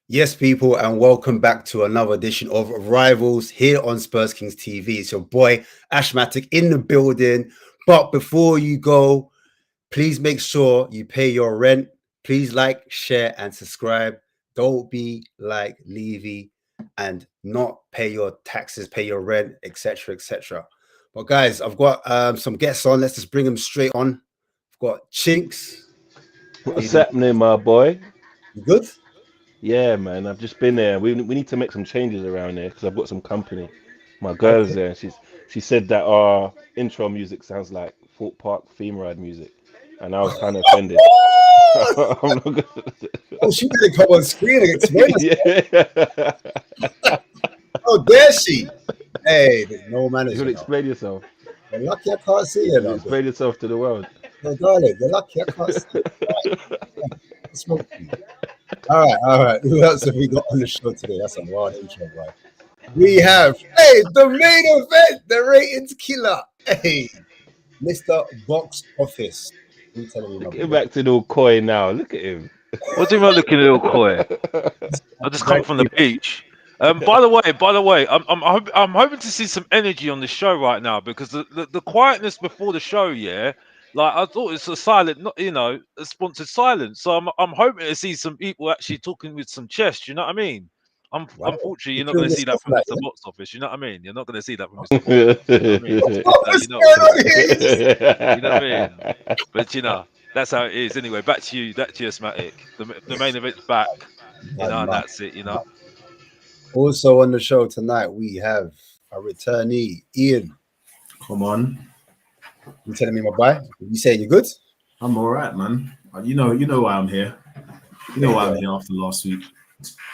Yes, people, and welcome back to another edition of Rivals here on Spurs Kings TV. It's your boy Ashmatic in the building. But before you go, please make sure you pay your rent. Please like, share, and subscribe. Don't be like Levy and not pay your taxes, pay your rent, etc., etc. But guys, I've got some guests on. Let's just bring them straight on. I've got Chinks. How you What's doing? happening, my boy? You good? Yeah, man, I've just been there. We need to make some changes around there because I've got some company. My girl's Okay. there, and she said that our intro music sounds like Fort Park theme ride music, and I was kind of offended. I'm not gonna... Oh, she didn't come on screen and explain us. Yeah. How dare she? Hey, there's no You manners, gotta you know. explain yourself. You're lucky I can't see You you gotta now, babe. explain yourself to the world. No, darling, you're lucky I can't see you. What's wrong with you? All right. Who else have we got on the show today? That's a wild intro, boy. We have, the main event, the ratings killer. Hey, Mr. Box Office. You telling me, my Look at him brother? acting all coy now. Look at him. What do you mean looking a little coy? I just come from the beach. By the way, I'm hoping to see some energy on the show right now because the quietness before the show, yeah, like I thought it's a silent, not a sponsored silence. So I'm hoping to see some people actually talking with some chest. You know what I mean? Wow. Unfortunately, You you're not feeling going to see that yourself from like, Mr. yeah? Box Office. You know what I mean? You're not going to see that from Mr. Box Office. You know what I mean? Oh, what's You know, going on here? you know what I mean? But that's how it is. Anyway, back to you. Back to you, Asthmatic. The main event's back. Man, And man. that's it. Also on the show tonight, we have a returnee, Ian. Come on, You telling me, my boy? You saying you good? I'm all right, man. You know why I'm here. You know why I'm here after last week.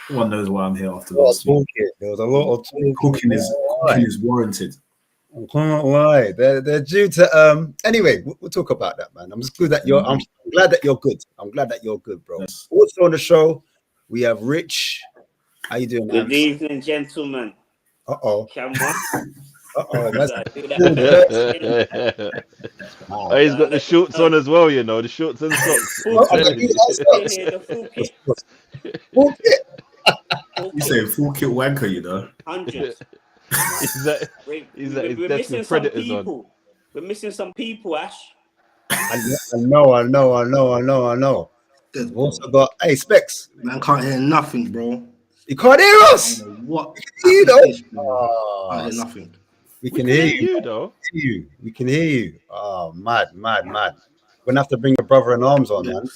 Everyone knows why I'm here after A lot of last week. talking. There was a lot of talking. Cooking is warranted. Why? They're due to anyway, we'll talk about that, man. I'm just good that you're I'm glad that you're good. I'm glad that you're good, bro. Yes. Also on the show, we have Rich. How you doing, man? Good evening, gentlemen. Uh-oh. Come on. Uh-oh. That's I do cool, that. wow. Oh, he's got the shorts on as well, you know, the shorts and socks. Full I got kit. you You hear the full kit. Full kit. Full You kit. say full kit wanker, you know? Hundreds. He's at We're his missing definitely some predators on. people. We're missing some people, Ash. I know. Dead, We've bro. also got Specs. Man can't hear nothing, bro. You can't hear I us. don't know what You happened know. to this, bro. Can't Oh, hear nothing. we We can can hear hear you. you though. We can hear you. Oh, mad. We're gonna have to bring your brother in arms on, man.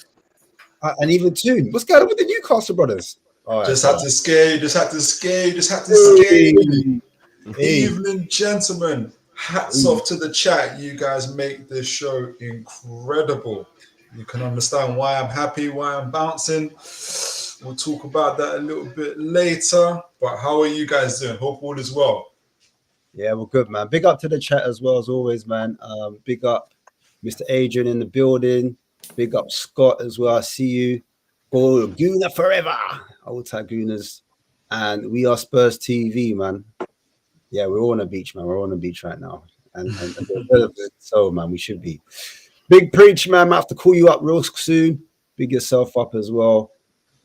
And even Tune. What's going on with the Newcastle brothers? All right, Just so- had to scare you. Just had to scare you. Hey. Evening, gentlemen. Hats off to the chat. You guys make this show incredible. You can understand why I'm happy, why I'm bouncing. We'll talk about that a little bit later. But how are you guys doing? Hope all is well. Yeah, well, good, man. Big up to the chat as well as always, man. Big up Mr. Adrian in the building. Big up Scott as well. I see you. Go Gooner forever. Old time Gooners. And we are Spurs TV, man. Yeah, we're all on the beach, man. We're all on the beach right now. And so, man, we should be. Big preach, man. I have to call you up real soon. Big yourself up as well.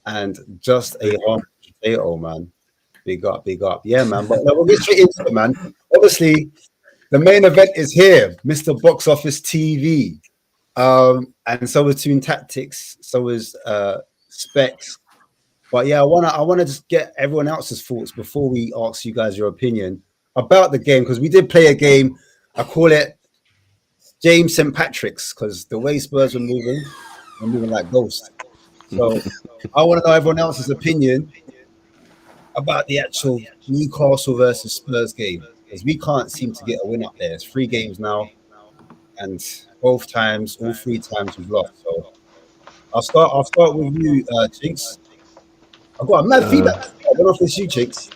And just a hot potato, man. Big up. Yeah, man. But we'll get straight into it, man. Obviously, the main event is here, Mr. Box Office TV. And so is Tune Tactics, so is Specs. But yeah, I wanna just get everyone else's thoughts before we ask you guys your opinion about the game, because we did play a game. I call it James St. Patrick's, because the way Spurs were moving like ghosts. So I want to know everyone else's opinion about the actual Newcastle versus Spurs game, because we can't seem to get a win up there. It's 3 games now, and all 3 times we've lost. So I'll start with you, Jinx. I've got a mad feedback. I don't know if it's you, Jinx.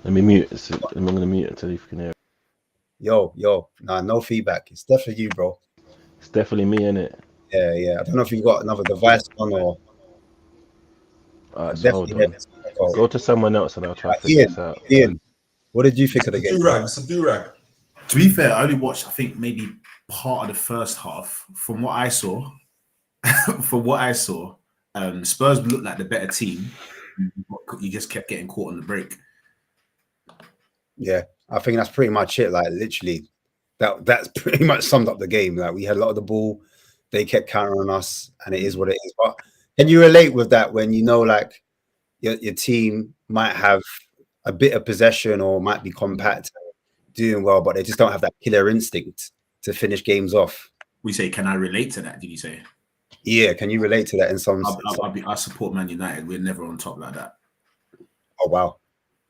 Let me mute it. I'm gonna mute it until you can hear it. Yo, nah, no feedback. It's definitely you, bro. It's definitely me, innit? Yeah. I don't know if you've got another device on or. Alright, so hold on. Go to someone else and I'll try to figure this out. Ian, what did you think of the game? It's a do-rag. To be fair, I only watched, I think, maybe part of the first half. From what I saw, Spurs looked like the better team. You just kept getting caught on the break. Yeah, I think that's pretty much it. Like literally, that's pretty much summed up the game. Like we had a lot of the ball, they kept countering us, and it is what it is. But can you relate with that when you know like your team might have a bit of possession or might be compact, doing well, but they just don't have that killer instinct to finish games off? We say, can I relate to that? Did you say? Yeah, can you relate to that in some? I support Man United. We're never on top like that. Oh wow,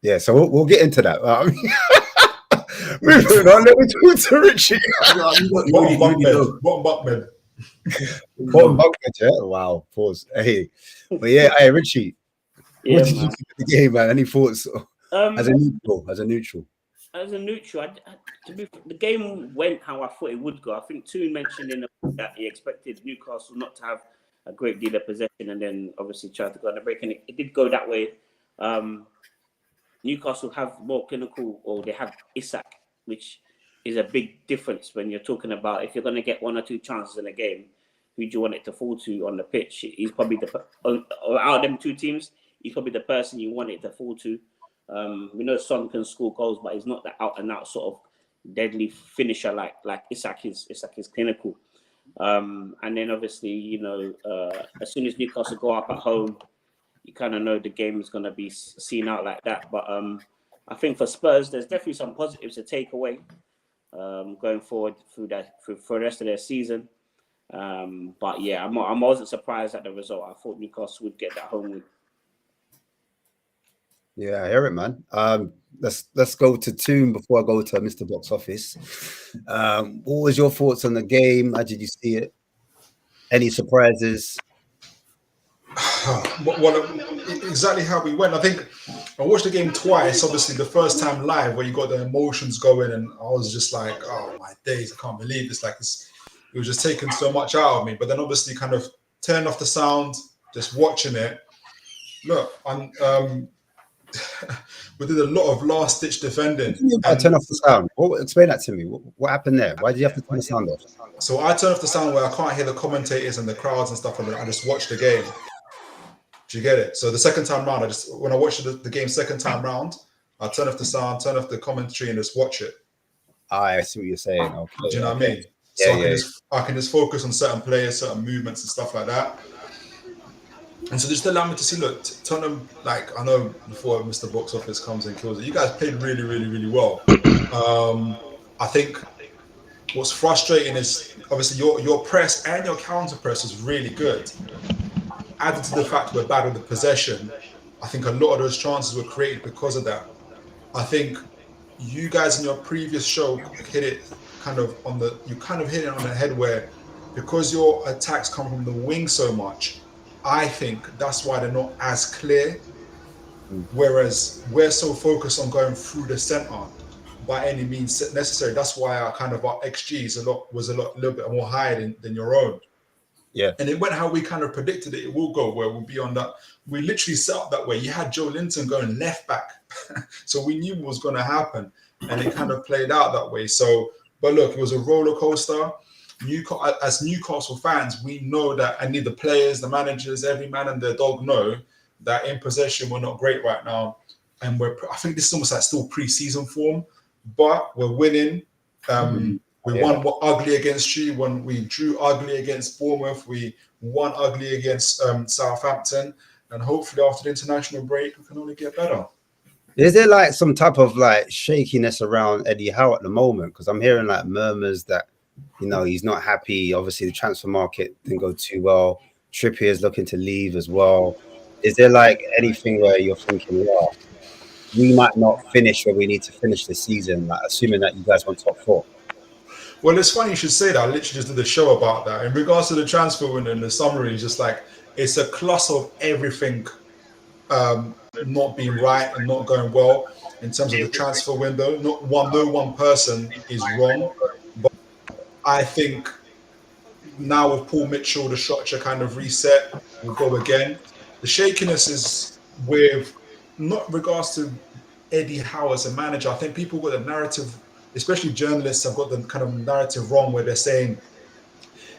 yeah. So we'll get into that. Moving on, let me talk to Richie. Bottom Buckman. Bottom bucket, yeah. Wow, pause. Hey, but yeah, hey Richie, Yeah, what did you man. think of the game, man? Any thoughts as a neutral? As a neutral, the game went how I thought it would go. I think Toon mentioned that he expected Newcastle not to have a great deal of possession, and then obviously tried to go on a break, and it did go that way. Newcastle have more clinical, or they have Isak, which is a big difference when you're talking about if you're going to get 1 or 2 chances in a game, who do you want it to fall to on the pitch? He's probably out of them 2 teams, he's probably the person you want it to fall to. We know Son can score goals, but he's not the out and out sort of deadly finisher like Isak is. Isak is clinical. And then obviously, as soon as Newcastle go up at home, you kind of know the game is going to be seen out like that. But I think for Spurs, there's definitely some positives to take away going forward for the rest of their season. But yeah, I wasn't surprised at the result. I thought Newcastle would get that home win. Yeah, I hear it, man. Let's go to Toon before I go to Mr. Box Office. What was your thoughts on the game? How did you see it? Any surprises? Well, exactly how we went. I think I watched the game twice. Obviously, the first time live where you got the emotions going, and I was just like, "Oh my days! I can't believe this!" Like it was just taking so much out of me. But then, obviously, kind of turned off the sound, just watching it. Look, we did a lot of last-ditch defending. I turn off the sound. Explain that to me. What happened there? Why did you have to turn the sound off? So I turned off the sound where I can't hear the commentators and the crowds and stuff, and I just watched the game. Do you get it? So the second time round, when I watched the game second time round, I turn off the sound, turn off the commentary, and just watch it. I see what you're saying. Okay, do you know what I mean? Yeah, so I can just focus on certain players, certain movements, and stuff like that. And so just allow me to see. Look, Tottenham. Like I know before Mr. Box Office comes and kills it, you guys played really, really, really well. I think what's frustrating is obviously your press and your counter press is really good. Added to the fact we're bad with the possession, I think a lot of those chances were created because of that. I think you guys in your previous show hit it on the head where because your attacks come from the wing so much, I think that's why they're not as clear. Whereas we're so focused on going through the centre by any means necessary. That's why our XG is a little bit more higher than your own. Yeah. And it went how we kind of predicted it will go, where we'll be on that. We literally set up that way. You had Joe Linton going left back. So we knew what was going to happen. And it kind of played out that way. So, but look, it was a roller coaster. As Newcastle fans, we know that, and the players, the managers, every man and their dog know that in possession, we're not great right now. And I think this is almost like still pre-season form, but we're winning. We won ugly against you when we drew ugly against Bournemouth. We won ugly against Southampton. And hopefully after the international break, we can only get better. Is there like some type of like shakiness around Eddie Howe at the moment? Because I'm hearing like murmurs that, he's not happy. Obviously, the transfer market didn't go too well. Trippier is looking to leave as well. Is there like anything where you're thinking, well, we might not finish where we need to finish the season, like assuming that you guys want top 4? Well, it's funny you should say that. I literally just did a show about that. In regards to the transfer window and the summary, just like it's a cluster of everything not being right and not going well in terms of the transfer window. No one person is wrong, but I think now with Paul Mitchell, the structure kind of reset. We'll go again. The shakiness is with not regards to Eddie Howe as a manager. I think people got the narrative, especially journalists, have got the kind of narrative wrong where they're saying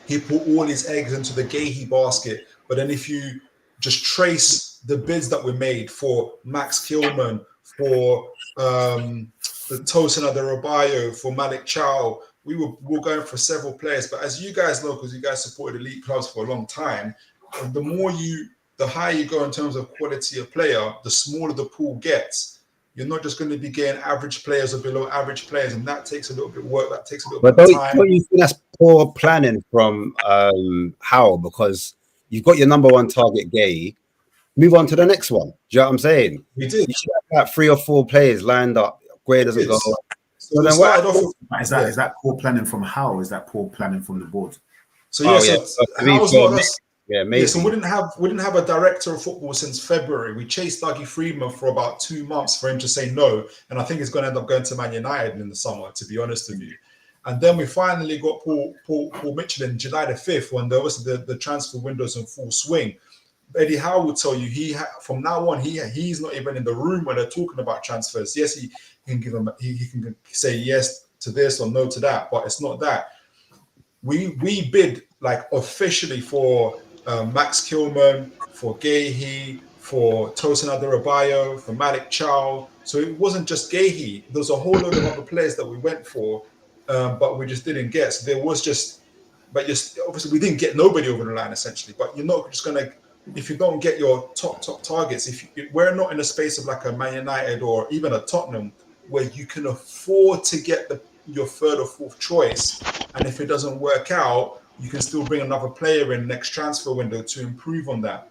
he put all his eggs into the Gahey basket. But then if you just trace the bids that were made for Max Kilman, for the Tosin Adebayo, for Malik Chow. We were going for several players, but as you guys know, because you guys supported elite clubs for a long time, the higher you go in terms of quality of player, the smaller the pool gets. You're not just going to be getting average players or below average players, and that takes a little bit of work. That takes a little bit of time. Don't you think that's poor planning from Howell? Because you've got your number one target, Gay. Move on to the next one. Do you know what I'm saying? We did. You should have like 3 or 4 players lined up. Gray doesn't go. So we started off with, is that poor planning from Howell? Is that poor planning from the board? So Howell's not us. Yeah, maybe. Yeah, so we didn't have a director of football since February. We chased Dougie Freedman for about 2 months for him to say no, and I think he's going to end up going to Man United in the summer, to be honest with you. And then we finally got Paul Mitchell in July the 5th, when the transfer window's in full swing. Eddie Howe will tell you from now on he's not even in the room when they're talking about transfers. Yes, he can give them, he can say yes to this or no to that, but it's not that. We bid like officially for Max Kilman, for Gahey, for Tosin Adebayo, for Malik Chow. So it wasn't just Gahey. There was a whole load of other players that we went for, but we just didn't get. So there was obviously we didn't get nobody over the line essentially. But you're not just gonna, if you don't get your top targets. We're not in a space of like a Man United or even a Tottenham where you can afford to get your third or fourth choice, and if it doesn't work out, you can still bring another player in next transfer window to improve on that.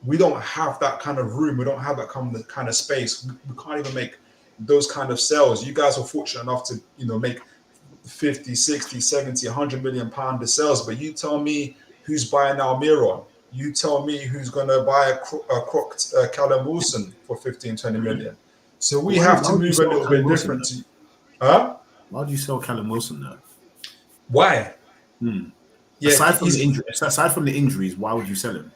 We don't have that kind of room. We don't have that kind of space. We can't even make those kind of sales. You guys are fortunate enough to, make 50, 60, 70, 100 million pound sales, but you tell me who's buying Almiron. You tell me who's going to buy a crocked Callum Wilson for 15, 20 million. So we have to move a little bit different. Huh? Why do you sell Callum Wilson though? Why? Yeah, aside from the injuries, why would you sell him?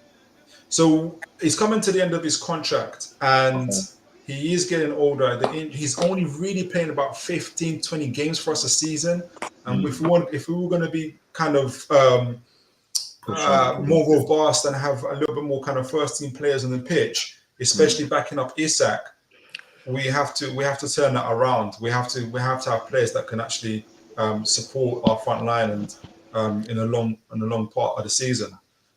So he's coming to the end of his contract, and he is getting older. He's only really playing about 15, 20 games for us a season. And if we were going to be kind of more robust and have a little bit more kind of first team players on the pitch, especially backing up Isak, we have to turn that around. We have to have players that can actually support our front line and in a long part of the season.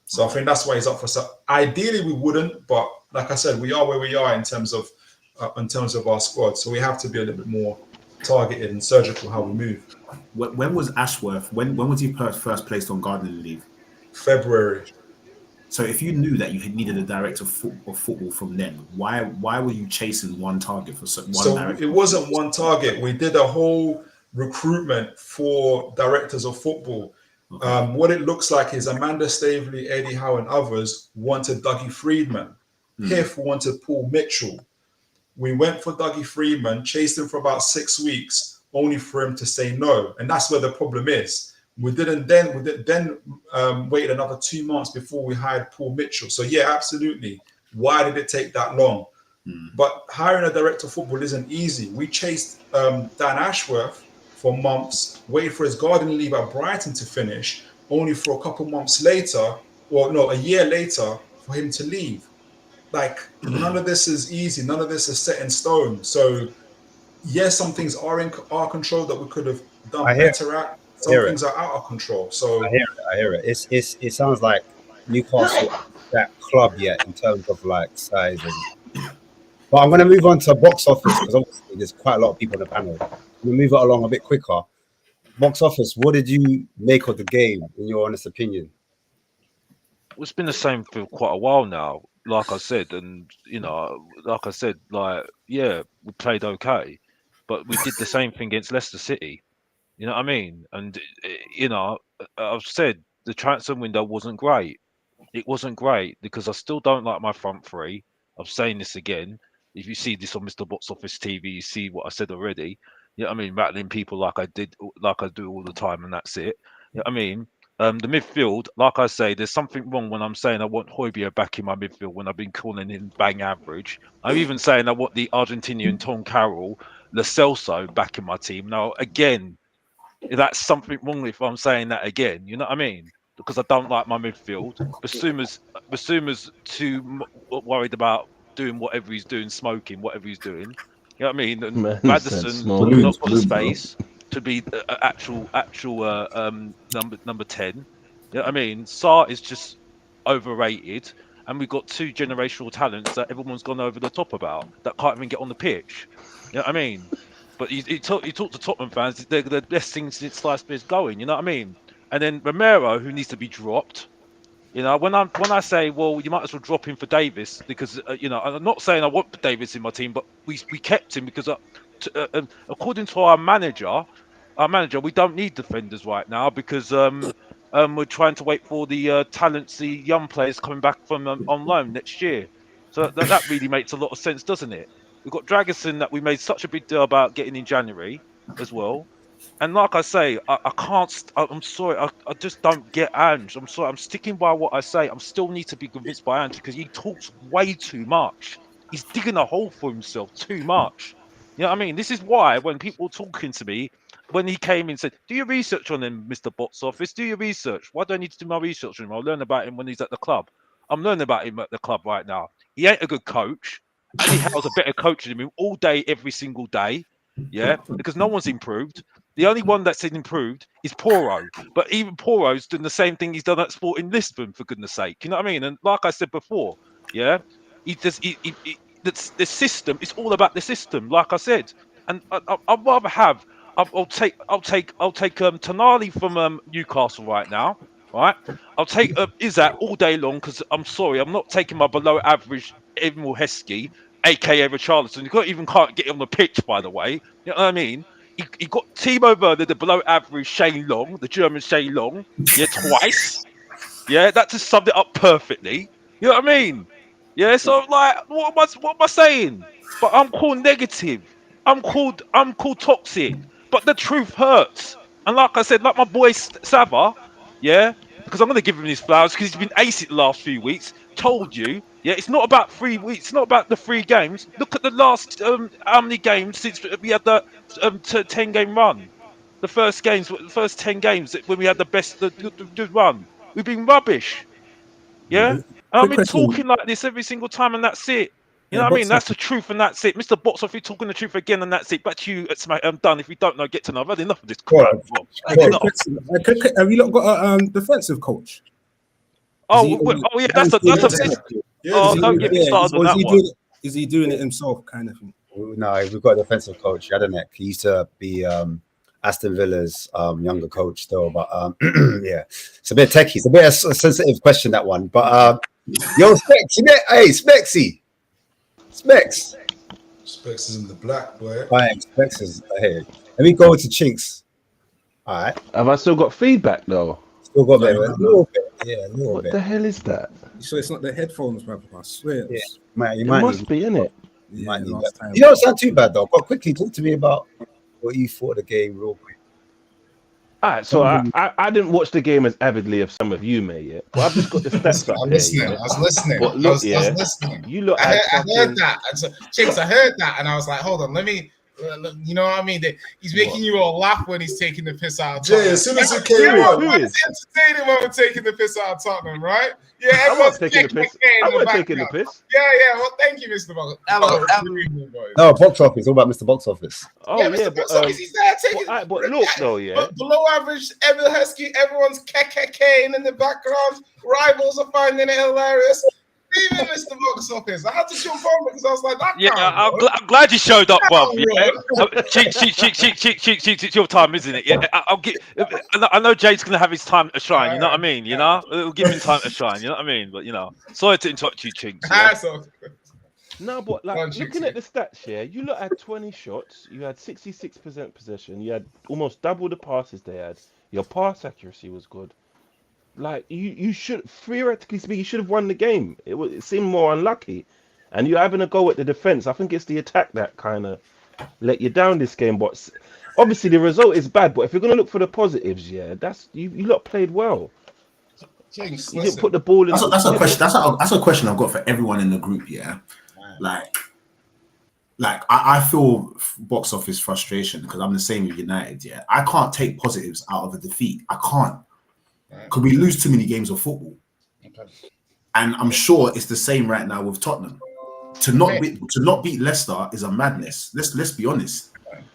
So I think that's why he's up for. So ideally we wouldn't, but like I said, we are where we are in terms of our squad. So we have to be a little bit more targeted and surgical how we move. When was Ashworth? When was he first placed on gardening leave? February. So if you knew that you had needed a director of football from then, why were you chasing one target for one director? So it wasn't one target. We did a whole recruitment for directors of football. Okay. What it looks like is Amanda Staveley, Eddie Howe, and others wanted Dougie Freedman. Piff wanted Paul Mitchell. We went for Dougie Freedman, chased him for about 6 weeks, only for him to say no. And that's where the problem is. We didn't then wait another 2 months before we hired Paul Mitchell. So yeah, absolutely. Why did it take that long? But hiring a director of football isn't easy. We chased Dan Ashworth for months, waited for his garden leave at Brighton to finish, only for a couple months later, a year later, for him to leave. Like, none of this is easy. None of this is set in stone. So yes, some things are in our control that we could have done better at. Some things are out of control. So I hear it. It sounds like Newcastle that club yet in terms of like size. But I'm going to move on to box office because obviously there's quite a lot of people on the panel. We'll move it along a bit quicker. Box office, what did you make of the game in your honest opinion? It's been the same for quite a while now. Like I said, we played okay, but we did the same thing against Leicester City. You know what I mean? And, I've said the transfer window wasn't great. It wasn't great because I still don't like my front three. I'm saying this again. If you see this on Mr. Box Office TV, you see what I said already. You know what I mean? Rattling people like I do all the time, and that's it. You know what I mean? The midfield, like I say, there's something wrong when I'm saying I want Højbjerg back in my midfield when I've been calling him bang average. I'm even saying I want the Argentinian Tom Carroll, Lo Celso back in my team. Now, again, that's something wrong if I'm saying that again. You know what I mean? Because I don't like my midfield. Basuma's too worried about doing whatever he's doing, smoking whatever he's doing. You know what I mean? And Man, Maddison smoking. not got the Balloons, bro. space to be actual number 10. You know what I mean? Sarr is just overrated, and we've got two generational talents that everyone's gone over the top about that can't even get on the pitch. You know what I mean? But you talk to Tottenham fans, they're the best thing since sliced bread's going. You know what I mean? And then Romero, who needs to be dropped. You know, when I say, well, you might as well drop him for Davis because you know, I'm not saying I want Davis in my team, but we kept him because according to our manager, we don't need defenders right now because we're trying to wait for the talentsy young players coming back from on loan next year. So that really makes a lot of sense, doesn't it? We've got Dragerson that we made such a big deal about getting in January as well. And like I say, I can't. I'm sorry. I just don't get Ange. I'm sorry. I'm sticking by what I say. I still need to be convinced by Ange because he talks way too much. He's digging a hole for himself too much. You know what I mean? This is why when people were talking to me, when he came in and said, do your research on him, Mr. Box Office. Do your research. Why do I need to do my research on him? I'll learn about him when he's at the club. I'm learning about him at the club right now. He ain't a good coach. Eddie Howe's a better coach than him all day, every single day. Yeah, because no one's improved. The only one that's improved is Poro. But even Poro's doing the same thing he's done at Sporting Lisbon, for goodness sake. You know what I mean? And like I said before, yeah, the system, it's all about the system, like I said. And I'd rather have I'll take Tonali from Newcastle right now, right? I'll take Isak all day long because I'm sorry, I'm not taking my below average Emil Heskey, aka Richarlison. You can't get on the pitch, by the way. You know what I mean? He got Timo Werner, the below average Shane Long, the German Shane Long, yeah, twice. Yeah, that just summed it up perfectly. You know what I mean? Yeah, so like, what am I saying? But I'm called negative. I'm called toxic. But the truth hurts. And like I said, like my boy Sava, yeah, because I'm gonna give him his flowers because he's been acing the last few weeks. Told you, yeah, it's not about 3 weeks. It's not about the 3 games. Look at the last how many games since we had the 10-game run. The first 10 games when we had the best the run. We've been rubbish. Yeah, and I've been talking like this every single time, and that's it. You know what I mean? That's the truth, and that's it. Mr. Box, if you're talking the truth again, and that's it. Back to you. I'm done. If you don't know, get to know. I've had enough of this crap. Have you not got a defensive coach? Oh yeah, that's a. Oh, don't get me started on that one. Is he doing it himself, kind of thing? No, we've got a defensive coach, Jadanek. He used to be Aston Villa's younger coach still, but yeah, it's a bit techie. It's a bit of a sensitive question, that one. But yo, Specs, hey, Spexy. Specs is in the black, boy. Right, Specs is here. Let me go to Chinks. All right. Have I still got feedback though? Still got a little bit. Yeah, a little what bit. The hell is that? So it's not the headphones, man. I swear. Yeah, it must be in it. You don't sound too bad though. But quickly, talk to me about what you thought of the game, real quick. All right, so I didn't watch the game as avidly as some of you may yet, but I've just got the stats up I there. was listening. But look, I was listening. You look. I heard that. And so, Chinks, I heard that, and I was like, hold on, let me. You know what I mean? He's making you all laugh when he's taking the piss out of Tottenham. Jay, as soon as it came on, it's entertaining when we're taking the piss out of Tottenham, right? Yeah, I'm not taking the piss. I'm not taking the piss. Yeah. Well, thank you, Mr. Box. Hello. No, Box Office. All about Mr. Box Office. Oh yeah, Mr. Box Office, he's there taking. But look, though, yeah. But below average, Emil Heskey, everyone's KKKing in the background. Rivals are finding it hilarious. Even Mr. Box Office, I had to jump on because I was like, that. Yeah, I'm glad you showed up, Bob. Cheek, it's your time, isn't it? Yeah, I'll get. I know Jade's gonna have his time to shine. You know what I mean? You know, we'll give him time to shine. You know what I mean? But you know, sorry to interrupt you, Chinks. Yeah? No, but like looking at the stats here, you look at 20 shots, you had 66% possession, you had almost double the passes they had. Your pass accuracy was good. Like you should, theoretically speaking, you should have won the game. It seemed more unlucky, and you're having a go at the defense. I think it's the attack that kind of let you down this game. But obviously the result is bad. But if you're gonna look for the positives, yeah, that's you lot played well. Jinx, you didn't put the ball in. That's a question. That's a question I've got for everyone in the group. Yeah, like I feel Box Office frustration because I'm the same with United. Yeah, I can't take positives out of a defeat. I can't. Because we lose too many games of football. And I'm sure it's the same right now with Tottenham. to not beat Leicester is a madness. Let's be honest.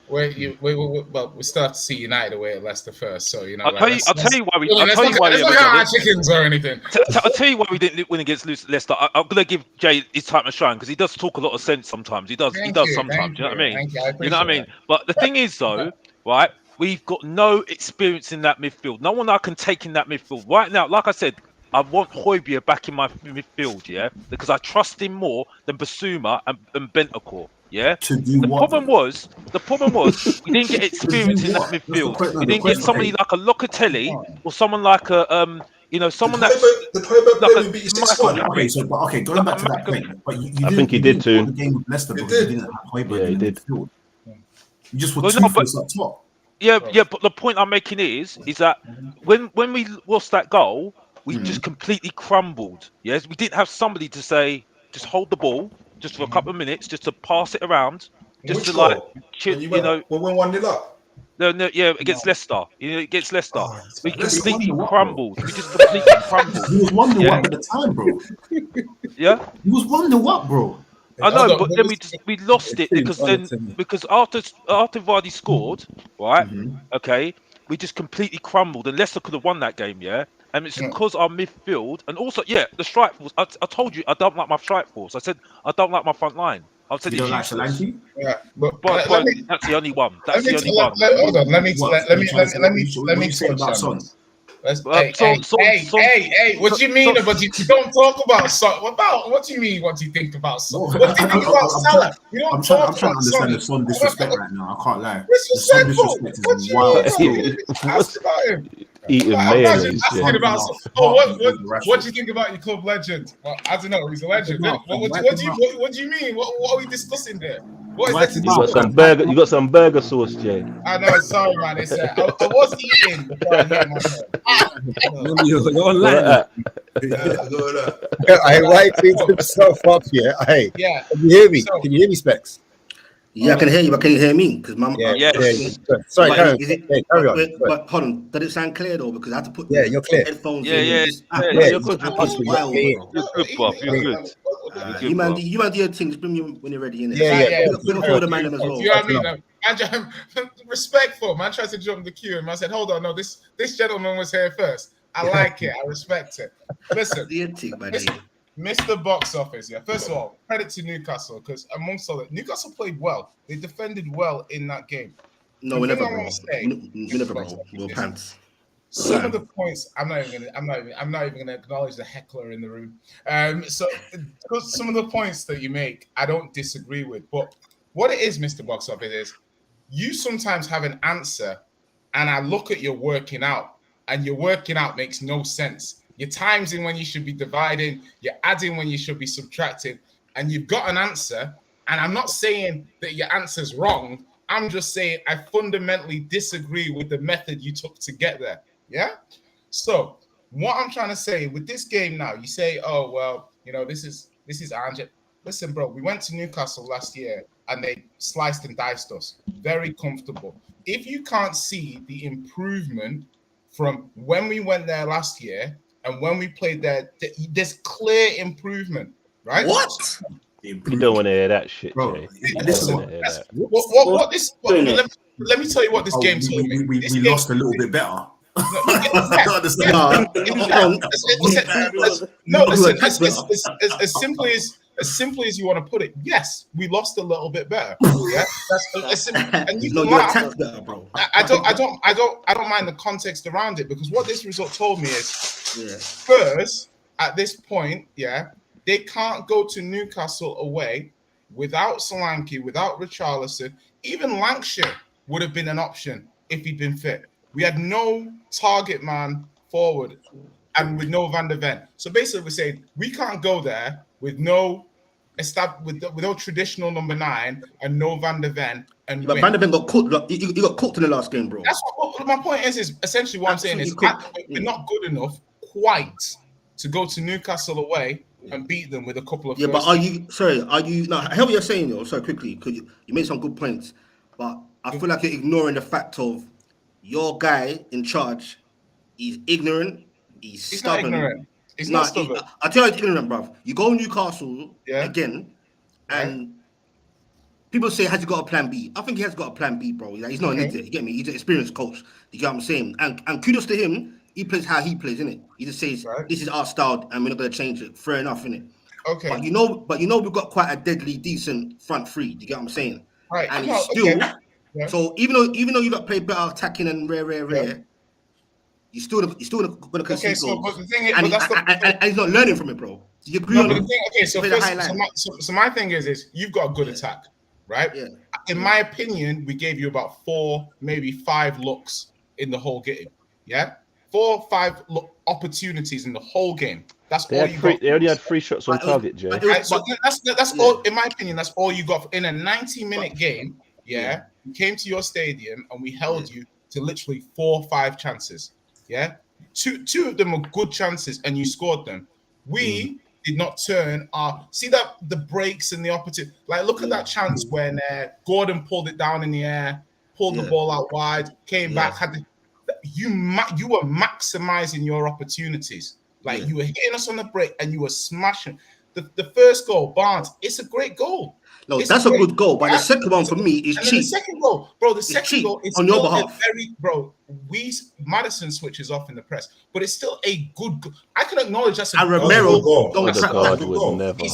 Well, we still have to see United away at Leicester first, so you know. I'll tell you why we. Let's not count our chickens or anything. I'll tell you why we didn't win against Leicester. I'm gonna give Jay his time to shine because he does talk a lot of sense sometimes. He does sometimes. You know what I mean? You know what I mean? But the thing is, though, right? We've got no experience in that midfield. No one I can take in that midfield right now. Like I said, I want Højbjerg back in my midfield, yeah, because I trust him more than Basuma and Bentancur. Yeah. The problem was we didn't get experience in that midfield. We didn't get somebody like a Locatelli or someone like a someone that's okay, going back to that point. But I think he did too. The game with Leicester because he didn't have Højbjerg in the midfield. You just were toothless up top. Yeah, but the point I'm making is that when we lost that goal, we just completely crumbled. Yes, we didn't have somebody to say just hold the ball just for a couple of minutes, just to pass it around, just to like, when we went 1-0 up. No, against Leicester. Against Leicester, we completely crumbled. We just completely crumbled. He was 1-0 up at the time, bro. Yeah, he was 1-0 up, bro. I know, but then we lost it because after Vardy scored, right? Okay, we just completely crumbled, and Leicester could have won that game, yeah. And it's because our midfield and also the strike force. I told you I don't like my strike force. I said I don't like my front line. I said you don't like Solanke? Yeah, but that's the only one. That's the only one. Hold on, let me say about Son. Hey, what do you mean? But you don't talk about Son. What do you mean? What do you think about Son? What do you think about Salah? I'm trying to understand the Son disrespect right now. I can't lie. Disrespectful. What do you mean? Ask about him. Eating mayonnaise. What do you think about your club legend? Well, I don't know. He's a legend. What do you mean? What are we discussing there? What is you got some burger. You got some burger sauce, Jay. I know. Sorry, man. It's, I was eating. Why cleans himself up here? Hey, yeah. Can you hear me? Can you hear me, Specs? Yeah, I can hear you, but can you hear me? Because sorry, carry on. But hold on, did it sound clear though? Because I had to put you're clear. Headphones. You're good. You're good. You man, do your thing. Just bring me when you're ready. Bring the man as well. You know what I mean? Respectful. Man tries to jump the queue, and I said, "Hold on, no, this gentleman was here first. I like it. I respect it." Listen, Mr. Box Office, First of all, credit to Newcastle because amongst all that, Newcastle played well. They defended well in that game. No, we never, bro. We never, bro. We're pants. Some of the points, I'm not even gonna acknowledge the heckler in the room. So some of the points that you make, I don't disagree with. But what it is, Mr. Box Office, is you sometimes have an answer, and I look at your working out, and your working out makes no sense. You're timesing when you should be dividing, you're adding when you should be subtracting, and you've got an answer. And I'm not saying that your answer's wrong. I'm just saying I fundamentally disagree with the method you took to get there. Yeah? So what I'm trying to say with this game now, you say, oh, well, this is Ange. Listen, bro, we went to Newcastle last year and they sliced and diced us. Very comfortable. If you can't see the improvement from when we went there last year and when we played there, there's clear improvement, right? What? You don't want to hear that shit, bro. Jay. Let me tell you what this game told me. We lost a little bit better. Listen, as simply as you want to put it, yes, we lost a little bit better. Yeah, that's simple. And you can laugh. Bro. I don't mind the context around it because what this result told me is, Spurs at this point, they can't go to Newcastle away without Solanke, without Richarlison. Even Lancashire would have been an option if he'd been fit. We had no target man forward and with no Van der Ven. So basically, we're saying we can't go there with no traditional number 9 and no Van der Ven. But Van der Ven got cooked. He got cooked in the last game, bro. That's what my point is essentially what I'm saying is we're not good enough quite to go to Newcastle away and beat them with a couple of. Yeah, but are you? No, I hear what you're saying, though. So quickly, because you made some good points, but I feel like you're ignoring the fact of your guy in charge. He's ignorant. He's stubborn. Not ignorant. He's not stubborn. I tell you, he's ignorant, bruv. You go Newcastle again, And people say, has he got a plan B? I think he has got a plan B, bro. Like, he's not an idiot. You get me? He's an experienced coach. You get what I'm saying? And kudos to him. He plays how he plays, innit? He just says, this is our style and we're not going to change it. Fair enough, innit? Okay. But you know, we've got quite a deadly, decent front three. Do you get what I'm saying? Right. And he's still... So even though you got played better attacking and rare, you're still gonna concede goals. But the thing is, and he's not learning from it, bro. Do you agree on it? So my thing is you've got a good attack, right? Yeah. In my opinion, we gave you about 4, maybe 5 looks in the whole game. Yeah, 4 or 5 opportunities in the whole game. That's all you got. They only had 3 shots on target, Jay. So that's all. In my opinion, that's all you got in a 90-minute game. Yeah, we came to your stadium and we held you to literally 4 or 5 chances. Yeah, two of them were good chances and you scored them. We did not turn see that the breaks and the opportunity. Like, look at that chance when Gordon pulled it down in the air, pulled the ball out wide, came back. You were maximizing your opportunities. Like, you were hitting us on the break and you were smashing. The first goal, Barnes, it's a great goal. No, that's a good goal, but the second one for me is cheap. The second goal, bro, the second goal is on your behalf. Madison switches off in the press, but it's still a good goal. I can acknowledge that's a Romero goal. Never. He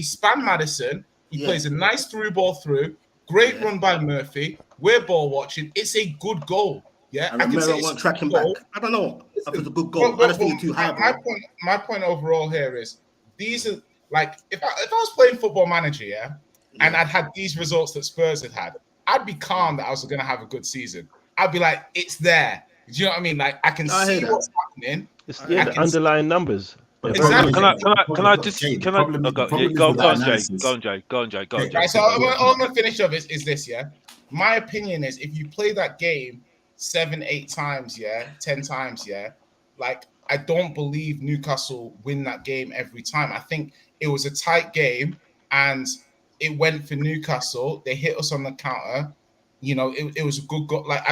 spanned Madison. He plays a nice through ball through. Great run by Murphy. We're ball watching. It's a good goal. Yeah, and Romero won't track him back. I don't know. I think it's a good goal. I just think it's too high. My point overall here is these are like if I was playing Football Manager, and I'd had these results that Spurs had, I'd be calm that I was going to have a good season. I'd be like, it's there. Do you know what I mean? Like, I can see what's happening. It's the underlying numbers. Exactly. Can I just go on, Jay. Right, so all I'm going to finish up is this, My opinion is if you play that game 7, 8 times, 10 times, like, I don't believe Newcastle win that game every time. I think it was a tight game and it went for Newcastle. They hit us on the counter. You know, it was a good goal. Like,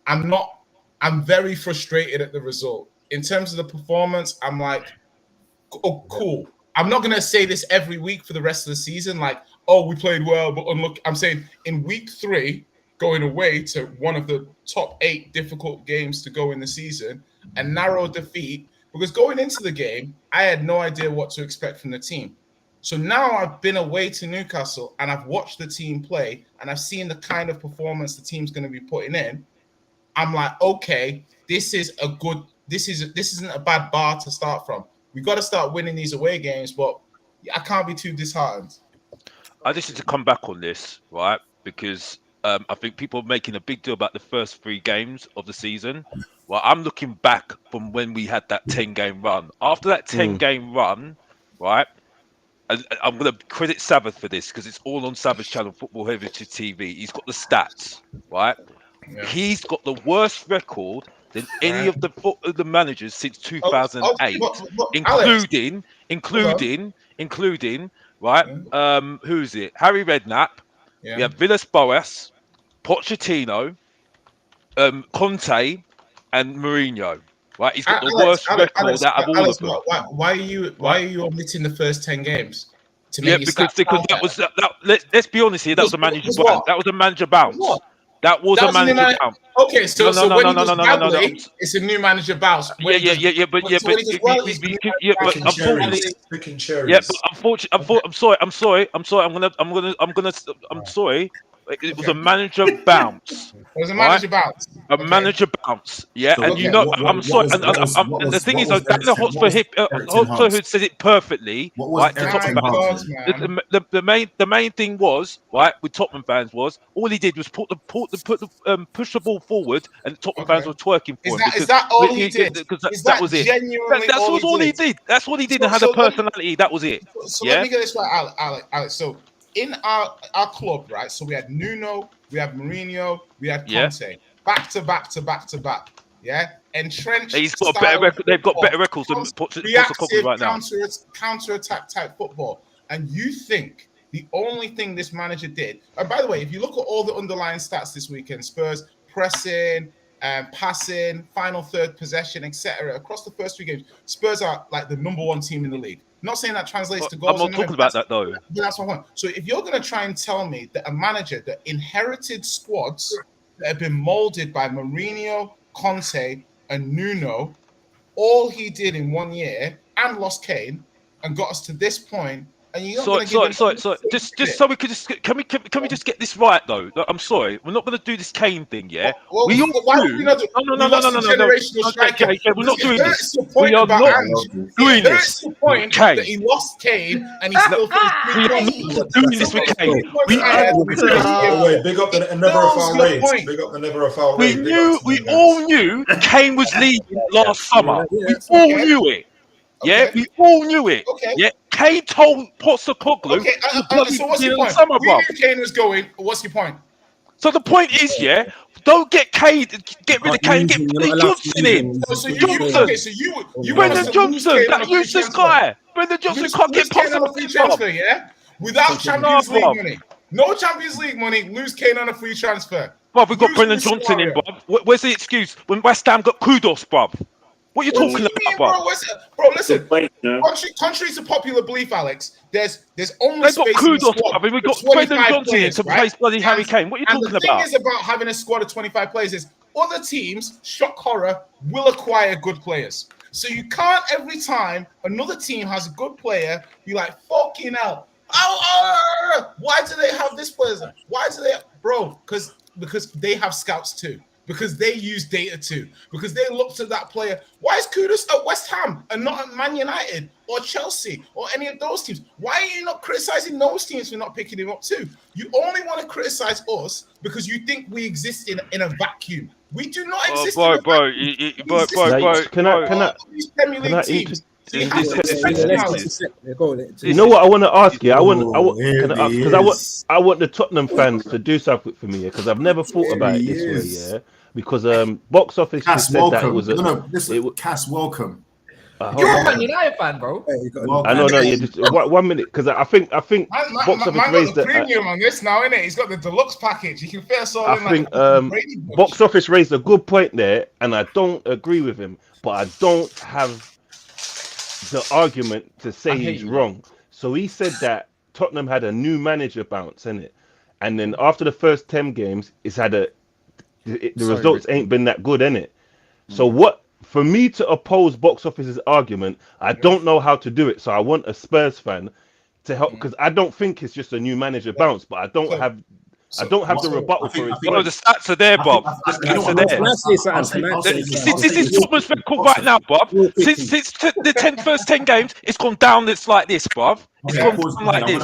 I'm very frustrated at the result. In terms of the performance, I'm like, oh, cool. I'm not going to say this every week for the rest of the season. Like, oh, we played well, but unlucky. I'm saying in week 3, going away to one of the top 8 difficult games to go in the season, a narrow defeat, because going into the game, I had no idea what to expect from the team. So now I've been away to Newcastle and I've watched the team play and I've seen the kind of performance the team's going to be putting in. I'm like, okay, this isn't a bad bar to start from. We got to start winning these away games, but I can't be too disheartened. I just need to come back on this, right? Because I think people are making a big deal about the first 3 games of the season. Well, I'm looking back from when we had that 10-game run. After that 10-game run, right, I'm going to credit Sabbath for this because it's all on Sabbath's channel, Football Heritage TV. He's got the stats, right? Yeah. He's got the worst record than any of the managers since 2008, including, right? Who's it? Harry Redknapp. Yeah. We have Villas-Boas, Pochettino, Conte, and Mourinho. Right, he's got the worst record out of all of them. Why are you omitting the first 10 games? Because that was let's be honest here. That was a manager bounce. That was a manager bounce. That was a manager bounce. Okay, so it's a new manager bounce. Yeah. But unfortunately, I'm sorry. It was a manager bounce. It was a manager bounce. A manager bounce. Yeah, so, and you know, I'm sorry. The thing is, Tottenham Hotspur who said it perfectly. Right, the main thing was right with Tottenham fans was all he did was push the ball forward, and the Tottenham fans were twerking for him. Is that all he did? Because that was it. That's all he did. That's what he did, and had a personality. That was it. So let me get this right, Alex. So in our club, right? So we had Nuno, we had Mourinho, we had Conte, back to back. Yeah, entrenched. He's got a better record. They've got better records than Pochettino right now. Counter-attack type football. And you think the only thing this manager did? And by the way, if you look at all the underlying stats this weekend, Spurs pressing, passing, final third possession, etc. Across the first 3 games, Spurs are like the number 1 team in the league. Not saying that translates to goals. I'm not talking about that though. But that's my point. So if you're going to try and tell me that a manager that inherited squads that have been molded by Mourinho, Conte, and Nuno, all he did in 1 year and lost Kane and got us to this point. And you're not just so we could just can we just get this right though? I'm sorry, we're not going to do this Kane thing, yeah. Well, we all why do. would we not do? No. Generational striker. Okay, we're not doing this. We are not doing this. The point that he lost Kane and he still doing this with Kane. Wait, big up the never a foul rate. Big up the never a foul rate. We all knew Kane was leaving last summer. We all knew it. Yeah, we all knew it. Okay. Yeah, Kane told Postecoglou. Okay, so what's your point? We knew Kane was going. What's your point? So the point is, yeah, don't get Kane, get rid of Kane, get Brendan Johnson in. Brendan Johnson, that useless guy. Brendan Johnson can't get past on a free transfer, yeah? Without Champions League money. No Champions League money, lose Kane on a free transfer. Bruv, we've got Brendan Johnson in, bruv. Where's the excuse when West Ham got kudos, bruv? What are you talking about, bro? Listen, contrary to popular belief, Alex, there's only space in the squad. I mean, we've got Brendan Johnson in to replace bloody Harry Kane. What are you talking about? And the thing is about having a squad of 25 players is other teams, shock horror, will acquire good players. So you can't every time another team has a good player, be like, fucking hell. Why do they have this player? Why do they, bro? Because they have scouts too. Because they use data too. Because they looked at that player. Why is Kudus at West Ham and not at Man United or Chelsea or any of those teams? Why are you not criticizing those teams for not picking him up too? You only want to criticize us because you think we exist in a vacuum. We do not exist in a vacuum. You know what I want to ask you? I want the Tottenham fans to do something for me because I've never thought about it this way. Yeah, because box office Cass, said that it was Cass, welcome. You're a Man United fan, bro. I know. Yeah, just 1 minute because I think box office raised the premium on this now, innit? He's got the deluxe package. You can fit us all in. I think box office raised a good point there, and I don't agree with him, but I don't have the argument to say he's wrong. So he said that Tottenham had a new manager bounce, innit? And then after the first 10 games, it's had the results ain't been that good, innit? So what, for me to oppose box office's argument, I don't know how to do it. So I want a Spurs fan to help because I don't think it's just a new manager bounce, but I don't have the rebuttal for it. The stats are there, Bob. The stats are there. This is Tottenham's record right now, Bob. Since the first 10 games, it's gone down. It's like this, Bob. It's gone down like this.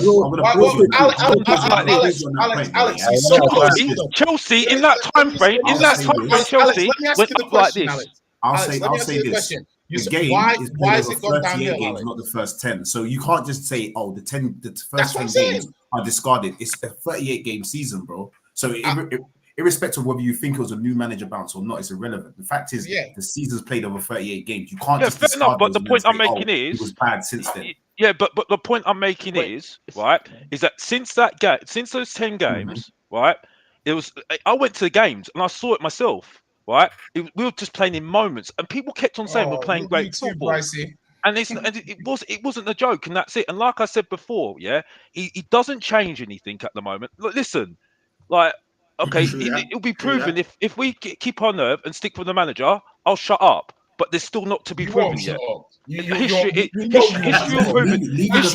Alex, Chelsea in that time frame, Chelsea went up like this. I'll say this. The game is played over 38 games, not the first 10. So you can't just say, "Oh, the first 10 games are discarded." It's a 38-game season, bro. So irrespective of whether you think it was a new manager bounce or not, it's irrelevant. The fact is, the season's played over 38 games. You can't just discard enough, but the point I'm making is it was bad since then. Yeah, but the point I'm making is that since those 10 games, right, it was. I went to the games and I saw it myself. Right, we were just playing in moments, and people kept on saying we're playing great football, and it wasn't a joke, and that's it. And like I said before, he doesn't change anything at the moment. Look, listen, okay, it'll be proven if we keep our nerve and stick with the manager. I'll shut up, but there's still not to be proven yet. History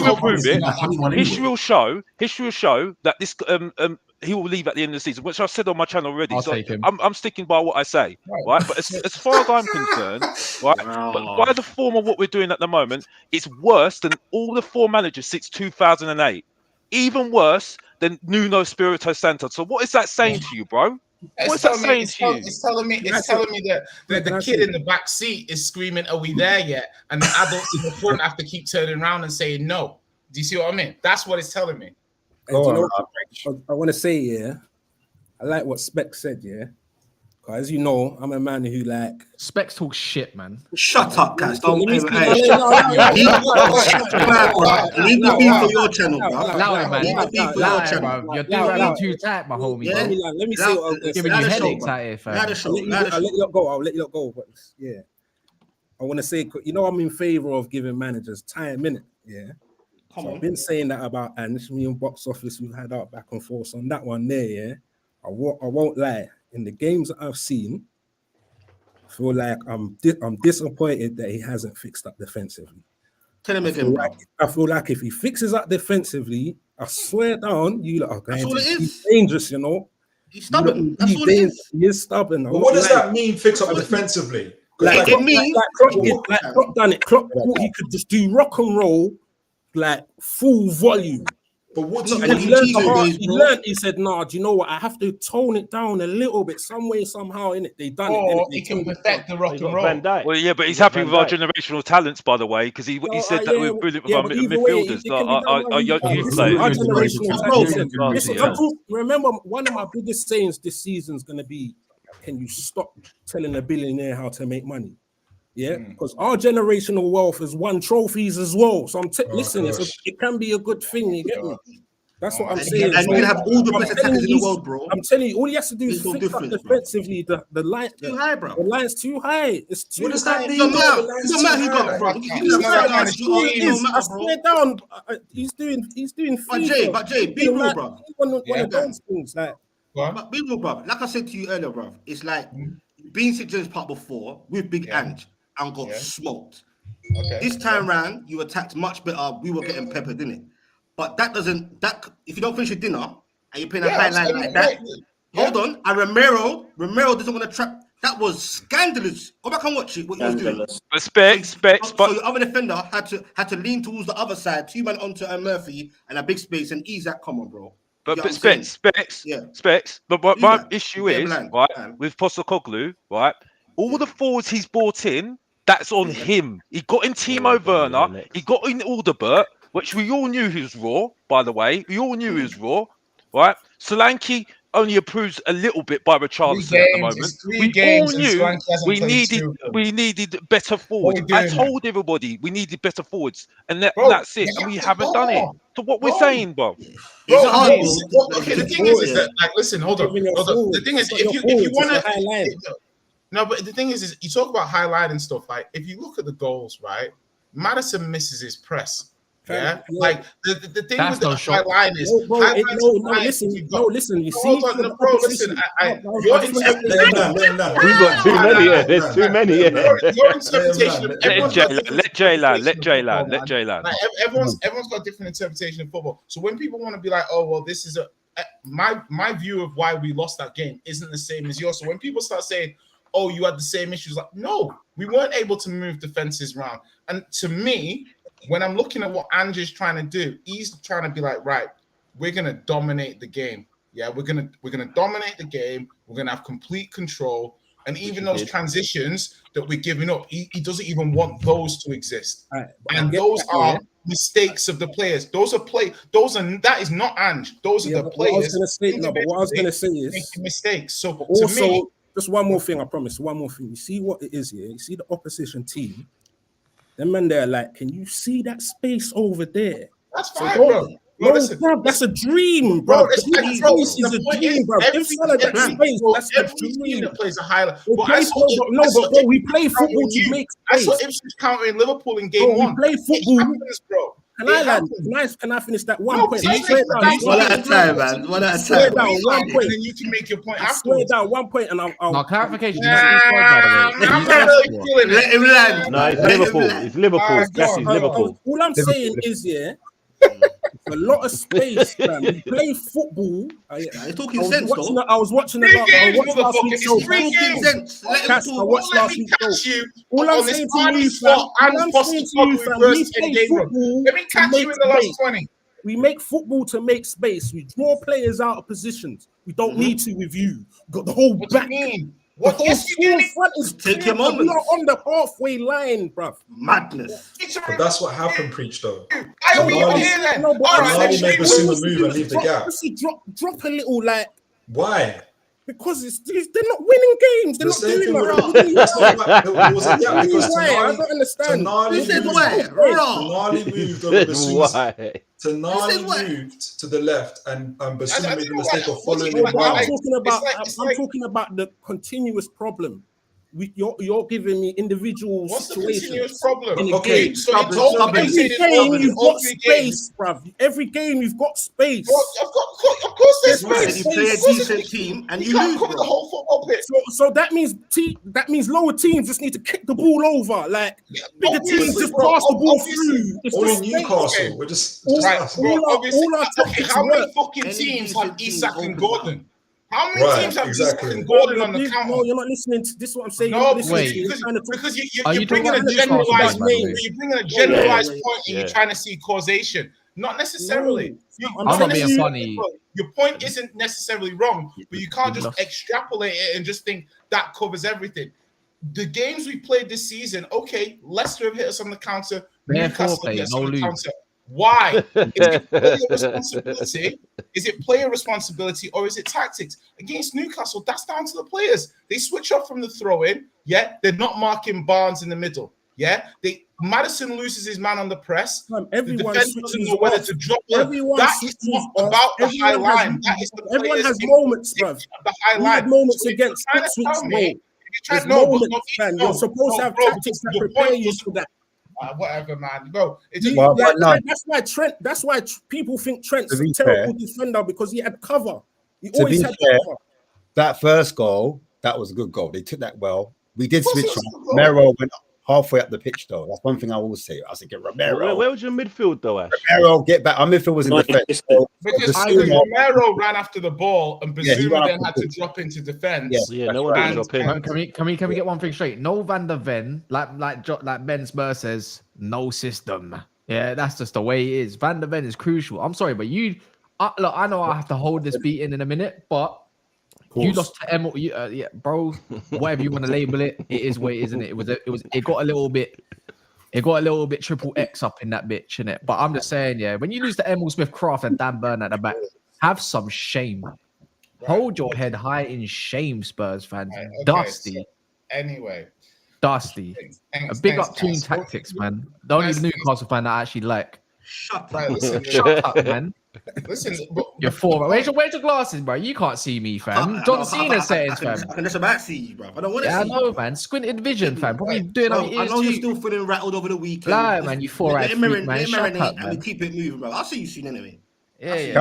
will prove it. History will show that this he will leave at the end of the season, which I've said on my channel already. I'm sticking by what I say, right? But as far as I'm concerned, right, but by the form of what we're doing at the moment, it's worse than all the 4 managers since 2008. Even worse than Nuno Espirito Santo. So what is that saying to you, bro? What's that saying to you? It's telling me that the kid in the back seat is screaming, "Are we there yet?" And the adults in the front have to keep turning around and saying no. Do you see what I mean? That's what it's telling me. I want to say, I like what Specs said, because as you know, I'm a man who Specs talk shit, man. Shut up, guys. Don't leave the beef for your channel, bro. Allow it, man. You're doing too tight, my homie. Let me see what I'm giving you headaches out here, fam. I'll let you go. I'll let you go. But I want to say, I'm in favor of giving managers time, innit? Yeah. Come So on. I've been saying that about Ange. Me and Box Office, we've had our back and forth on that one there, yeah. I won't lie. In the games that I've seen, I feel like I'm disappointed that he hasn't fixed up defensively. Tell him again, bro. I feel like if he fixes up defensively, I swear down, you lot are going That's all to it be is. dangerous, you know. He's stubborn. That's all it is. He is stubborn. But what does that mean, fix up defensively? Like It can mean Klopp done it. Klopp thought he could just do rock and roll, like full volume. But what Look, do And you he learned, he said, nah, do you know what? I have to tone it down a little bit, some way, somehow, in it. They done Or it. he can perfect the rock and roll. Van Dijk. Well, yeah, but he's He's got happy Van with our Dijk. generational talents, by the way, because he said that we're brilliant with our midfielders, our youth players. Remember, one of my biggest sayings this season is going to be, can you stop telling a billionaire how to make money? Yeah, because our generational wealth has won trophies as well. So listen, it can be a good thing. You get me? That's what I'm saying. And you can have all the best attackers in the world, bro. I'm telling you, all he has to do is There's no fix up difference, defensively. The line Too high, bro. The line's too high. It's too What does high. that mean? No matter who got, bro. I swear down. He's doing. But Jay, be real, bro. One of those things, like. But be real, bro. Like I said to you earlier, bro. It's like being St. James Park before with Big Ange and got smoked. Okay. This time round, you attacked much better. We were getting peppered, didn't it? But that if you don't finish your dinner and you're playing a high line like that, hold on. And Romero doesn't want to trap. That was scandalous. Go back and watch it. What he was doing. But So your other defender had to lean towards the other side. 2 men onto Murphy and a big space and ease that. Come on, bro. But You know what I'm specs. saying? But my issue is with Postecoglou, right? All the forwards he's brought in, that's on him. He got in Timo Werner, he got in Alderbert, which we all knew he was raw, by the way. We all knew he was raw, right? Solanke only improves a little bit by Richarlison at the moment. We all knew we needed better forwards. I told everybody we needed better forwards, and that's it. And we haven't done it. So what we're saying, bro? Okay, the thing is that, like, listen, hold on. The thing is, if you want to highlight, no, but the thing is you talk about highlighting stuff. Like, if you look at the goals, right? Madison misses his press. Yeah, like the thing with the high line is listen. You see, hold on, bro. Listen, we've got too many here. There's too many here. Your interpretation of let J Land. Everyone's got a different interpretation of football. So when people want to be like, oh well, this is my view of why we lost that game isn't the same as yours. So when people start saying, oh, you had the same issues, like, no, we weren't able to move defenses around. And to me, when I'm looking at what Ange is trying to do, he's trying to be like, right, we're gonna dominate the game. Yeah, we're gonna dominate the game. We're gonna have complete control, and even those transitions that we're giving up, he doesn't even want those to exist. Right, and those are mistakes of the players. That is not Ange. Those are the players. What I was gonna say is making mistakes. So also, to me, just one more thing. I promise. One more thing. You see what it is here. You see the opposition team. Them men there, like, can you see that space over there? That's fine, bro. Bro, that's a dream, bro. That's a dream, bro. Give Salah that space. That's a dream. That plays a highlight. But we play football to make space. I saw Ipswich countering Liverpool in game 1. We play football, bro. Can I finish that one point? One at a time, man. One at a time. One point. And then you can make your point afterwards. afterwards. One point, and I'll no clarification. I'm not really feeling it. Let him land. No, it's Liverpool. It's Liverpool. That's Liverpool. All I'm saying is, a lot of space, man. We play football. You're talking sense, though. I was watching last week's show. All I'm saying to you, fam, we play football. Let me catch you in the last 20. We make football to make space. We draw players out of positions. We don't need to with you. Got the whole back. What? Yes, you do. Front is take your moment. We are on the halfway line, bruv. Madness. But that's what happened, Preach, though. Tonali made Basuma move and leave the gap. Drop a little, like. Why? Because they're not winning games. They're not doing that. There was a gap because I don't understand. Tonali moved over Basuma. Tonali moved to the left, and Basuma made the mistake of following him. I'm talking about the continuous problem. You're giving me individual What's the situations. continuous problem? In a Okay, game. So Stubborn, it's all stubborn. Every every game you've got space, bruv. Every game you've got space. Of course, there's And space. you play a Of course decent team and you you can't lose, cover the bro. whole football pitch. So that means lower teams just need to kick the ball over. Like bigger teams Obviously, just bro, pass the ball obviously. through. It's Or just in space. Newcastle, Okay. we're just Right, asking. bro, all our obviously, tactics how many work. fucking Any teams decent have team Isak opens and up. Gordon? How many Right, teams have exactly. Isak and Gordon on the No, counter? you're not listening to this. Is what I'm saying. No, You're not listening Wait. to me. You're trying to talk. Because Are you're you talking bringing a about Newcastle generalized fans, by the way? you're bringing a generalized yeah, point and yeah. you're trying to see causation. Not necessarily. No, I'm not trying to being see- funny. Your point isn't necessarily wrong, but you can't You've just lost. extrapolate it and just think that covers everything. The games we played this season, okay, Leicester have hit us on the counter. Bare Newcastle foreplay, hit us no on the lose. counter. Why? Is it player responsibility? Is it player responsibility or is it tactics? Against Newcastle, that's down to the players. They switch off from the throw-in. Yeah, they're not marking Barnes in the middle. Yeah, Maddison loses his man on the press. Man, The everyone defense doesn't switches know whether off. to drop. Everyone That is switches not off. about the high Everyone has- line. That is the Everyone players has in moments, bruv. the high We line. had moments So if against you're trying to Ipswich, tell me, bro. if you're trying There's to know, moments, man. You're supposed to have tactics that prepare you for that. Whatever, man. Bro, it's just Well, Like, no. That's why people think Trent's To be a terrible fair- defender because he had cover. He To always be had fair, cover. that first goal, that was a good goal. They took that well. We did course it switch was on. a good goal. Romero went halfway up the pitch, though. That's one thing I will say. I was thinking, Romero, Where was your midfield though, Ash? Romero, get back. Our midfield was in Not defense. consistent. So because Basuma- Romero ran after the ball and Yeah, he Bazuma ran then after had the to ball. drop into defense. Yeah. Yeah, no one And- did drop in. Can we get one thing straight? No Van der Ven, like Ben Spurs says, no system. Yeah, that's just the way it is. Van der Ven is crucial. I'm sorry, but look, I know I have to hold this beating in a minute, but you lost to Emil. Yeah, bro. Whatever you want to label it, it is what it is, isn't it? It got a little bit triple X up in that bitch, innit? But I'm just saying, yeah, when you lose to Emil Smith-Craft and Dan Burn at the back, have some shame. Hold your head high in shame, Spurs fans. Right, okay, Dusty. so anyway, Dusty. thanks, A big thanks, up Toon guys. Tactics, man. The only Nice. Newcastle fan that I actually like. Shut Right, up. listen, Shut up, man. listen. But, You're four. Where's your glasses, bro? You can't see me, fam. John Cena settings, fam. I can just about see you, bro. I don't want to Yeah, I see know, you. man. Squinted vision, fam. Probably Right. doing Bro, on I your know you're ears too. still feeling rattled over the weekend. Lie, man, you four-eyed freak, man. Let it Shut marinate up, and we man. keep it moving, bro. I'll see you soon anyway. Yeah, yeah.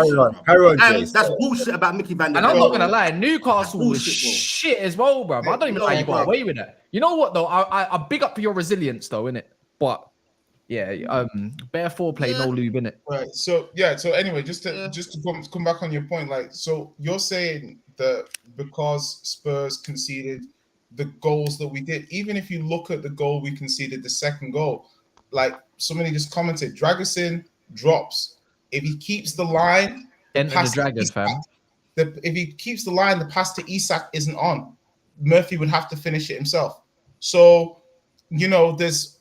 Carry on, Jay. And that's bullshit about Mickey Van der And I'm Ven. not gonna lie, Newcastle was Bullshit, bro. shit as well, bro. I don't even know how you got away with it. You know what though? I big up for your resilience though, innit? But yeah, bare foreplay, no lube, innit? right. So anyway, just to come back on your point, like, so you're saying that because Spurs conceded the goals that we did, even if you look at the goal we conceded, the second goal, like somebody just commented, Dragusin drops. If he keeps the line, Enter the pass to dragon, Isak, fam. if he keeps the line, the pass to Isak isn't on. Murphy would have to finish it himself. So, you know, there's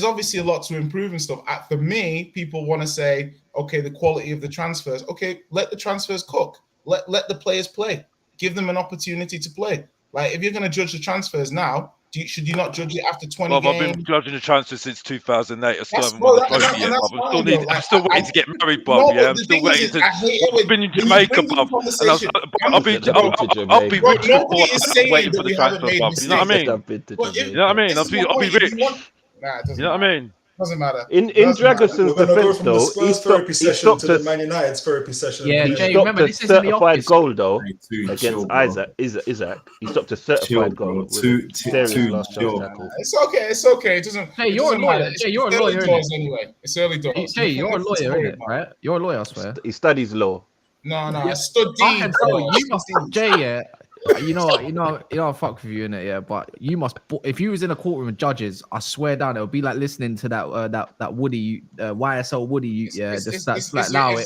obviously a lot to improve and stuff. For me, people want to say, okay, the quality of the transfers. Okay, let the transfers cook. Let the players play. Give them an opportunity to play. Like, if you're going to judge the transfers now, should you not judge it after 20 Well, games? I've been judging the transfer since 2008. I still That's- haven't won the well, trophy yet. that's Bruv. fine, though. I'm still waiting to get married, Bob. No, Yeah, but I'm the still thing waiting is, to. I hate it when I've been in you Jamaica, bring the bruv. And conversation- I'll be Jamaica. rich Nobody before is I'm saying waiting that for the we haven't transfer, made bruv. You know what I mistakes. mean? I've been to Well, if- Jamaica. You know what I mean? This is my I'll be point. If rich. you want- Nah, it doesn't You know what I matter. mean? Doesn't matter. In Doesn't matter. Dragoson's We're going to go defense from the though, Spurs therapy session stopped to the us. Man United's therapy session. Yeah, He Jay, stopped remember, a this is in the certified office. goal though Chill, against bro. Isaac. He stopped a certified Chill, goal bro. with Too a serious last chance chill. tackle. It's okay. It's okay. It doesn't. Hey, it you're a doesn't lawyer. matter. Jay, you're a It's early lawyer, doors anyway. It's early doors. Jay, you're a Nothing to lawyer, worry innit? about. Right? You're a lawyer, I swear. He studies law. No, Yeah. I stood I deep. can tell bro. you must, Jay. Yeah, you know, I fuck with you in it. Yeah, but you must. If you was in a courtroom of judges, I swear down, it would be like listening to that Woody, YSL Woody. Yeah, just that's like now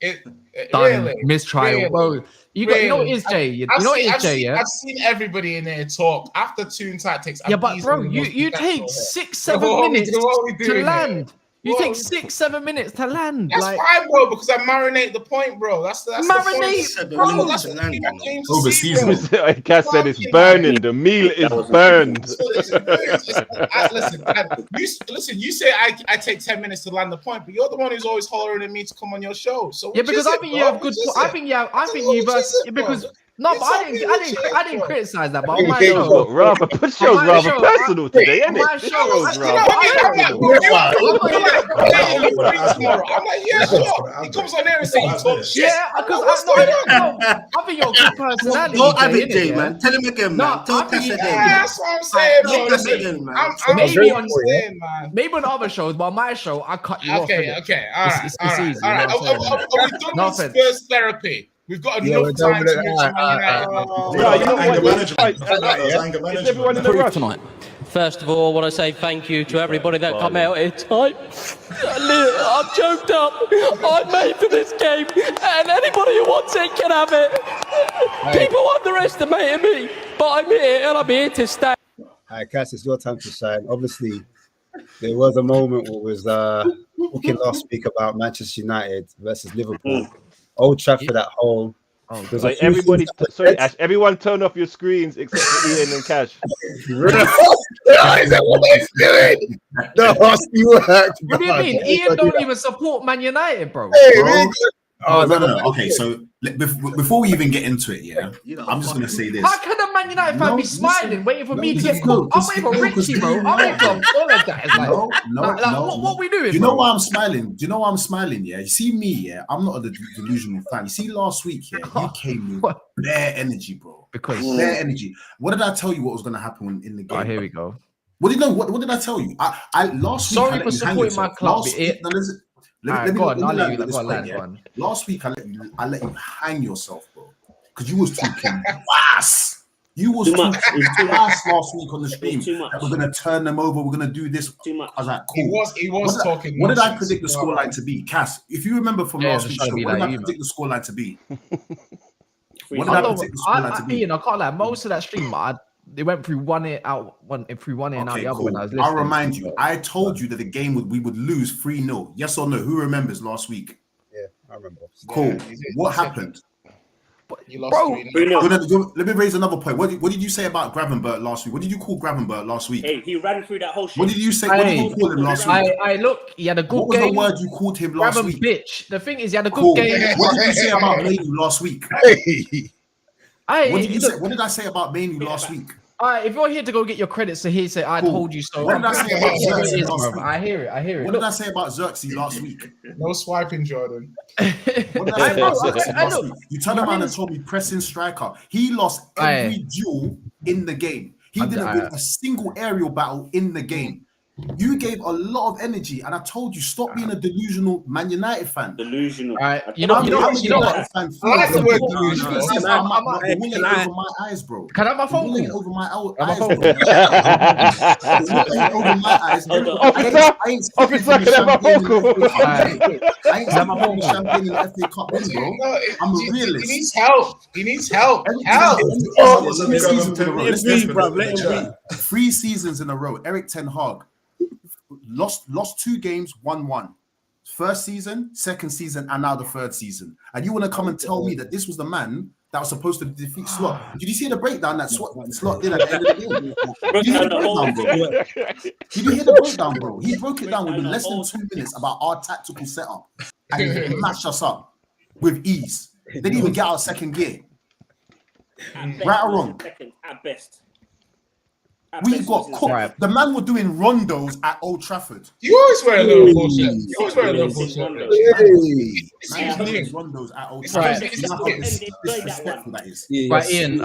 it done really, mistrial, really, bro. You know what it is, Jay. You know what it is, Jay. Yeah. I've seen everybody in there talk after Toon Tactics. Yeah, I'm but bro, easily the most you take successful 6-7 What are we minutes to doing land. here? You What take are we- 6-7 minutes to land. That's Like fine, bro, because I marinate the point, bro. That's Marinate, the bro. point. That's the thing I came to see, Overseas, bro. Cat said it's burning. The meal is burned. Listen, you say I take 10 minutes to land the point, but you're the one who's always hollering at me to come on your show. So yeah, which because is I it, think bro? you have good. Which is I it? think you have. I think Which you've is it, bro? because No, but I didn't criticize that. But on my Show's show, got rather, this show's my rather show, personal today, on isn't my it? This show, show's I- rather. I'm like, yeah, sure. He comes on there and says, you talk shit. Yeah, because I think you're a good personality. Don't have it, innit, Jay, yeah? man. Tell him again, man. Don't test again. That's what I'm saying, Don't bro. test again, man. I'm Maybe on saying, man. maybe on other shows, but on my show, I cut you off. Okay, innit? okay, all right, It's all right, easy, all right. you know what I'm saying? Are we done No with offense. Spurs therapy? We've got Yeah, we're enough done time with to it. mention Man United. No, you know what? Is everyone in a rush tonight. First of all, I want to say thank you to everybody that come out here tonight. I'm choked up. I'm made for this game, and anybody who wants it can have it. People underestimated me, but I'm here and I'm here to stay. All right, Cass, it's your time to shine. Obviously, there was a moment where we was talking last week about Manchester United versus Liverpool. Old Trafford at home. There's a Like few everybody, things that sorry, Ash, everyone turn off your screens except for Ian and Cash. Is that what he's doing? No, What do you mean? Ian don't even support Man United, bro. Okay, so before we even get into it, yeah, I'm just gonna say this. How can a Man United fan be smiling, waiting for me to get caught? I'm waiting for Richie, bro. I'm waiting for all of that. It's like, what we doing? Do you know why I'm smiling? Do you know why I'm smiling? Yeah, you see me, yeah. I'm not a delusional fan. You see, last week, yeah, you came with bare energy, bro. Because bare energy. What did I tell you? What was gonna happen in the game? Oh, here we go. What did I tell you? I last week. Sorry for supporting my club. Let me land at this point, yeah. Last week I let you hang yourself, bro, because you was talking fast. You was talking fast last week on the stream. That we're gonna turn them over. We're gonna do this. I was like, cool. He was talking. What did I predict the scoreline to be, Cass? If you remember from last week's show, what did I predict the scoreline to be? What did I predict the scoreline to be? Ian, I can't lie. Most of that stream, they went through one ear out, one ear and out the other when I was listening. I'll remind you. I told you that the game we would lose 3-0. Yes or no? Who remembers last week? Yeah, I remember. Cool. What happened? You lost Bro, 3-0. Let me raise another point. What did you say about Gravenberch last week? What did you call Gravenberch last week? Hey, he ran through that whole shit. What did you say? What did you call him last week? I look, he had a good What was game. the word you called him last week? Bitch. The thing is, he had a good Cool. game. What did you say about Mainu last week? What did you say? What did I say about Mainu last week? If you're here to go get your credits, so here say I told you so. What did I say about Xerxes last week? I hear it. What did I say about Xerxes last week? No swiping, Jordan. What did I say about Xerxes last week? You turned around and told me pressing striker. He lost every duel in the game. He didn't win a single aerial battle in the game. You gave a lot of energy, and I told you stop being a delusional Man United fan. Delusional. You know what? I like the word delusional. Over my eyes, bro. Can I have my phone call? Over my eyes, over my eyes. Officer, can I have my phone call? I ain't seen my champagne in the FA Cup, bro. I'm a realist. He needs help. He needs help. Help. 3 seasons in a row. Eric Ten Hag lost 2 games, 1-1. First season, second season, and now the third season. And you want to come and tell me that this was the man that was supposed to defeat Slot? Did you see the breakdown that Slot did at the end of the game? Did you hear the breakdown, bro? Did you hear the breakdown, bro? He broke it down within less than 2 minutes about our tactical setup, and he mashed us up with ease. They didn't even get out of second gear. Right or wrong? At best. We got cooked. Right. The man were doing rondos at Old Trafford. You always wear a little bullshit. You always wear a little bullshit. Rondos at Old Trafford. You know how disrespectful that is. Right, Ian.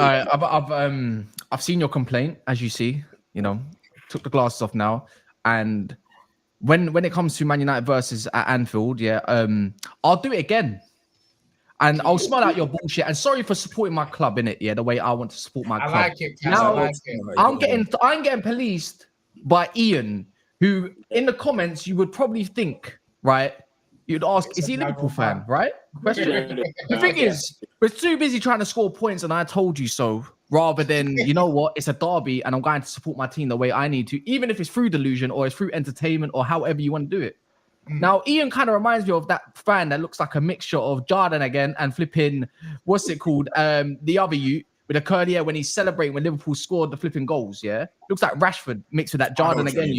I've seen your complaint, as you see. You know, took the glasses off now, and when it comes to Man United versus at Anfield, I'll do it again. And I'll smell out your bullshit. And sorry for supporting my club in it, the way I want to support my club. I like it. Now, I like it. I'm getting policed by Ian, who in the comments you would probably think, right? You'd ask, is he a Liverpool fan, right? Question. The thing is, we're too busy trying to score points, and I told you so. Rather than, you know what, it's a derby, and I'm going to support my team the way I need to, even if it's through delusion or it's through entertainment or however you want to do it. Now, Ian kind of reminds me of that fan that looks like a mixture of Jordan again and flipping, what's it called? The other you with a curly hair when he's celebrating when Liverpool scored the flipping goals, Looks like Rashford mixed with that Jordan again,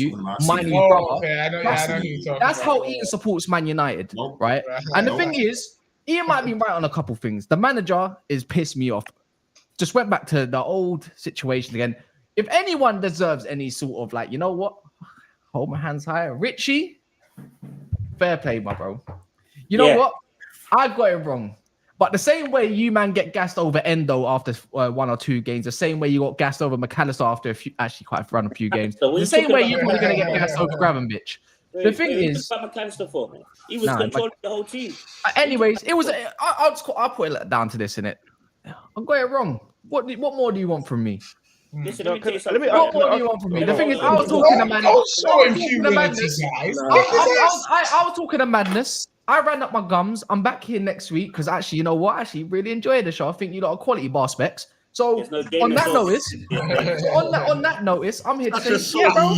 That's how Ian supports Man United, right? And the thing is, Ian might be right on a couple things. The manager is pissed me off. just went back to the old situation again. If anyone deserves any sort of like, you know what? Hold my hands higher. Richie, fair play, my bro. You know what? I got it wrong. But the same way you man get gassed over Endo after 1 or 2 games, the same way you got gassed over McAllister after a few, actually quite a few games, the same way you're probably going to get gassed over Gravenberch. The thing is, McAllister for? He was controlling the whole team. Anyways, it was. I'll put it down to this, innit? I got it wrong. What more do you want from me? Listen, let me tell you something. What more do you want from me? The thing is, I was talking to madness. I was talking to madness. I ran up my gums. I'm back here next week because actually, you know what? I actually really enjoyed the show. I think you lot are quality bar specs. So on that notice, I'm here to say, yeah, bro,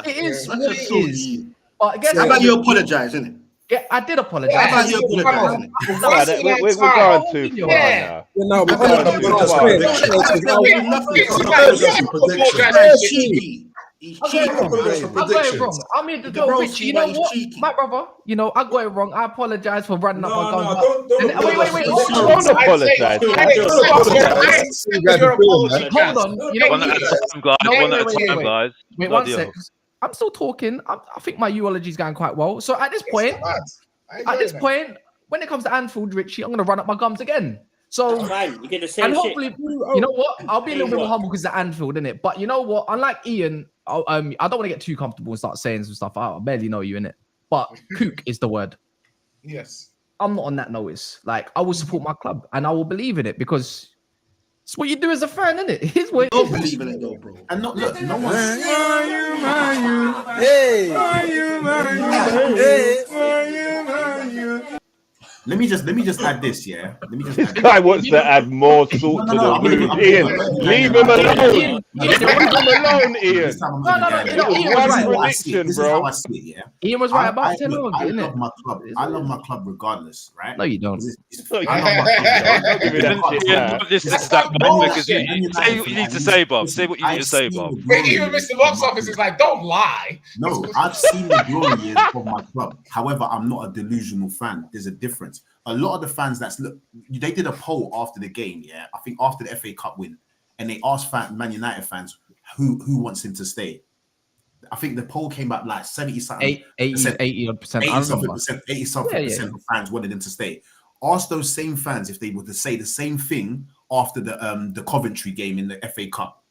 it is what it is. But guess how about you apologize, isn't it? Yeah, I did apologize. How about you apologize? We're going too far now. No, He's I got it wrong. I'm here to tell Richie, you know what, my brother, you know, I got it wrong. I apologize for running up my guns. Wait. Don't apologize. Hold on. Guys. Wait 1 sec. I'm still talking. I think my eulogy is going quite well. So at this point, when it comes to Anfield, Richie, I'm going to run up my gums again. So, you get the same and hopefully, you know what? I'll be a little bit more humble because it's Anfield, innit? But you know what? Unlike Ian, I don't want to get too comfortable and start saying some stuff. I barely know you, innit? But kook is the word. Yes. I'm not on that notice. Like, I will support my club and I will believe in it because it's what you do as a fan, innit? It's what don't believe in it, though, bro. And not look, no one. Let me just add this, yeah. This guy wants to add more salt to the food. Ian, leave him alone. Leave him alone, Ian. This is how I see it, yeah. Ian was right about it. I love my club regardless, right? No, you don't. This is that because you say what you need to say, Bob. Say what you need to say, Bob. Even Mr. Box Office is like, don't lie. No, I've seen the glory years of my club. However, I'm not a delusional fan. There's a difference. A lot of the fans they did a poll after the game, yeah. I think after the FA Cup win, and they asked Man United fans who wants him to stay. I think the poll came back like 70-something, 80-something% of fans wanted him to stay. Ask those same fans if they were to say the same thing after the Coventry game in the FA Cup.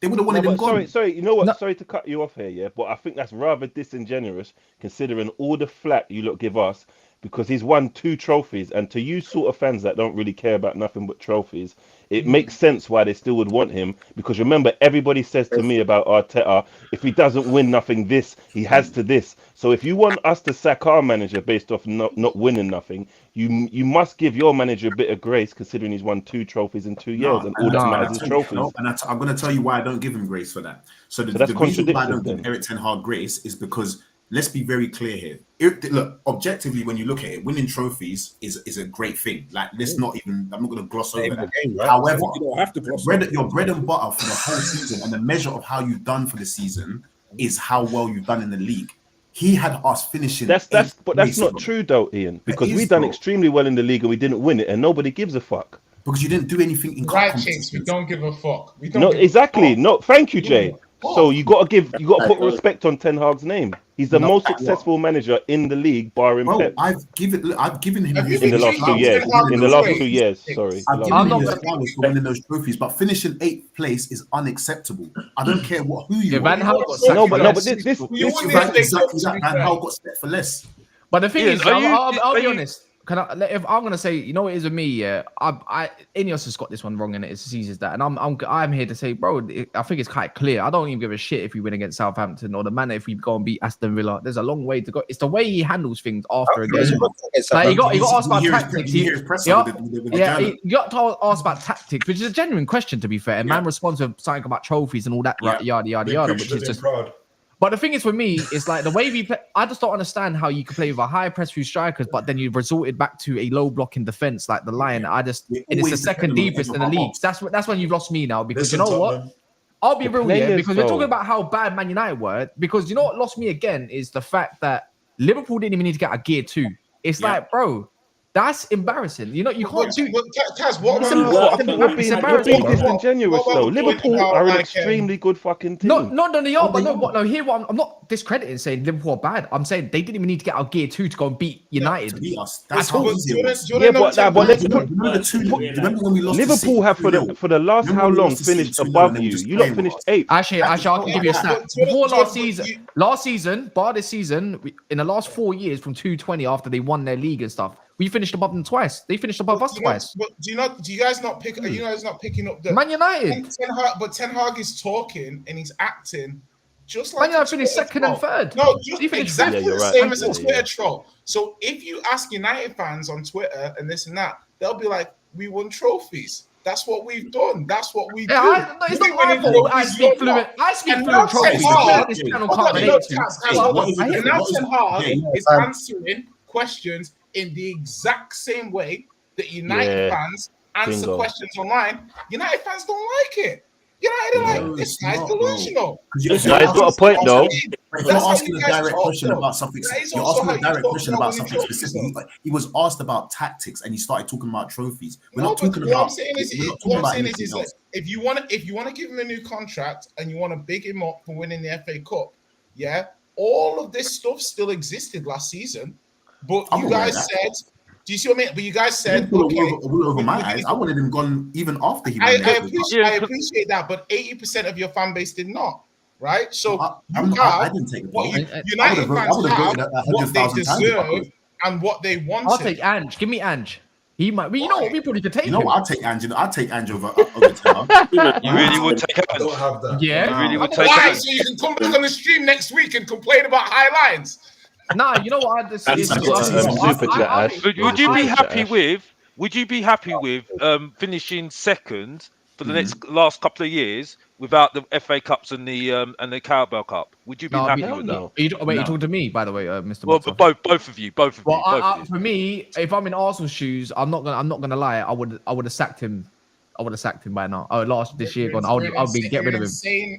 They would have wanted him gone. Sorry, you know what? No. Sorry to cut you off here, yeah, but I think that's rather disingenuous considering all the flack you lot give us because he's won 2 trophies, and to you sort of fans that don't really care about nothing but trophies, it makes sense why they still would want him. Because remember, everybody says to me about Arteta, if he doesn't win nothing, he has to this. So if you want us to sack our manager based off not winning nothing, you must give your manager a bit of grace, considering he's won 2 trophies in 2 years, and all that matters is trophies. No, and I'm going to tell you why I don't give him grace for that. So the reason why I don't give Erik ten Hag grace is because let's be very clear here. Look, objectively, when you look at it, winning trophies is a great thing. Like, let's not even. I'm not going to gloss over that. Right? However, you don't have to gloss your bread and butter for the whole season, and the measure of how you've done for the season is how well you've done in the league. He had us finishing. That's not true though, Ian. Because we done extremely well in the league and we didn't win it, and nobody gives a fuck. Because you didn't do anything in right, Chinks, we don't give a fuck. No, thank you, Jay. So you got to put respect on Ten Hag's name. He's the most successful manager in the league, barring Pep. I've given him in the last 2 years. In the last 2 years, sorry. I've given him his flowers for winning those trophies, but finishing 8th place is unacceptable. I don't care who you are. But this Van Gaal got set for less. But the thing is, I'll be honest. If I'm gonna say, you know what it is with me, yeah, Ineos has got this one wrong, and it seizes that, and I'm here to say, bro, I think it's quite clear. I don't even give a shit if we win against Southampton or the manner if we go and beat Aston Villa. There's a long way to go. It's the way he handles things after a game. Like, you got asked about tactics. You got to ask about tactics, which is a genuine question, to be fair. And man responds with something about trophies and all that, yada yada yada, which is just. But the thing is, for me, it's like the way we play. I just don't understand how you can play with a high press through strikers, but then you resorted back to a low block in defense like the Lion. And it's the second deepest in the league. That's when you've lost me now, because you know what? I'll be real here, because we're talking about how bad Man United were. Because you know what lost me again is the fact that Liverpool didn't even need to get a gear 2. It's like, bro, That's embarrassing. You know, you can't do. Kaz, what It's about You're being disingenuous though. Liverpool are an extremely good fucking team. No, they are, but no. Here, I'm not discrediting saying Liverpool are bad. I'm saying they didn't even need to get out gear 2 to go and beat United. To beat us. That's At how all. easy it was. Yeah, but let's put Remember when we lost to Liverpool City have for 2-0? the last Remember how when we long lost to City finished 2-0 above and then you. just You lot playing finished us? 8th. Actually, I can give you a stat. Before last season, bar this season, in the last 4 years from 220 after they won their league and stuff, we finished above them twice. They finished above us twice. But do you guys not pick? Are you guys not picking up the Man United? Ten Hag is talking and he's acting just like Man United finished second and third. No, just He finished exactly you're the right. same as a Yeah. Twitter troll. So if you ask United fans on Twitter and this and that, they'll be like, "We won trophies. That's what we've done. That's what we do." No, it's not my fault. I speak fluent. I speak fluent trophies. This channel can't relate to. And now Ten Hag is answering questions in the exact same way that United fans answer Bingo. questions online. United fans don't like it. United are like, this guy's delusional. No, he's got a point though. If you're asking a direct question about something, you're asking a direct question about something specific. He was asked about tactics and he started talking about trophies. We're not talking about. What I'm saying is that if you want to give him a new contract and you want to big him up for winning the FA Cup, yeah, all of this stuff still existed last season, but you guys said. Do you see what I mean? But you guys said, okay, over my eyes. I wanted him gone even after he. I appreciate that, but 80% of your fan base did not, right? So I didn't take the point. United fans have what they deserve and what they want. I'll take Ange. Give me Ange. He might. Well, you know what? We probably could take him. I'll take Ange. I'll take Ange over Town. You really would take Ange? I don't have that. Yeah. You really would take Why? Ange? So you can come back on the stream next week and complain about highlights. Nah, you know what? Would you be happy with? Would you be happy with finishing second for the last couple of years without the FA Cups and the Carabao Cup? Would you be happy with that? You're talking to me, by the way, Mr. Well, Boxer. both of you. Well, for me, if I'm in Arsenal shoes, I'm not gonna lie. I would have sacked him. I would have sacked him by now. This year gone. I'll be get rid of him.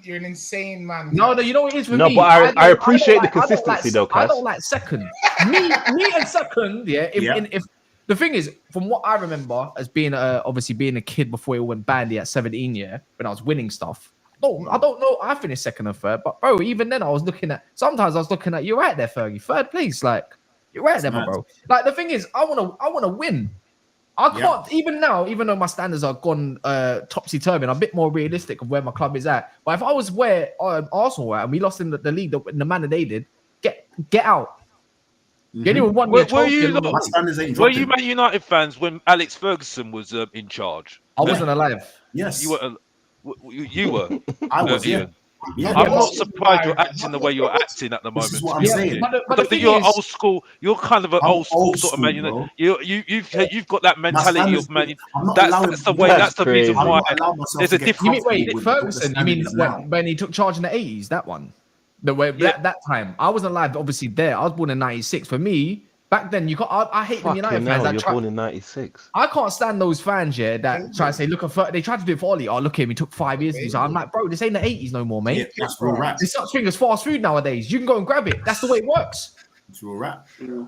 You're an insane man. No, you know what it is for me. No, but I appreciate the consistency though, Kaz. I don't like second. me and second. Yeah. If the thing is, from what I remember as being obviously being a kid before it went bandy at 17, yeah, when I was winning stuff. No, I don't know. I finished second and third, but bro, even then I was looking at. Sometimes I was looking at. You're right there, Fergie. Third place, like you're right there, bro. Like the thing is, I wanna win. I can't even now, even though my standards are gone topsy-turvy, I'm a bit more realistic of where my club is at. But if I was where Arsenal were and we lost in the league in the manner they did, get out. Get even one year. Were you Man United fans when Alex Ferguson was in charge? I wasn't alive. Yes, you were. You were. I was. Ian. Yeah, I'm not surprised you're acting the way you're acting at the moment. This is what I'm saying. But you're old school. You're kind of an old school sort of man. You know, you've got that mentality of man. That's the way. That's the reason why there's a difference. Wait, Ferguson. You mean when he took charge in the 80s? That one. The way that time. I wasn't alive. Obviously, there. I was born in '96. For me. Back then, I hate the United fans. You're born in '96. I can't stand those fans, that try to say, look, they tried to do it for Ollie. Oh, look at him, he took 5 years to do so. I'm like, bro, this ain't the 80s no more, mate. Yeah, that's real rap. There's such thing as fast food nowadays. You can go and grab it. That's the way it works. It's real rap. You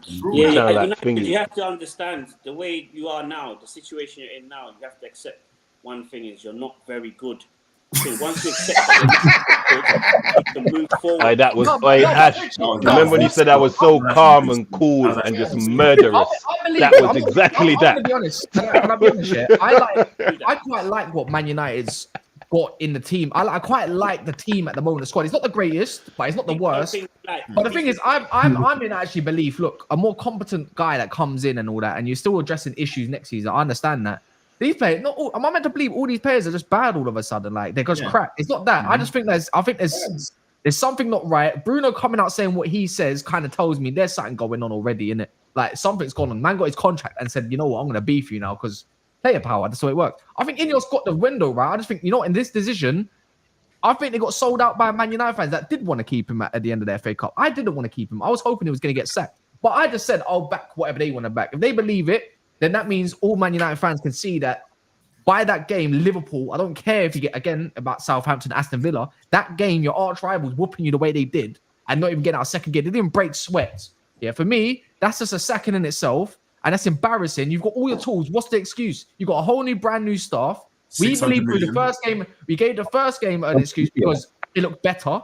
have to understand the way you are now, the situation you're in now. You have to accept one thing is you're not very good. So once you accept that, you can move forward. That was Ash. Remember when you said I was so calm and cool and just murderous? That was exactly that. To be honest, I quite like what Man United's got in the team. I quite like the team at the moment. The squad. It's not the greatest, but it's not the worst. But the thing is, I'm in actually belief. Look, a more competent guy that comes in and all that, and you're still addressing issues next season. I understand that. These players, am I meant to believe all these players are just bad all of a sudden? Like they're just crap. It's not that. I just think there's something not right. Bruno coming out saying what he says kind of tells me there's something going on already, innit? Like something's gone on. Man got his contract and said, you know what, I'm gonna beef you now because player power. That's the way it works. I think Ineos got the window right. I just think, in this decision, I think they got sold out by Man United fans that did want to keep him at the end of the FA Cup. I didn't want to keep him. I was hoping he was going to get sacked. But I just said, I'll back whatever they want to back. If they believe it, then that means all Man United fans can see that by that game, Liverpool, I don't care if you get, again, about Southampton, Aston Villa, that game, your arch rivals whooping you the way they did and not even getting out second gear. They didn't break sweat. Yeah, for me, that's just a sacking in itself. and that's embarrassing. You've got all your tools. What's the excuse? You've got a whole new, brand new staff. We believe through the first game, we gave the first game an excuse because it looked better.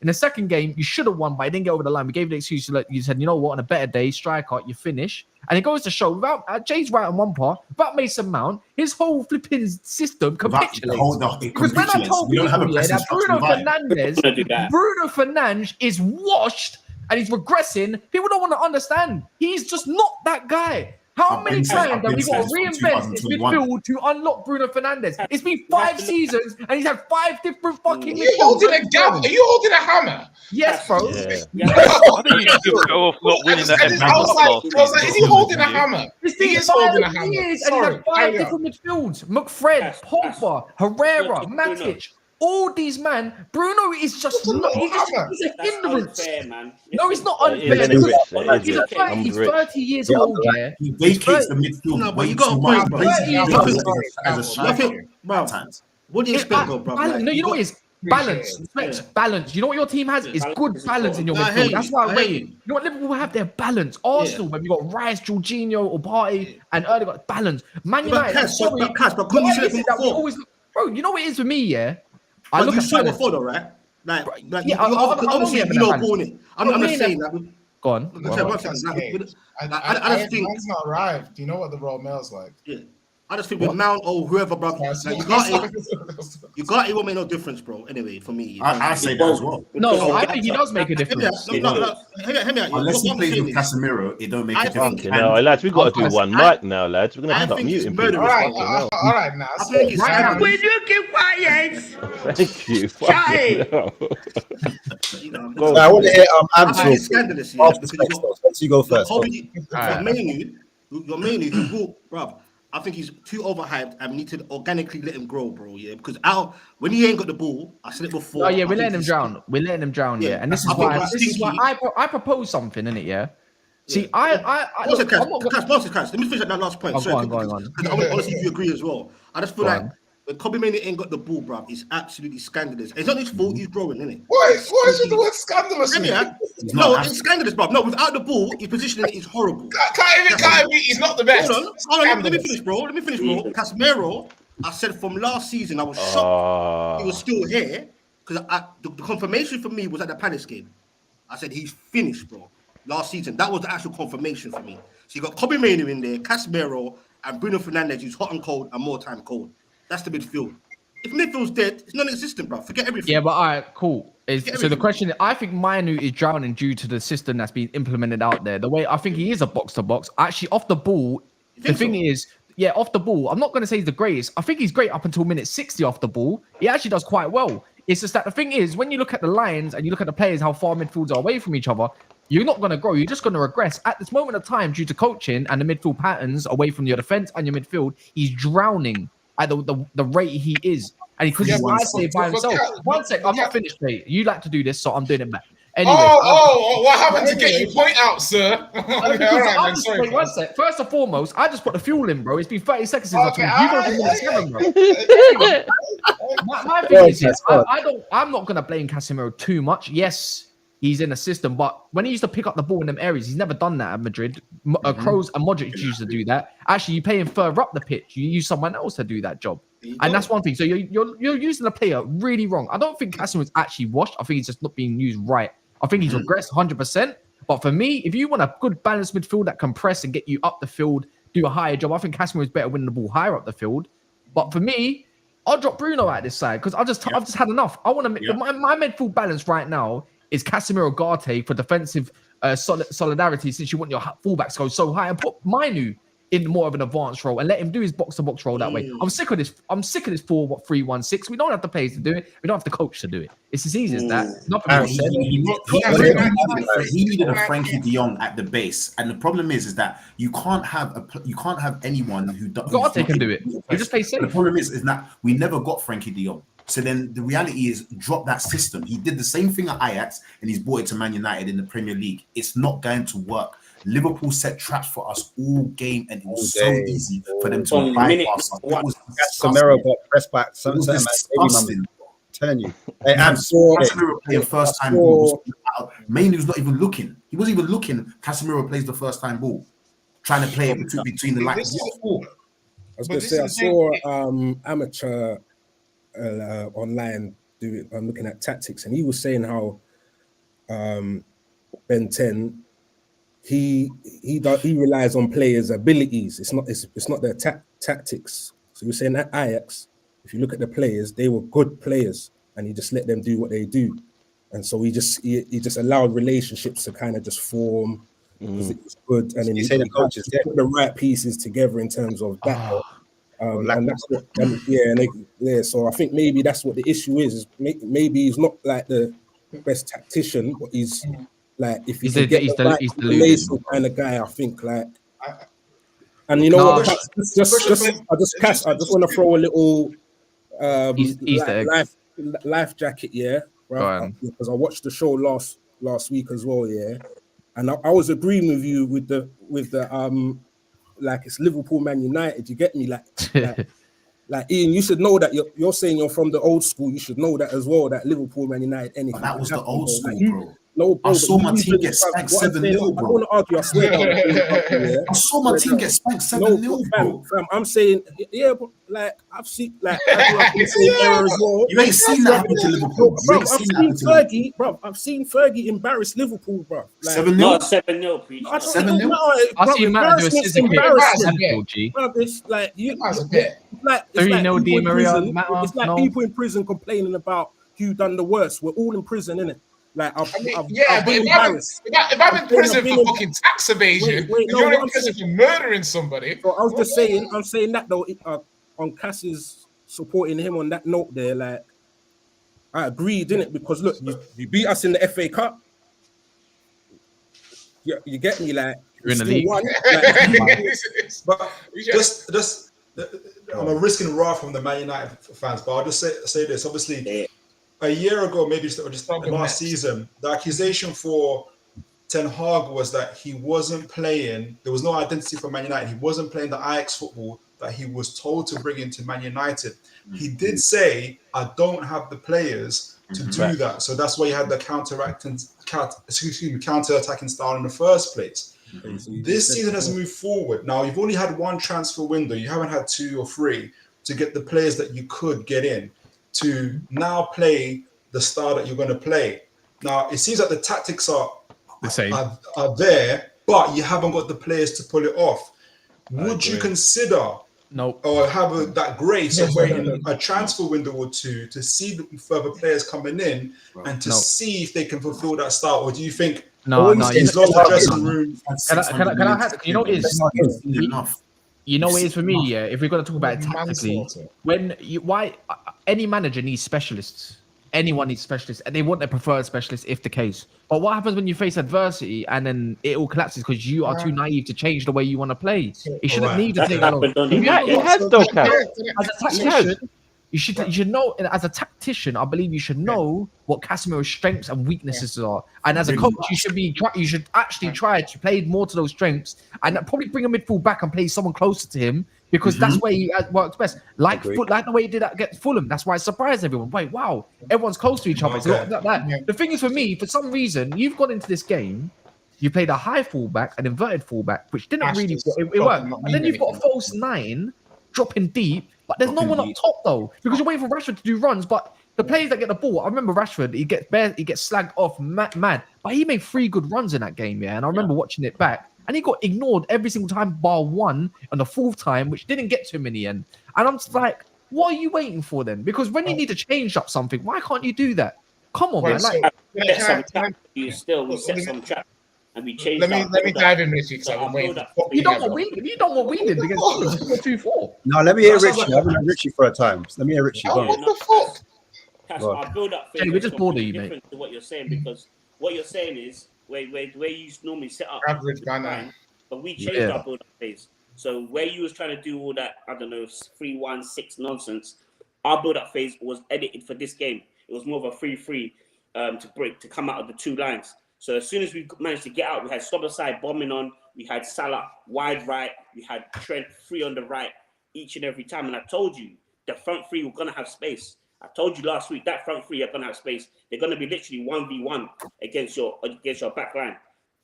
In the second game, you should have won, but I didn't get over the line. We gave the excuse. You said, you know what, on a better day, striker, you finish. And it goes to show, without Jay's right on one part, without Mason Mount, his whole flipping system capitulates. Because when I told people that Bruno Fernandes is washed and he's regressing, people don't want to understand. He's just not that guy. How many times have we got to reinvent this midfield to unlock Bruno Fernandes? It's been 5 seasons and he's had 5 different fucking midfields. Are you holding a hammer? Yes, bro. Yeah. I think you go off not winning that. I was like, is he holding a hammer? It's been 5 years and he's had 5 different midfields. McFred, Pogba, Herrera, Matic. All these man, Bruno is just not. He's an hindrance. No, it's not unfair. He's 30 years old. Yeah, he vacates the midfield. No, but you got a point, bro. What do you expect, bro? No, you know what it is? Balance. Balance. You know what your team has is good balance in your midfield. That's why I rate it. You know what Liverpool have? Their balance. Arsenal, when you got Rice, Jorginho, Partey, and early got balance. Man United. Bro, you know what it is for me, yeah. I look at you before though, right? Like obviously you know born it. I'm not saying that. Go on. I just think it's not arrived. Do you know what the Royal Mail's like? Yeah. I just think with Mount or whoever, bro, like, you got it won't make no difference, bro. Anyway, for me, I say that as well. No, I think he does make a difference. Unless he plays with Casemiro, it don't make a difference. No, lads, we've got to do one mic now, lads. We're gonna start muting people. All right, now. Will you keep quiet? Thank you. I want to hear Ansel. It's scandalous. Let's you go first. Your mainly, bro. I think he's too overhyped and we need to organically let him grow, bro. Yeah, because when he ain't got the ball, I said it before. Oh yeah, we're letting him drown. We're letting him drown. Yeah, and this is why I propose something, innit? Yeah. See, I let me finish that last point. Go on. I want to see if you agree as well. I just feel like when Kobe Mainoo ain't got the ball, bro, it's absolutely scandalous. It's not his fault. He's growing, isn't it? What is with the word scandalous? No, it's scandalous, bro. No, without the ball, his positioning is horrible. He's not the best. Hold on. Let me finish, bro. Casemiro, I said from last season, I was shocked he was still here because the confirmation for me was at the Palace game. I said he's finished, bro. Last season, that was the actual confirmation for me. So you got Kobe Mainoo in there, Casemiro, and Bruno Fernandes, who's hot and cold and more time cold. That's the midfield. If midfield's dead, it's non-existent, bro. Forget everything. Yeah, but all right, cool. So the question is, I think Mainoo is drowning due to the system that's been implemented out there. The way I think he is a box-to-box. Actually, off the ball, the thing is, off the ball, I'm not going to say he's the greatest. I think he's great up until minute 60 off the ball. He actually does quite well. It's just that the thing is, when you look at the lines and you look at the players, how far midfields are away from each other, you're not going to grow. You're just going to regress. At this moment of time, due to coaching and the midfield patterns away from your defense and your midfield, he's drowning at the rate he is. And because he's isolated by himself. One sec, I'm not finished, mate. You like to do this, so I'm doing it back. Anyway, what happened to get your point out, sir? Wait, one sec. First and foremost, I just put the fuel in, bro. It's been 30 seconds since I told you. You don't bro. Anyway, my thing is this. I'm not going to blame Casemiro too much. Yes, he's in the system, but when he used to pick up the ball in them areas, he's never done that at Madrid. Kroos and Modric used to do that. Actually, you pay him further up the pitch. You use someone else to do that job. And that's one thing. So you're using the player really wrong. I don't think Casemiro's actually washed. I think he's just not being used right. I think he's regressed 100%. But for me, if you want a good balanced midfield that can press and get you up the field, do a higher job, I think Casemiro is better winning the ball higher up the field. But for me, I'll drop Bruno out this side because I've just had enough. I want to my midfield balance right now is Casemiro Garte for defensive solidarity, since you want your fullbacks to go so high, and put Mainoo in more of an advanced role and let him do his box-to-box role that way. I'm sick of this 4-3-1-6. We don't have the players to do it. We don't have the coach to do it. It's as easy as that. He needed a Frankie de Jong at the base, and the problem is that you can't have anyone who does. Garte can do it. You just play safe. The problem is that we never got Frankie de Jong. So then the reality is, drop that system. He did the same thing at Ajax, and he's brought it to Man United in the Premier League. It's not going to work. Liverpool set traps for us all game, and it was so easy for them to bypass us. It was Casemiro got pressed back. It was disgusting. Telling you, Casemiro playing first time ball. Mainoo's not even looking. He wasn't even looking. Casemiro plays the first time ball. trying to play it between the lines. This is- What for? I was But going to this say, I is the thing. saw amateur online looking at tactics, and he was saying how Ben 10 he relies on players' abilities. It's not their tactics. So you're saying at Ajax, if you look at the players, they were good players, and he just let them do what they do, and so he just allowed relationships to kind of just form because it was good, and then You say the coaches put the right pieces together in terms of that. And that's what, so I think maybe that's what the issue is maybe he's not like the best tactician, but he's like, if you get the right information kind of guy, I think like, and you know what, I just want to throw a little life jacket, right? Because I watched the show last week as well, and I was agreeing with you with the like it's Liverpool, Man United. You get me, like Ian. You should know that you're saying you're from the old school. You should know that as well. That Liverpool, Man United, anything. But that was the old school, bro. No, bro, I saw my team get spanked 7-0, bro. I want to argue. I swear down. I saw my team get spanked 7-0, bro. Fam, I'm saying, but like I've seen, like error as well. You ain't seen that happen to Liverpool, bro. I've seen Fergie embarrass Liverpool, bro. Like, 7-0. Not 7-0, preach. 7-0. I see man do a scissor kick. Bro, it's like That's a bit. It's 3-0 Di Maria. It's like people in prison complaining about who done the worst. We're all in prison, innit? Like, I've been embarrassed. If I'm in prison for fucking tax evasion, you're in prison for murdering somebody. So I was just saying, I'm saying that though, on Cass's supporting him on that note there, like, I agree, didn't it? Because look, you beat us in the FA Cup. You get me, like, you're in the league. But just I'm risking wrath from the Man United fans, but I'll just say this. Obviously, a year ago, maybe just last season, the accusation for Ten Hag was that he wasn't playing. There was no identity for Man United. He wasn't playing the Ajax football that he was told to bring into Man United. He did say, "I don't have the players to do that." So that's why he had the counter-attacking style in the first place. This season has moved forward. Now you've only had one transfer window. You haven't had 2 or 3 to get the players that you could get in to now play the style that you're going to play. Now it seems like the tactics are the same, are there, but you haven't got the players to pull it off. Would you consider or have that grace of waiting a transfer window or 2 to see the further players coming in and to see if they can fulfill that style? Or do you think it's lost the dressing room? Can I have, you know what it is for me, yeah, if we're going to talk about it tactically, any manager needs specialists. Anyone needs specialists, and they want their preferred specialist if the case. But what happens when you face adversity and then it all collapses because you are too naive to change the way you want to play? It shouldn't need to take that long. It has though, Cap. As a tactician, you should know. As a tactician, I believe you should know what Casemiro's strengths and weaknesses are. And as a coach, you should actually try to play more to those strengths and probably bring a midfield back and play someone closer to him because that's where he works best. Like the way he did that against Fulham. That's why it surprised everyone. Wait, wow, everyone's close to each other. It's a lot of that. The thing is, for me, for some reason, you've gone into this game. You played a high fullback, an inverted fullback, which didn't really it worked. And then you've got a false 9 dropping deep. But there's no one up top though, because you're waiting for Rashford to do runs. But the players that get the ball, I remember Rashford, he gets slagged off mad. But he made 3 good runs in that game, and I remember watching it back, and he got ignored every single time, bar 1 on the 4th time, which didn't get to him in the end. And I'm just like, what are you waiting for then? Because when you need to change up something, why can't you do that? Come on, man. We set some traps. And we changed. Let me dive in, Richie, because I've been waiting. You know what we did against 2-4. No, let me hear Richie. I haven't heard Richie for a time. Let me hear Richie. What the fuck? Our build-up phase we just border you, mate. Different to what you're saying, because what you're saying is where you normally set up average banner, but we changed our build-up phase. So where you was trying to do all that, I don't know, 3-1-6 nonsense, our build-up phase was edited for this game. It was more of a 3-3 to come out of the 2 lines. So as soon as we managed to get out, we had Szoboszlai bombing on, we had Salah wide right, we had Trent free on the right each and every time. And I told you, the front 3 were going to have space. I told you last week, that front 3 are going to have space. They're going to be literally 1v1 against your back line.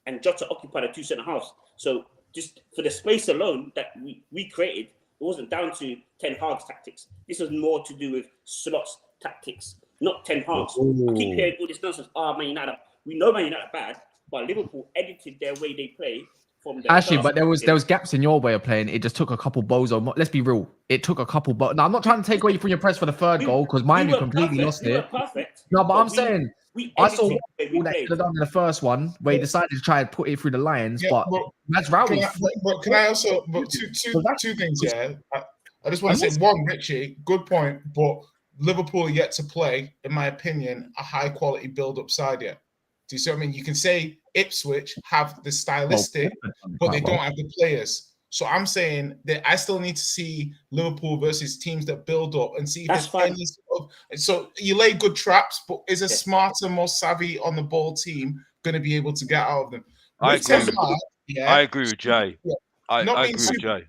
And Jota occupied the 2 centre halves. So just for the space alone that we created, it wasn't down to Ten Hag's tactics. This was more to do with Slot's tactics, not Ten Hag's. I keep hearing all this nonsense. Man United. We know Man United bad, but Liverpool edited their way they play from the actually. But there was gaps in your way of playing. It just took a couple bozo. Let's be real. It took a couple. But now I'm not trying to take away from your press for the third goal because mine you completely lost it. No, but I'm saying I saw what that should have done in the first one where he decided to try and put it through the lines. Yeah, but that's Rowley. But can I also? But two things. Yeah, I just want to say one, Richie. Good point. But Liverpool yet to play, in my opinion, a high quality build up side yet. Do you see what I mean? You can say Ipswich have the stylistic, but they don't have the players. So I'm saying that I still need to see Liverpool versus teams that build up and see if there's any sort of. So you lay good traps, but is a smarter, more savvy on the ball team going to be able to get out of them? I agree with Jay. Yeah. I agree with Jay.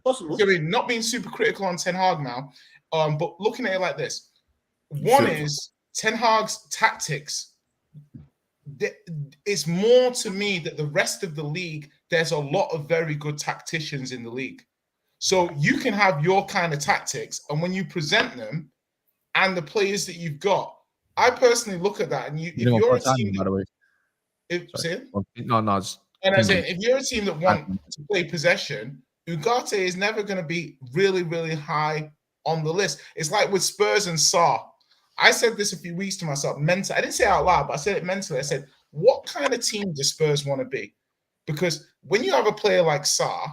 Not being super critical on Ten Hag now, but looking at it like this. One is Ten Hag's tactics. It's more to me that the rest of the league, there's a lot of very good tacticians in the league. So you can have your kind of tactics, and when you present them and the players that you've got, I personally look at that, and if you're a team, by the way, if you're a team that want to play possession, Ugarte is never going to be really, really high on the list. It's like with Spurs and Sarr. I said this a few weeks to myself, mentally. I didn't say it out loud, but I said it mentally. I said, what kind of team do Spurs want to be? Because when you have a player like Sarr,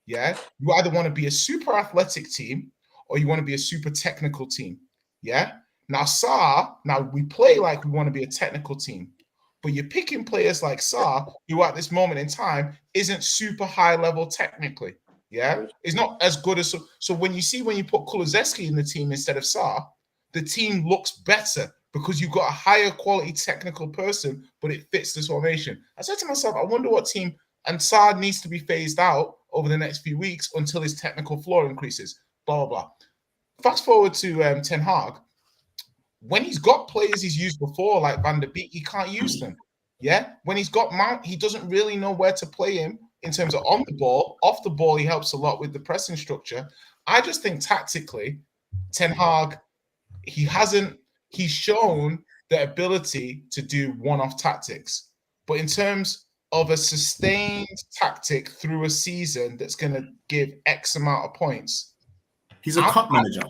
yeah, you either want to be a super athletic team or you want to be a super technical team, yeah? Now, Sarr, we play like we want to be a technical team, but you're picking players like Sarr, who at this moment in time isn't super high level technically, yeah? It's not as good as... So when you put Kulusevski in the team instead of Sarr, the team looks better because you've got a higher quality technical person, but it fits this formation. I said to myself, I wonder what team, and Sarr needs to be phased out over the next few weeks until his technical floor increases, blah, blah, blah. Fast forward to Ten Hag. When he's got players he's used before, like Van der Beek, he can't use them. Yeah? When he's got Mount, he doesn't really know where to play him in terms of on the ball. Off the ball, he helps a lot with the pressing structure. I just think tactically, Ten Hag, he's shown the ability to do one-off tactics. But in terms of a sustained tactic through a season that's going to give X amount of points, he's a cup manager.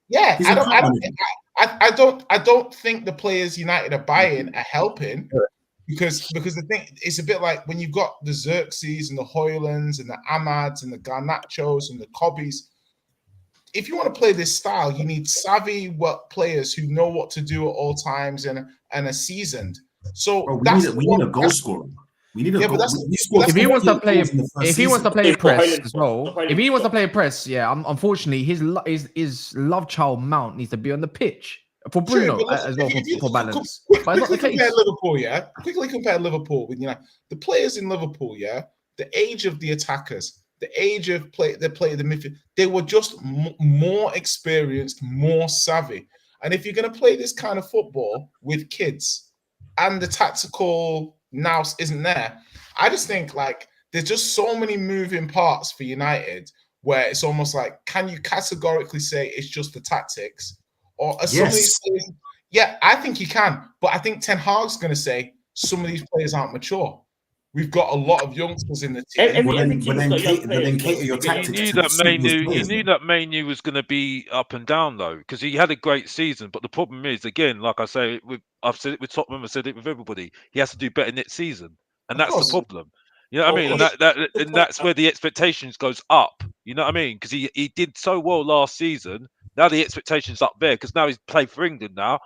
Yeah, I don't think the players United are buying are helping because the thing, it's a bit like when you've got the Xerxes and the Hoylands and the Amads and the Garnachos and the Cobbies. If you want to play this style, you need savvy players who know what to do at all times and are seasoned. So we need a goal scorer. We need a goal. If he wants to play press as well, if he wants to play press, unfortunately, his love child Mount needs to be on the pitch for Bruno as well for balance. But it's not the case. Quickly compare Liverpool with the players in Liverpool. Yeah, the age of the attackers. The age of the midfield, they were just more experienced, more savvy. And if you're going to play this kind of football with kids and the tactical nous isn't there, I just think there's just so many moving parts for United where it's almost like, can you categorically say it's just the tactics? Or some of these players, I think you can. But I think Ten Hag's going to say some of these players aren't mature. We've got a lot of youngsters in the team. Then cater your tactics. You knew that Manu was going to be up and down though, because he had a great season. But the problem is, again, like I say, I've said it with Tottenham, I've said it with everybody. He has to do better next season, and that's the problem. You know what I mean? And that's where the expectations goes up. You know what I mean? Because he did so well last season. Now the expectations up there because now he's played for England. Now,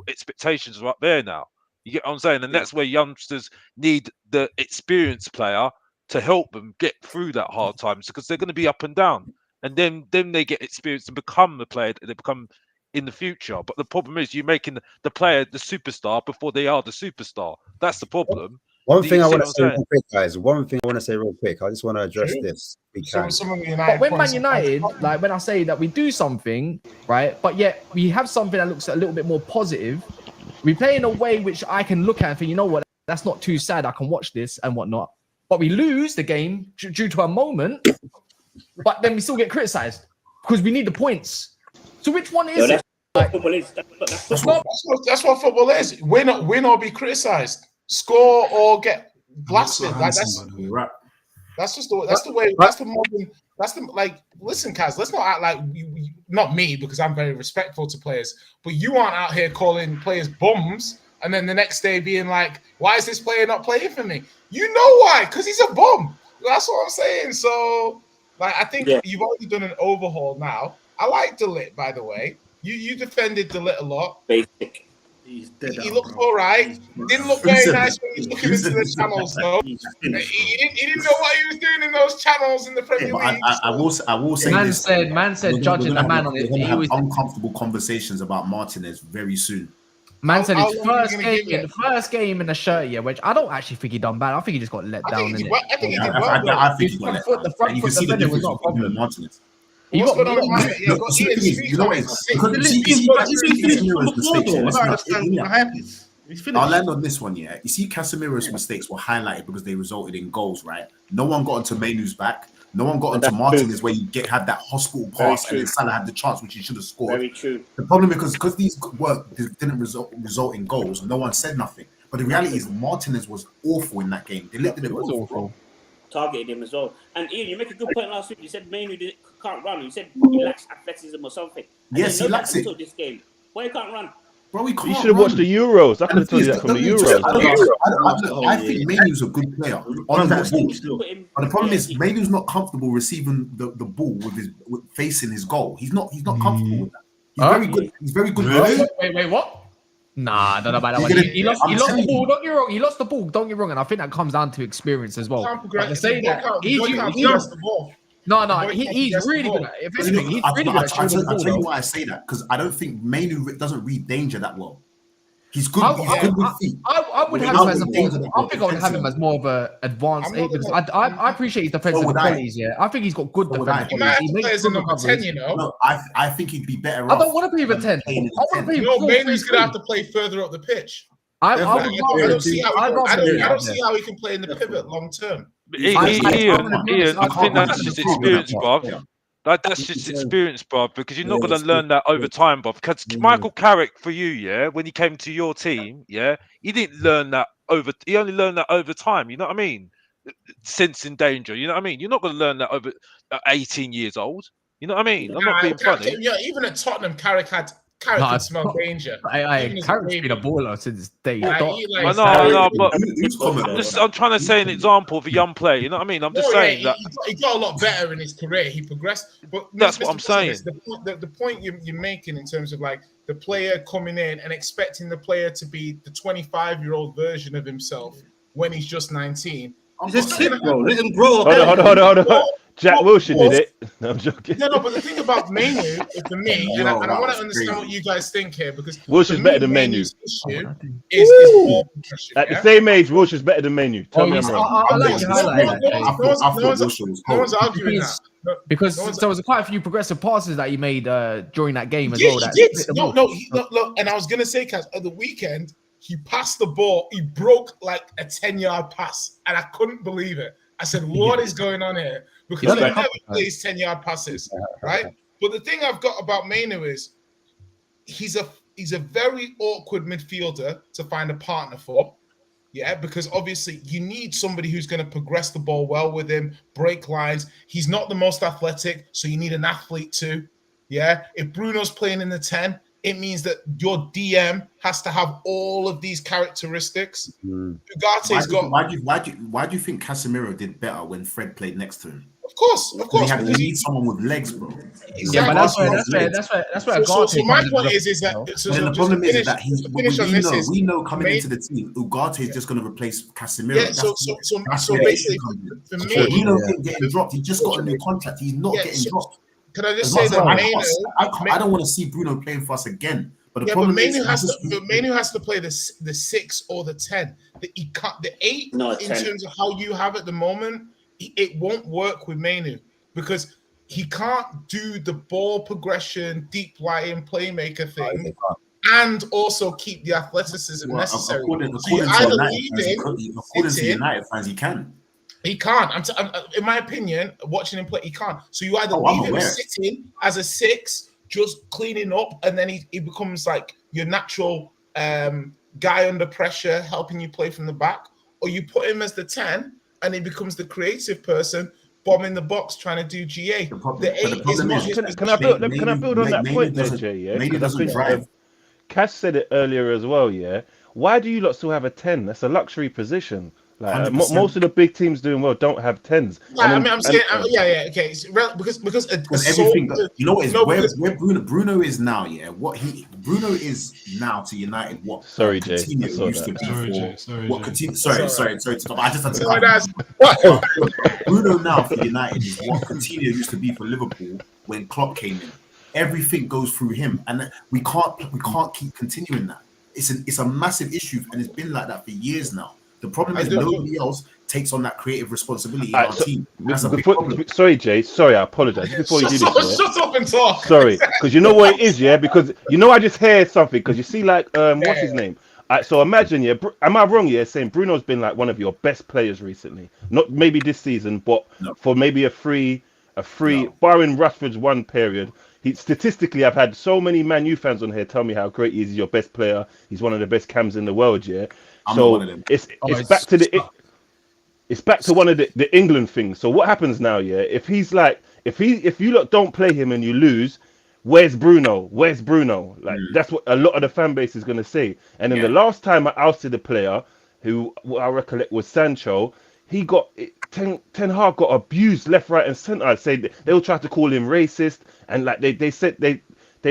expectations are up there now. You get what I'm saying? And that's where youngsters need the experienced player to help them get through that hard times because they're going to be up and down. And then they get experience and become the player that they become in the future. But the problem is you're making the player the superstar before they are the superstar. That's the problem. One thing I want to say real quick, guys. I just want to address this. But when Man United, when I say that we do something, right, but yet we have something that looks a little bit more positive, we play in a way which I can look at and think, you know what, that's not too sad. I can watch this and whatnot. but we lose the game due to a moment, but then we still get criticised because we need the points. So which one is it? That's what football is. Win or be criticised. Score or get blasted. Like that's just the way. That's the modern. That's the like. Listen, Kaz. Let's not act like not me because I'm very respectful to players. But you aren't out here calling players bums, and then the next day being like, "Why is this player not playing for me?" You know why? Because he's a bum. That's what I'm saying. So, like, I think you've already done an overhaul now. I like Delit, by the way. You defended Delit a lot. Basic. He looked all right. Didn't look very nice when you took him into the channels, though. He didn't know what he was doing in those channels in the Premier League. I will say Man said, judging the man on it. He was uncomfortable conversations about Martinez very soon. Man said his first game in the shirt, which I don't actually think he done bad. I think he just got let down. I think he did well. I think he got let down. The front foot defender was not a problem. Martinez. You know what? I'll land on this one, yeah. You see, Casemiro's mistakes were highlighted because they resulted in goals, right? No one got onto Mainoo's back. No one got onto Martinez where you had that hospital pass and then Salah had the chance which he should have scored. Very true. The problem is because these work didn't result in goals, no one said nothing. But the reality is Martinez was awful in that game. They did it awful. Targeted him as well. And Ian, you make a good point last week. You said Mainoo can't run. You said he lacks athleticism or something. And yes, he lacks it. This game. Why he can't run? Bro, we can't. You should have watched the Euros. I could have told you that from the Euros. I think Mainoo's a good player on the ball. But the problem is Mainoo's not comfortable receiving the ball with facing his goal. He's not comfortable with that. He's very good. He's very good. Wait, what? Nah, I don't know about that one. He lost the ball. Don't get wrong. He lost the ball. Don't get wrong, and I think that comes down to experience as well. He's really good. If anything, he's really good. I'll tell you why I say that because I don't think Mainoo doesn't read danger that well. He's good. He's good with feet. I would have him as I would have him as more of an advanced eight because I appreciate his defensive qualities. Yeah, I think he's got good defensive qualities. He plays in number 10, you know. No, I think he'd be better. I don't want to play with 10. Mainoo's gonna have to play further up the pitch. I don't see how he can play in the pivot long term. Ian, I think that's just experience, bruv. That's just experience, bruv, because you're not going to learn that over time, bruv. Because Michael Carrick, for you, when he came to your team, he didn't learn that he only learned that over time, you know what I mean? Sensing danger, you know what I mean? You're not going to learn that over 18 years old, you know what I mean? I'm not being funny. Yeah, even at Tottenham, Carrick could smell danger. Carrick's been a baller since day dot. I'm trying to say an example of a young player. You know what I mean? I'm just saying that he got a lot better in his career. He progressed. But that's what I'm saying. The point you're making in terms of like the player coming in and expecting the player to be the 25-year-old version of himself when he's just 19. He's a kid, bro. Let him grow. Hold on. Jack Wilshere did it. No, I'm joking. No, but the thing about Mainoo, for me, and I want to understand what you guys think here, because Wilshere's better than Mainoo. Is ball progression, at the same age, Wilshere's better than Mainoo. Tell me I'm wrong. I like your highlight. No one's arguing that. Because there was quite a few progressive passes that he made during that game as well. He did. Look, and I was going to say, Kaz, at the weekend, he passed the ball. He broke like a 10-yard pass, and I couldn't believe it. I said, what is going on here? Because he never plays 10-yard passes, right? But the thing I've got about Mainoo is he's a very awkward midfielder to find a partner for. Yeah, because obviously you need somebody who's going to progress the ball well with him, break lines. He's not the most athletic, so you need an athlete too. Yeah, if Bruno's playing in the 10, it means that your DM has to have all of these characteristics. Ugarte's got. Why do you think Casemiro did better when Fred played next to him? Of course. You need someone with legs, bro. Yeah, but that's where. So my point is that. The problem is that we know coming into the team, Ugarte is just going to replace Casemiro. Yeah. So basically, for me, he don't getting dropped. He just got a new contract. He's not getting dropped. Can I just say that I don't want to see Bruno playing for us again. But the problem is Mainoo has to play the 6 or the 10. The 8 in terms of how you have at the moment, it won't work with Mainoo because he can't do the ball progression, deep lying playmaker thing, and also keep the athleticism necessary. According to United fans, he can. He can't. In my opinion, watching him play, he can't. So you either I'm leave him aware. sitting as a 6, just cleaning up, and then he becomes like your natural guy under pressure, helping you play from the back, or you put him as the 10, and he becomes the creative person, bombing the box, trying to do GA. The 8 is not his position. Can I build on that point there, Jay? Yeah, Maybe because I think drive. Cash said it earlier as well. Yeah, why do you lot still have a 10? That's a luxury position. Like most of the big teams doing well don't have 10s. I'm saying, okay. Because everything, you know what is where Bruno is now. Yeah, Bruno is now to United. What? Sorry, Jay. Coutinho used to be what Coutinho? Sorry to stop. I just had to. Bruno now for United is what Coutinho used to be for Liverpool when Klopp came in. Everything goes through him, and we can't keep continuing that. It's a massive issue, and it's been like that for years now. The problem is nobody else takes on that creative responsibility in our team. That's a big problem. Sorry, Jay. Sorry, I apologize. Before you do this, shut up and talk. Sorry, because you know what it is, yeah. Because I just heard something. Because you see, like, what's his name? So imagine, yeah. Am I wrong? Yeah, saying Bruno's been like one of your best players recently. Not maybe this season, but for maybe a free, barring Rashford's one period. Statistically, I've had so many Man U fans on here tell me how great he is. He's your best player. He's one of the best cams in the world. Yeah. So it's back to one of the England things. So what happens now? Yeah, if you lot don't play him and you lose, where's Bruno? Where's Bruno? Like that's what a lot of the fan base is gonna say. And then the last time I ousted a player who I recollect was Sancho, he got Ten Hag got abused left, right, and centre. I'd say they'll try to call him racist, and like they said they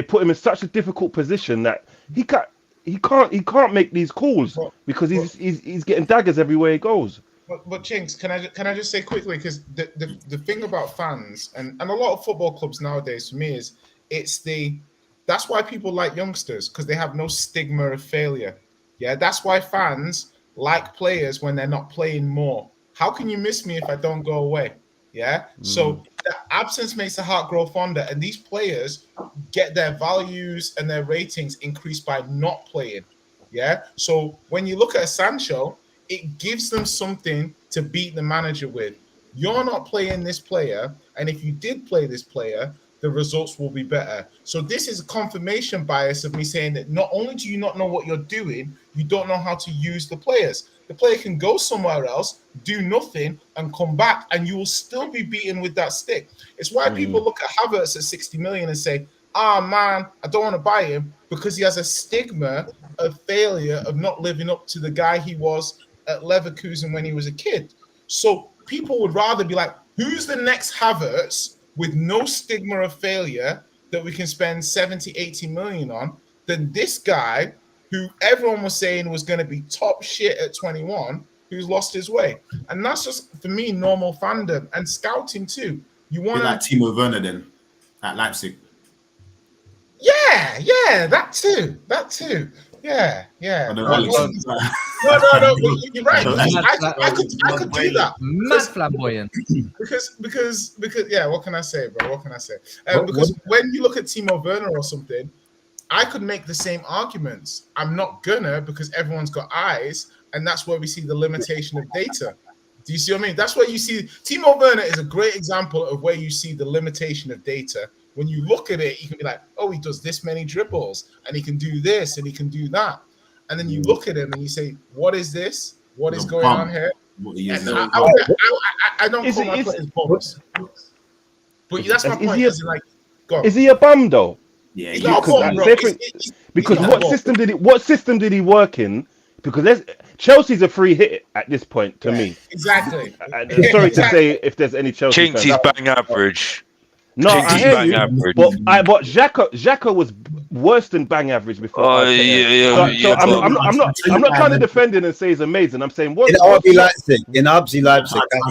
put him in such a difficult position that he can't make these calls because he's getting daggers everywhere he goes. But Chinks, can I just say quickly, because the thing about fans and a lot of football clubs nowadays for me is that's why people like youngsters, because they have no stigma of failure. Yeah, that's why fans like players when they're not playing more. How can you miss me if I don't go away? Yeah. So the absence makes the heart grow fonder, and these players get their values and their ratings increased by not playing. Yeah. So when you look at a Sancho, it gives them something to beat the manager with. You're not playing this player, and if you did play this player, the results will be better. So this is a confirmation bias of me saying that not only do you not know what you're doing, you don't know how to use the players. The player can go somewhere else, do nothing, and come back, and you will still be beaten with that stick. It's why people look at Havertz at 60 million and say, man, I don't want to buy him, because he has a stigma of failure, of not living up to the guy he was at Leverkusen when he was a kid. So people would rather be like, who's the next Havertz with no stigma of failure that we can spend 70, 80 million on than this guy who everyone was saying was going to be top shit at 21, who's lost his way. And that's just, for me, normal fandom and scouting too. You want like Timo Werner then at Leipzig. Yeah, that too. Yeah. No, you're right. I could do that. Mad flamboyant. Because yeah, what can I say, bro? What can I say? Because when you look at Timo Werner or something, I could make the same arguments. I'm not gonna, because everyone's got eyes, and that's where we see the limitation of data. Do you see what I mean? That's where you see Timo Werner is a great example of where you see the limitation of data. When you look at it, you can be like, oh, he does this many dribbles, and he can do this, and he can do that. And then you look at him and you say, what is this? What is going on here? I don't call my players bums. But that's my point. Is he a bum though? Yeah, because what system did he work in? Because Chelsea's a free hit at this point to me. Exactly. Sorry to say if there's any Chelsea fans. Chinks is bang average. No, I hear you. Average. But Xhaka was worse than bang average before. I'm not trying to defend it and say he's amazing. I'm saying what in RB Leipzig.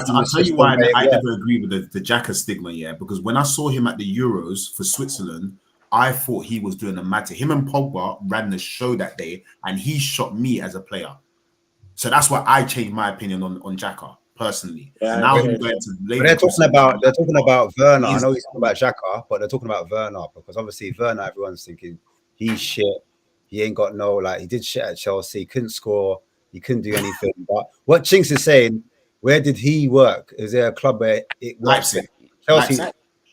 I'll tell you why I never agree with the Xhaka stigma. Yeah, because when I saw him at the Euros for Switzerland, I thought he was doing a mad thing. Him and Pogba ran the show that day, and he shot me as a player. So that's why I changed my opinion on Xhaka personally. Yeah, now they're talking about Werner. I know he's talking about Xhaka, but they're talking about Werner because obviously Werner, everyone's thinking he's shit. He ain't got no he did shit at Chelsea. He couldn't score. He couldn't do anything. But what Chinks is saying, Where did he work? Is there a club where it works? Leipzig. Chelsea,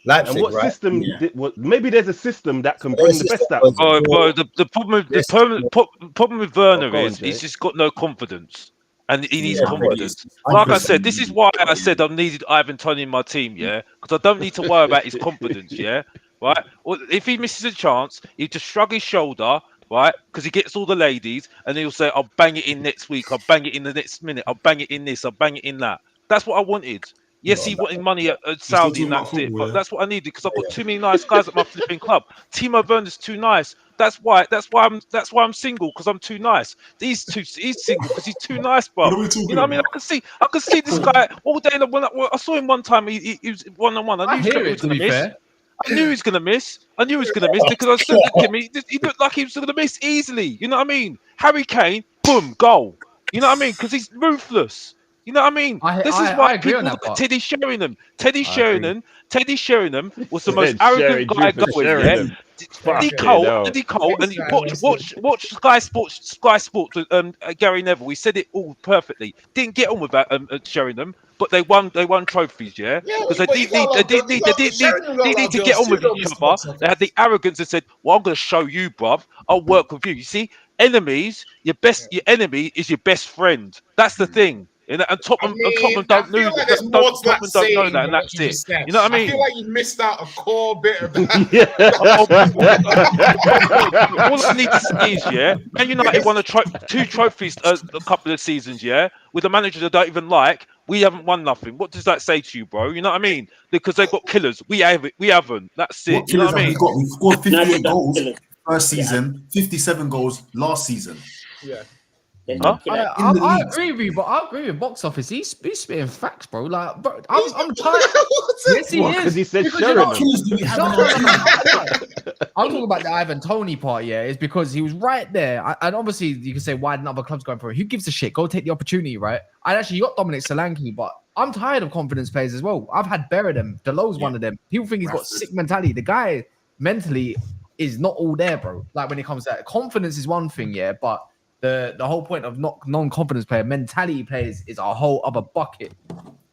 Leipzig, And what right? system? Yeah. Maybe there's a system that can Their bring the system best out. was Oh, more- bro, the problem Yes. problem with Werner go on, is he's Jay. just got no confidence, and he needs Yeah, confidence. 100%. Like I said, this is why I said I needed Ivan Toney in my team, yeah, because I don't need to worry about his confidence, yeah, right. Well, if he misses a chance, he just shrug his shoulder, right, because he gets all the ladies, and he'll say, "I'll bang it in next week. I'll bang it in the next minute. I'll bang it in this. I'll bang it in that." That's what I wanted. Yes, he wanted money at Saudi, and that's it. But that's what I needed because I've got too many nice guys at my flipping club. Timo Werner's too nice. That's why I'm single, because I'm too nice. He's single because he's too nice, bro. What are we talking You know what I mean? I can see this guy all day. When I saw him one time, he was 1-on-1. I knew he was going to miss. I knew he was going to miss. I knew he was going to miss because I said to him, he looked like he was going to miss easily. You know what I mean? Harry Kane, boom, goal. You know what I mean? Because he's ruthless. You know what I mean? This is why people look at Teddy Sheringham. Teddy Sheringham was the most arrogant guy going. Yeah, Eddie Cole, and watch Sky Sports. Gary Neville. He said it all perfectly. Didn't get on with that Sheringham, but they won trophies. Yeah, because they didn't need to get on with each other. They had the arrogance and said, "Well, I'm going to show you, bruv. I'll work with you." You see, enemies, your enemy is your best friend. That's the thing. And Tottenham don't know that, and that's it. You know what I mean? I feel like you missed out a core bit of that. All I need to say is, yeah, Man United won 2 trophies a couple of seasons, yeah, with a manager they don't even like. We haven't won nothing. What does that say to you, bro? You know what I mean? Because they've got killers. We haven't. That's it. You know what I mean? We scored 58 goals first season, 57 goals last season. Yeah. Huh? I agree with you, but I agree with Box Office. He's spitting facts, bro. Like, bro, I'm tired. Yes, he is. Because he said I'm Sheringham. talking about the Ivan Toney part. Yeah, is because he was right there, and obviously you can say why didn't other clubs going for it? Who gives a shit? Go take the opportunity, right? And actually, you got Dominic Solanke, but I'm tired of confidence players as well. I've had Beredem. Delo's one of them. People think he's got sick mentality. The guy mentally is not all there, bro. Like when it comes to that, confidence is one thing, yeah, but the whole point of non-confidence player, mentality players is a whole other bucket.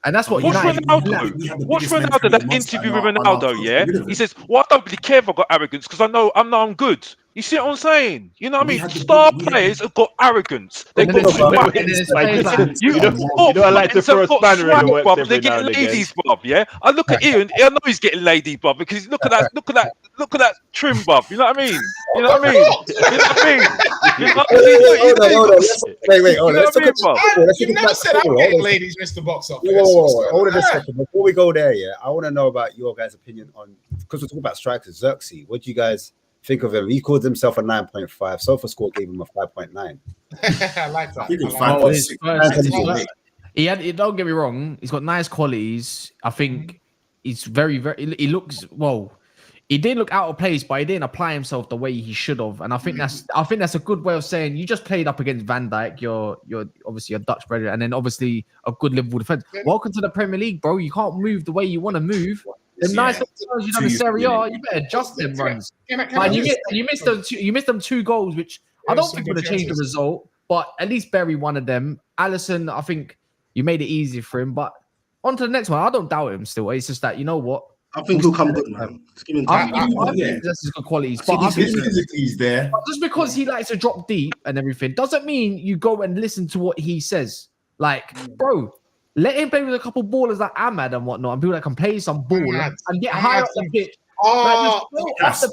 And that's what Ronaldo. Watch Ronaldo, that interview with Ronaldo, yeah? He says, well, I don't really care if I've got arrogance because I know I'm good. You see what I'm saying? You know what I mean? Star players have got arrogance. They've got You know I like to throw a spanner in the works every They're getting ladies, bruv, yeah? I look at Ian, I know he's getting lady, bruv, because look at that trim, bruv. You know what I mean? You know what I mean? You know what I mean? Wait, let's talk about. You never said I'm getting ladies, Mr. Box Office. Hold on a second. Before we go there, yeah, I want to know about your guys' opinion on, because we're talking about strikers. Xerxes, what do you guys think of him? He called himself a 9.5. SofaScore gave him a 5.9. I like that. I think it's 5.6. Don't get me wrong. He's got nice qualities. I think he's very. He looks well. He didn't look out of place, but he didn't apply himself the way he should have. And I think that's a good way of saying you just played up against Van Dijk. You're obviously a Dutch brother, and then obviously a good Liverpool defense. Welcome to the Premier League, bro. You can't move the way you want to move. The nice runs you done in Serie A, you better adjust them runs. You missed them 2 goals, which I don't think would have changed the result, but at least bury one of them. Alisson, I think you made it easy for him, but on to the next one. I don't doubt him still. It's just that, you know what? I think he'll come good, man. I think that's his good qualities. But I think he's there. But just because he likes to drop deep and everything doesn't mean you go and listen to what he says. Like, bro, let him play with a couple ballers like Ahmad and whatnot, and people that can play some ball and get higher up the pitch. Can I ask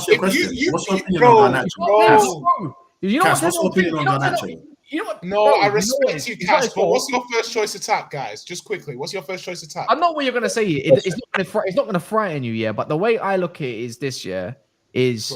you a question? What's your opinion on Garnacho? What's your opinion on Garnacho? I respect you, Cass, but what's your first choice attack, guys? Just quickly, what's your first choice attack? I know what you're going to say. It's not going to frighten you, yeah, but the way I look at it is this, yeah, is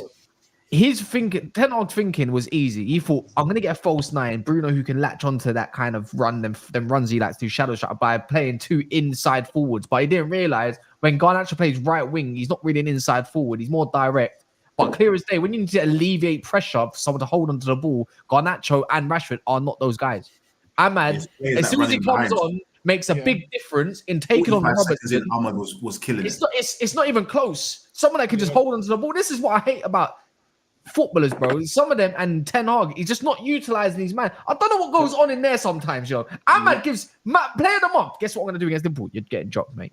his thinking, Ten Hag's thinking was easy. He thought, I'm going to get a false 9, Bruno, who can latch onto that kind of run, them runs he likes to shadow shot by playing 2 inside forwards. But he didn't realize when Garnacho plays right wing, he's not really an inside forward. He's more direct. But clear as day, when you need to alleviate pressure for someone to hold onto the ball, Garnacho and Rashford are not those guys. Ahmad, as soon as he comes on, makes a big difference in taking on Robertson. Ahmad was killing it. It's not even close. Someone that can just hold onto the ball. This is what I hate about footballers, bro. Some of them and Ten Hag, he's just not utilizing these man. I don't know what goes on in there sometimes, yo. Ahmad gives player them up. Guess what I'm gonna do against Liverpool? You're getting dropped, mate.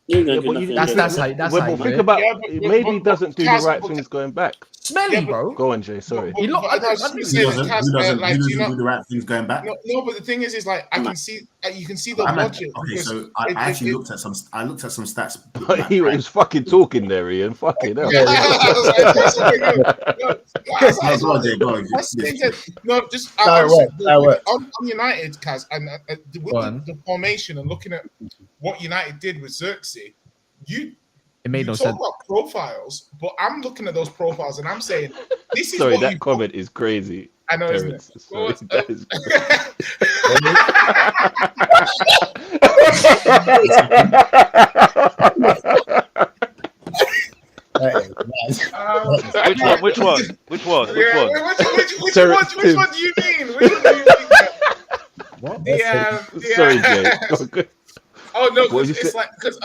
That's how. Think about maybe he doesn't do the right things going back. Smelly, bro. Go on, Jay. Sorry. Who doesn't do the right things going back? No, but the thing is like I can see you can see the logic. Okay, so I actually looked at some stats. He was fucking talking there, Ian. Fucking hell. No, just on United, Kaz, and the formation and looking at what United did with Xerxes, it made no sense. Talk about profiles, but I'm looking at those profiles and I'm saying, this is sorry, what that comment is crazy. I know, isn't it? Sorry, that is Which one? Which one do you mean? What? Sorry, Jay. Oh no, it's like because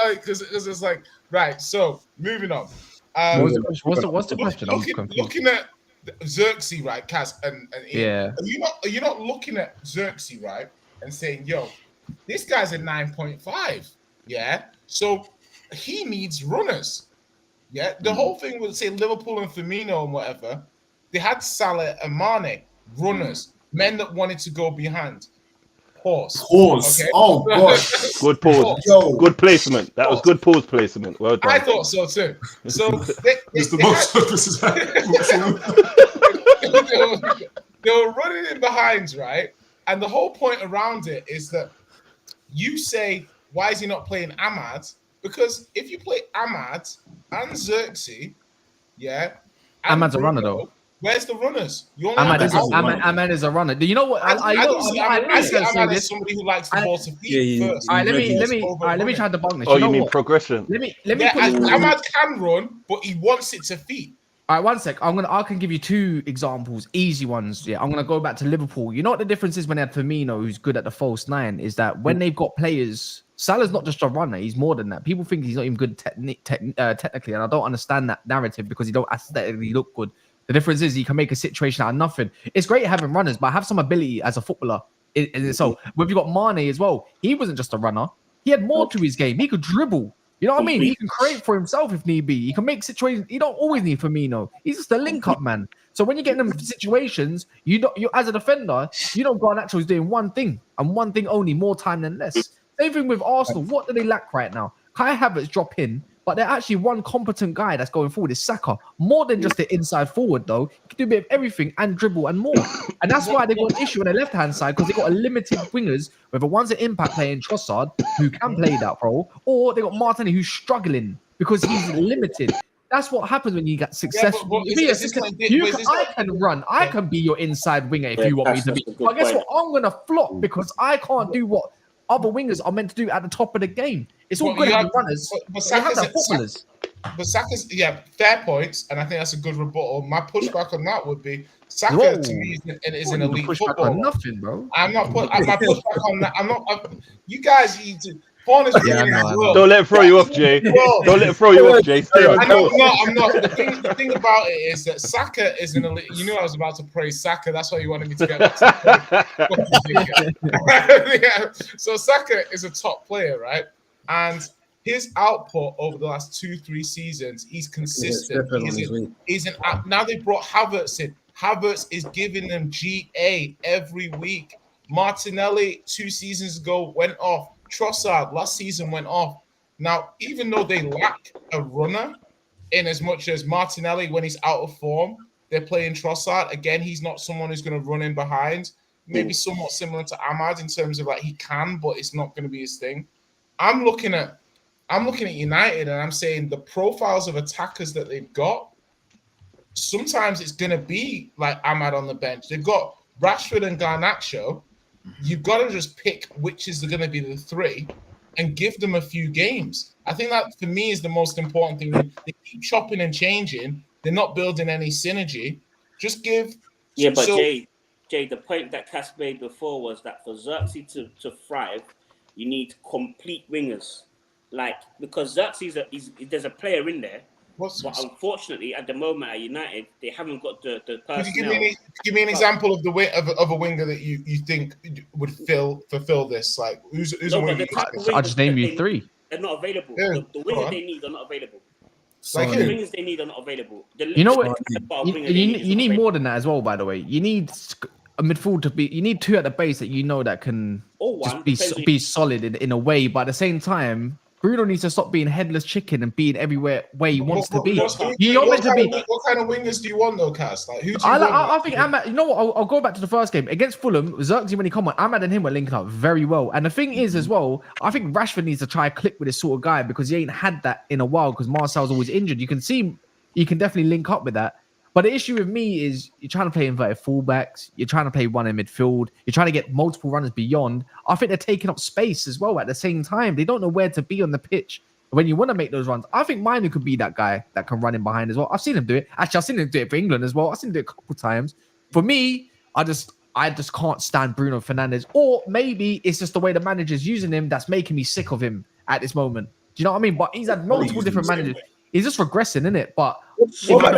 it's like right. So moving on. What's the question? Looking at Xerxes, right, Kaz, and yeah. Are you not looking at Xerxes, right, and saying, yo, this guy's a 9.5, yeah. So he needs runners, yeah. The whole thing with say Liverpool and Firmino and whatever, they had Salah and Mane, runners, men that wanted to go behind. Pause. Okay. Oh god. Good pause. Yo. Good placement. That was good pause placement. Well done. I thought so too. So they were running in behinds, right? And the whole point around it is that you say, why is he not playing Ahmad? Because if you play Ahmad and Xerxes, yeah, Ahmad's a runner though. Where's the runners? Ahmad is a runner. Do you know what? I see Ahmad as somebody who likes the ball to feet first. All right, let me try to debunk this. Oh, you mean progression? Let me. Ahmad can run, but he wants it to feet. All right, 1 sec. I can give you 2 examples, easy ones. Yeah, I'm gonna go back to Liverpool. You know what the difference is when they had Firmino, who's good at the false 9, is that when they've got players, Salah's not just a runner; he's more than that. People think he's not even good technically, and I don't understand that narrative because he don't aesthetically look good. The difference is he can make a situation out of nothing. It's great having runners, but have some ability as a footballer. So when you got Mane as well, he wasn't just a runner. He had more to his game. He could dribble. You know what I mean? He can create for himself if need be. He can make situations. You don't always need Firmino. He's just a link-up man. So when you get in them situations, you as a defender, you don't go naturally doing one thing and one thing only, more time than less. Same thing with Arsenal. What do they lack right now? Kai Havertz drop in, but they're actually one competent guy that's going forward is Saka. More than just the inside forward, though. He can do a bit of everything and dribble and more. And that's why they got an issue on the left-hand side because they got a limited wingers, whether one's an impact player in Trossard, who can play that role, or they got Martinelli, who's struggling because he's limited. That's what happens when you get successful. I can run. I can be your inside winger if you want me to be. But guess what? I'm going to flop because I can't do what other wingers are meant to do at the top of the game. It's all good to have runners, but footballers. But Saka's, fair points, and I think that's a good rebuttal. My pushback on that would be Saka to me is an elite footballer. Nothing, bro. I'm not put my pushback on that. I'm not. You guys need to. Don't let it throw you off, Jay. Don't let it throw you off, Jay. I'm not. The thing about it is that Saka is an elite. You knew I was about to praise Saka. That's why you wanted me to get. So Saka is a top player, right? And his output over the last 2-3 seasons, he's consistent. Now they brought Havertz in. Havertz is giving them GA every week. Martinelli 2 seasons ago went off. Trossard last season went off. Now, even though they lack a runner, in as much as Martinelli, when he's out of form, they're playing Trossard. Again, he's not someone who's going to run in behind. Maybe somewhat similar to Ahmad in terms of like he can, but it's not going to be his thing. I'm looking at United and I'm saying the profiles of attackers that they've got, sometimes it's going to be like Ahmad on the bench. They've got Rashford and Garnacho. You've got to just pick which is going to be the 3 and give them a few games. I think that for me is the most important thing. They keep chopping and changing. They're not building any synergy. Just give. Yeah, but Jay, the point that Cass made before was that for Xerxes to thrive, you need complete wingers. Like, because Xerxes, there's a player in there, But unfortunately, at the moment at United, they haven't got the Could personnel. you give me an example of a winger that you think would fulfill this? Like who's a winger? I'll just name you 3. They're not available. Yeah, The wingers they need are not available. Like The who? wingers they need are not available. You know what? You need more than that as well. By the way, you need a midfield to be. You need 2 at the base that you know that can just be solid in a way. But at the same time, Bruno needs to stop being headless chicken and being everywhere where he wants to be. What kind of wingers do you want though, Cass? Like who? I think Ahmad. You know what? I'll go back to the first game against Fulham. Xerxes, when he come on, Ahmad and him were linking up very well. And the thing is, as well, I think Rashford needs to try and click with this sort of guy because he ain't had that in a while. Because Marcel's always injured. You can see he can definitely link up with that. But the issue with me is you're trying to play inverted fullbacks. You're trying to play one in midfield. You're trying to get multiple runners beyond. I think they're taking up space as well at the same time. They don't know where to be on the pitch when you want to make those runs. I think Manu could be that guy that can run in behind as well. I've seen him do it. Actually, I've seen him do it for England as well. I've seen him do it a couple times. For me, I just can't stand Bruno Fernandes. Or maybe it's just the way the manager's using him that's making me sick of him at this moment. Do you know what I mean? But he's had multiple different managers. He's just regressing, isn't it? But you want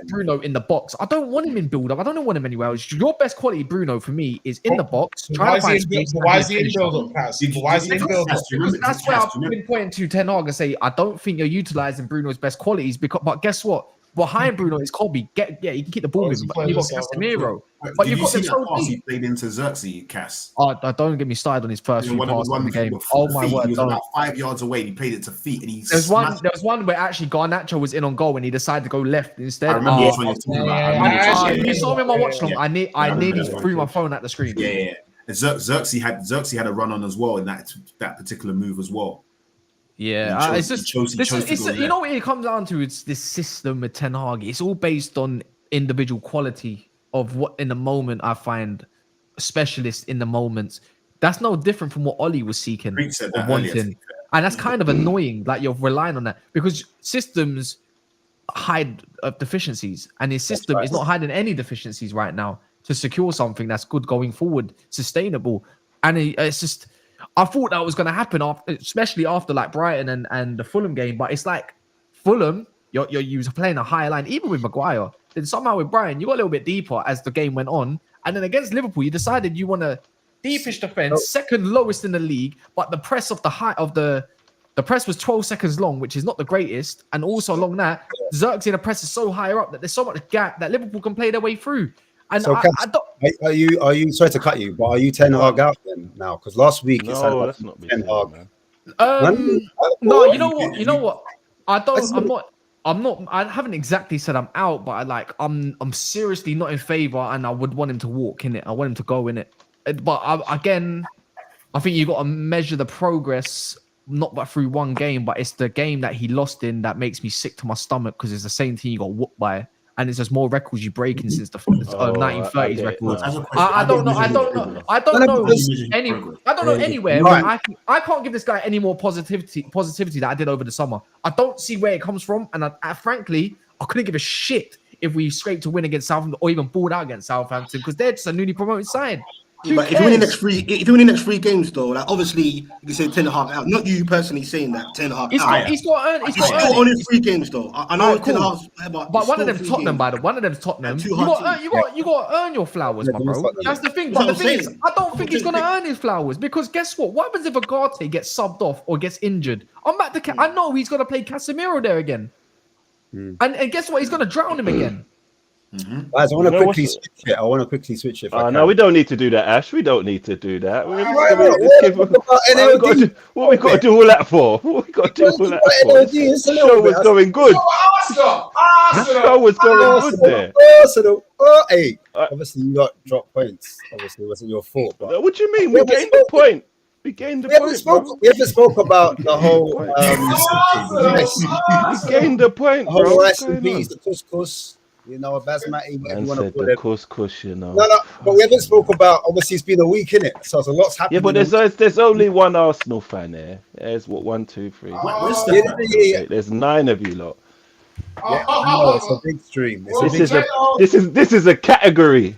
Bruno in the box. I don't want him in build-up. I don't want him anywhere else. Your best quality Bruno for me is in the box. Why is he in build-up, Cass? Why is he in build-up? That's where I've been pointing to Ten Hag and say I don't think you're utilizing Bruno's best qualities. But guess what? Behind Bruno is Colby. He can keep the ball moving, but you've got Casemiro. But you've got the pass he played into Xerxes, Cass. Oh, don't get me started on his first few passes in the game. Oh my word! He was about 5 yards away. He played it to feet, and there was one where actually Garnacho was in on goal and he decided to go left instead. I remember which one you're talking about. You saw me on my watch long. I nearly threw my phone at the screen. Yeah. Xerxes had a run on as well in that particular move as well. Yeah, it's just you know what it comes down to. It's this system with Ten Hag. It's all based on individual quality of what in the moment I find specialists in the moments. That's no different from what Ollie was seeking or wanting, and that's kind of annoying. Like you're relying on that because systems hide deficiencies, and his system is not hiding any deficiencies right now to secure something that's good going forward, sustainable, and it's just. I thought that was going to happen, especially after like Brighton and the Fulham game. But it's like Fulham, you're playing a higher line, even with Maguire. Then somehow with Brighton, you got a little bit deeper as the game went on. And then against Liverpool, you decided you want to deepish defense, second lowest in the league. But the press of the press was 12 seconds long, which is not the greatest. And also along that, Xerxes in the press is so higher up that there's so much gap that Liverpool can play their way through. And so, are you sorry to cut you, but are you Ten Hag out then now? Because last week you said that's not Ten Hag. No, you know what? I haven't exactly said I'm out, but I'm seriously not in favor, and I would want him to walk in it. I want him to go in it. But I think you got to measure the progress not but through one game, but it's the game that he lost in that makes me sick to my stomach because it's the same team you got whooped by. And it's just more records you're breaking since the 1930s records. I don't know anywhere. Right. I can't give this guy any more positivity that I did over the summer. I don't see where it comes from, and frankly, I couldn't give a shit if we scraped to win against Southampton or even balled out against Southampton because they're just a newly promoted side. But if you win the next three games, though, like obviously you can say Ten Hag out. Not you personally saying that Ten Hag out. He's got only 3 games though. I know Ten Hag's, but one of them Tottenham, by the way. One of them's Tottenham. You got to earn your flowers, my bro. That's the thing. But the thing is, I don't think he's going to earn his flowers because guess what? What happens if Agate gets subbed off or gets injured? I know he's going to play Casemiro there again, and guess what? He's going to drown him again. Guys, I want to quickly switch it. No, we don't need to do that, Ash. We don't need to do that. What we got to do all that for? What we got to do all that for? The show was going good. The show was going good there. Hey, obviously you got drop points. Obviously, it wasn't your fault. But what do you mean? We gained the point. We gained the point. We haven't spoke about the whole. We gained the point, bro. The whole recipes, the couscous. You know, basmati. Man said the couscous, you know. No, but we haven't spoke about. Obviously, it's been a week, innit? So there's a lot's happening. Yeah, but there's only one Arsenal fan there. There's 1, 2, 3. There's 9 of you lot. Yeah, no, it's a big stream. This is a category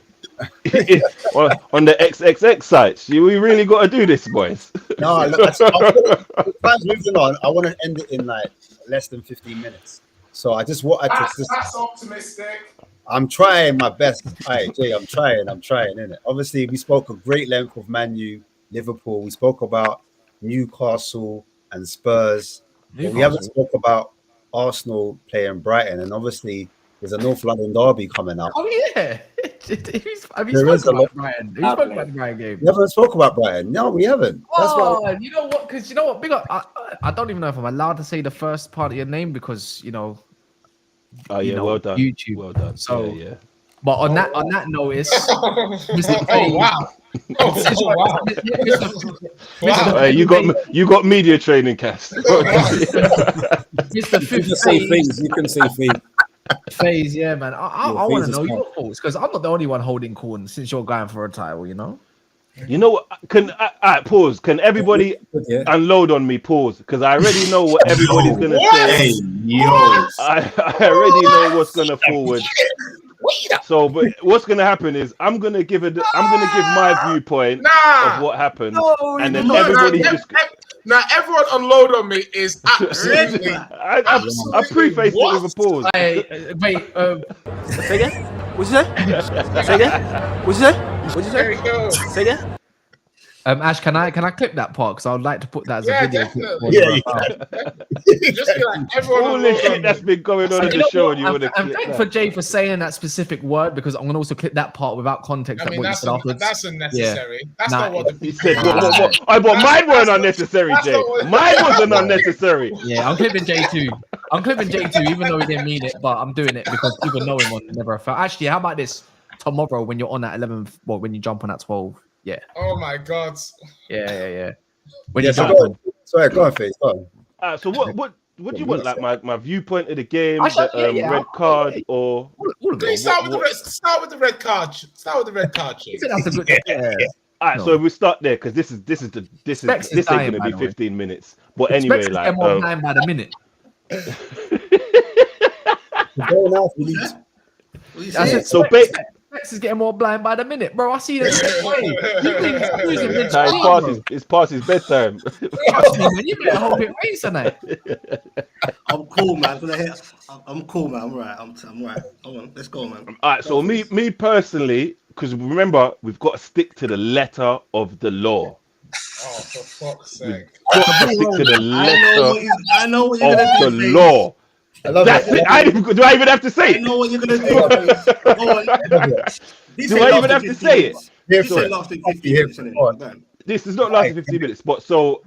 on the XXX sites. We really got to do this, boys. No, moving on. I want to end it in like less than 15 minutes. So I just wanted to. That's optimistic. I'm trying my best. All right, Jay, I'm trying, innit? Obviously, we spoke a great length of Man U, Liverpool. We spoke about Newcastle and Spurs. But we haven't spoke about Arsenal playing Brighton. And obviously, there's a North London derby coming up. Oh, yeah. Have you spoken about Brighton? Who spoke about the Brighton game? We haven't spoke about Brighton. No, we haven't. That's why. You know what? Because you know what? Big up. I don't even know if I'm allowed to say the first part of your name because, you know. Oh, yeah, well done. YouTube. Well done. So, yeah. But on that notice, Mr. Oh, wow. Wow. You got media training, Cass. Mr. You can say things. You can say things. Phase, yeah, man. I want to know your thoughts because I'm not the only one holding corn since you're going for a title, you know. You know what? Pause. Can everybody unload on me? Pause, because I already know what everybody's gonna say. I already know what's gonna forward. So, but what's gonna happen is I'm gonna give my viewpoint of what happened, and then everybody just. Now everyone unload on me is absolutely. I prefaced it with a pause. Wait, say again? What'd you say? Say again? What'd you say? What'd you say? Say again? Ash, can I clip that part because I would like to put that as a video. Just be like everyone. All this shit that's been going on in the show, and you want to clip thank that. for Jay for saying that specific word because I'm gonna also clip that part without context. I mean, that's unnecessary. Yeah. That's not what the he said. But mine weren't unnecessary, Jay. Mine wasn't unnecessary. Yeah, I'm clipping Jay too. Even though he didn't mean it, but I'm doing it because people know him on Never Felt. Actually, how about this tomorrow when you're on at 11? Well, when you jump on at 12. Yeah. Oh my God. Yeah. When you sorry, go on, Face. Go on. So what do you want? Like my viewpoint of the game, red card, or start with the red card. Start with the red card. That's a good. All right, so if we start there because this ain't gonna be 15 minutes. But anyway, like more time by the minute. So Specs is getting more blind by the minute, bro. I see that. It's past his bedtime. You better hope it rains tonight. I'm cool, man. I'm cool, man. I'm right. I'm right. Come on, let's go, man. All right. So me personally, because remember we've got to stick to the letter of the law. Oh, for fuck's sake! We've got to stick to the letter I know what you're gonna of the law. That's it. Do I even have to say it? I know what you're gonna do. Do I even have to say it? This is not lasting 15 minutes, but so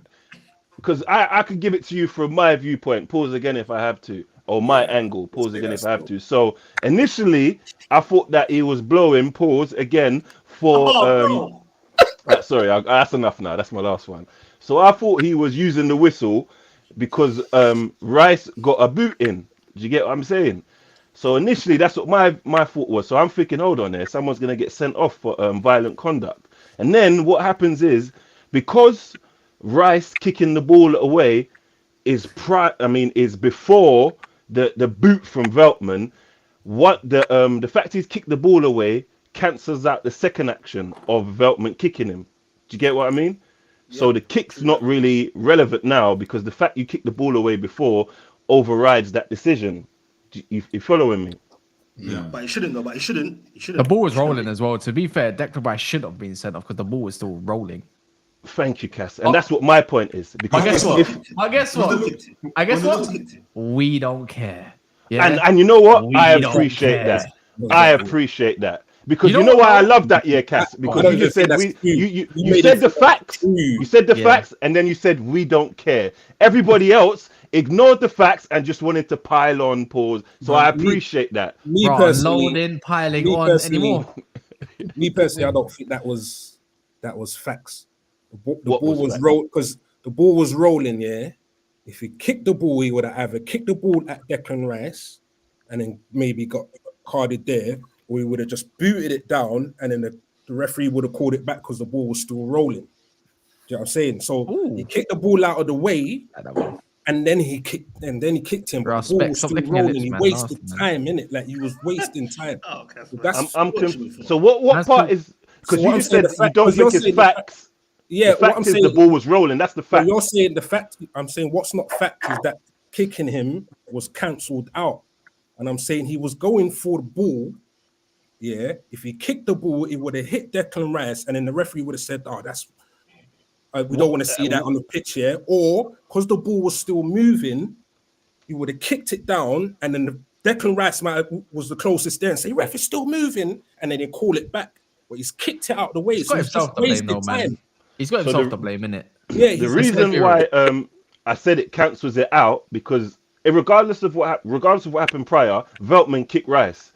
because I could give it to you from my viewpoint. Pause again if I have to, or my angle. Pause again if I have to. So initially, I thought that he was blowing. Pause again for. Sorry, that's enough now. That's my last one. So I thought he was using the whistle because Rice got a boot in. Do you get what I'm saying? So initially, that's what my thought was. So I'm thinking, hold on there, someone's going to get sent off for violent conduct. And then what happens is, because Rice kicking the ball away is before the boot from Veltman, what the fact he's kicked the ball away cancels out the second action of Veltman kicking him. Do you get what I mean? Yeah. So the kick's not really relevant now because the fact you kicked the ball away before overrides that decision. You following me? Yeah, but he shouldn't though. But he shouldn't. The ball was rolling as well. To be fair, Declan Rice should have been sent off because the ball was still rolling. Thank you, Cass. And that's what my point is. Because I guess what? We don't care. Yeah? And you know what? I appreciate that. I appreciate that. Because you know why I love that, Cass? Because you just said you said the facts. You said the facts, and then you said we don't care. Everybody else ignored the facts and just wanted to pile on. Pause. So I appreciate that. Me personally, loading, piling on anymore. Me personally, I don't think that was facts. The ball was rolled because the ball was rolling. Yeah, if he kicked the ball, he would have either kicked the ball at Declan Rice, and then maybe got carded there. Or he would have just booted it down, and then the referee would have called it back because the ball was still rolling. Do you know what I'm saying? So he kicked the ball out of the way, and then he kicked him. But the ball was still rolling. He wasted time in it, like he was wasting time. So what part is because you just said you don't think it's facts? Yeah, The fact what I'm is saying, the ball was rolling. That's the fact. You're saying the fact. I'm saying what's not fact is that kicking him was cancelled out, and I'm saying he was going for the ball. Yeah, if he kicked the ball, it would have hit Declan Rice, and then the referee would have said, "Oh, that's we don't want to see that on the pitch here." Or because the ball was still moving, he would have kicked it down, and then the Declan Rice was the closest there and say, "Ref, it's still moving," and then they call it back. But he's kicked it out the way. He's got himself to blame, though, man. He's got himself to blame, innit? Yeah, the reason why I said it cancels it out because regardless of what happened prior, Veltman kicked Rice,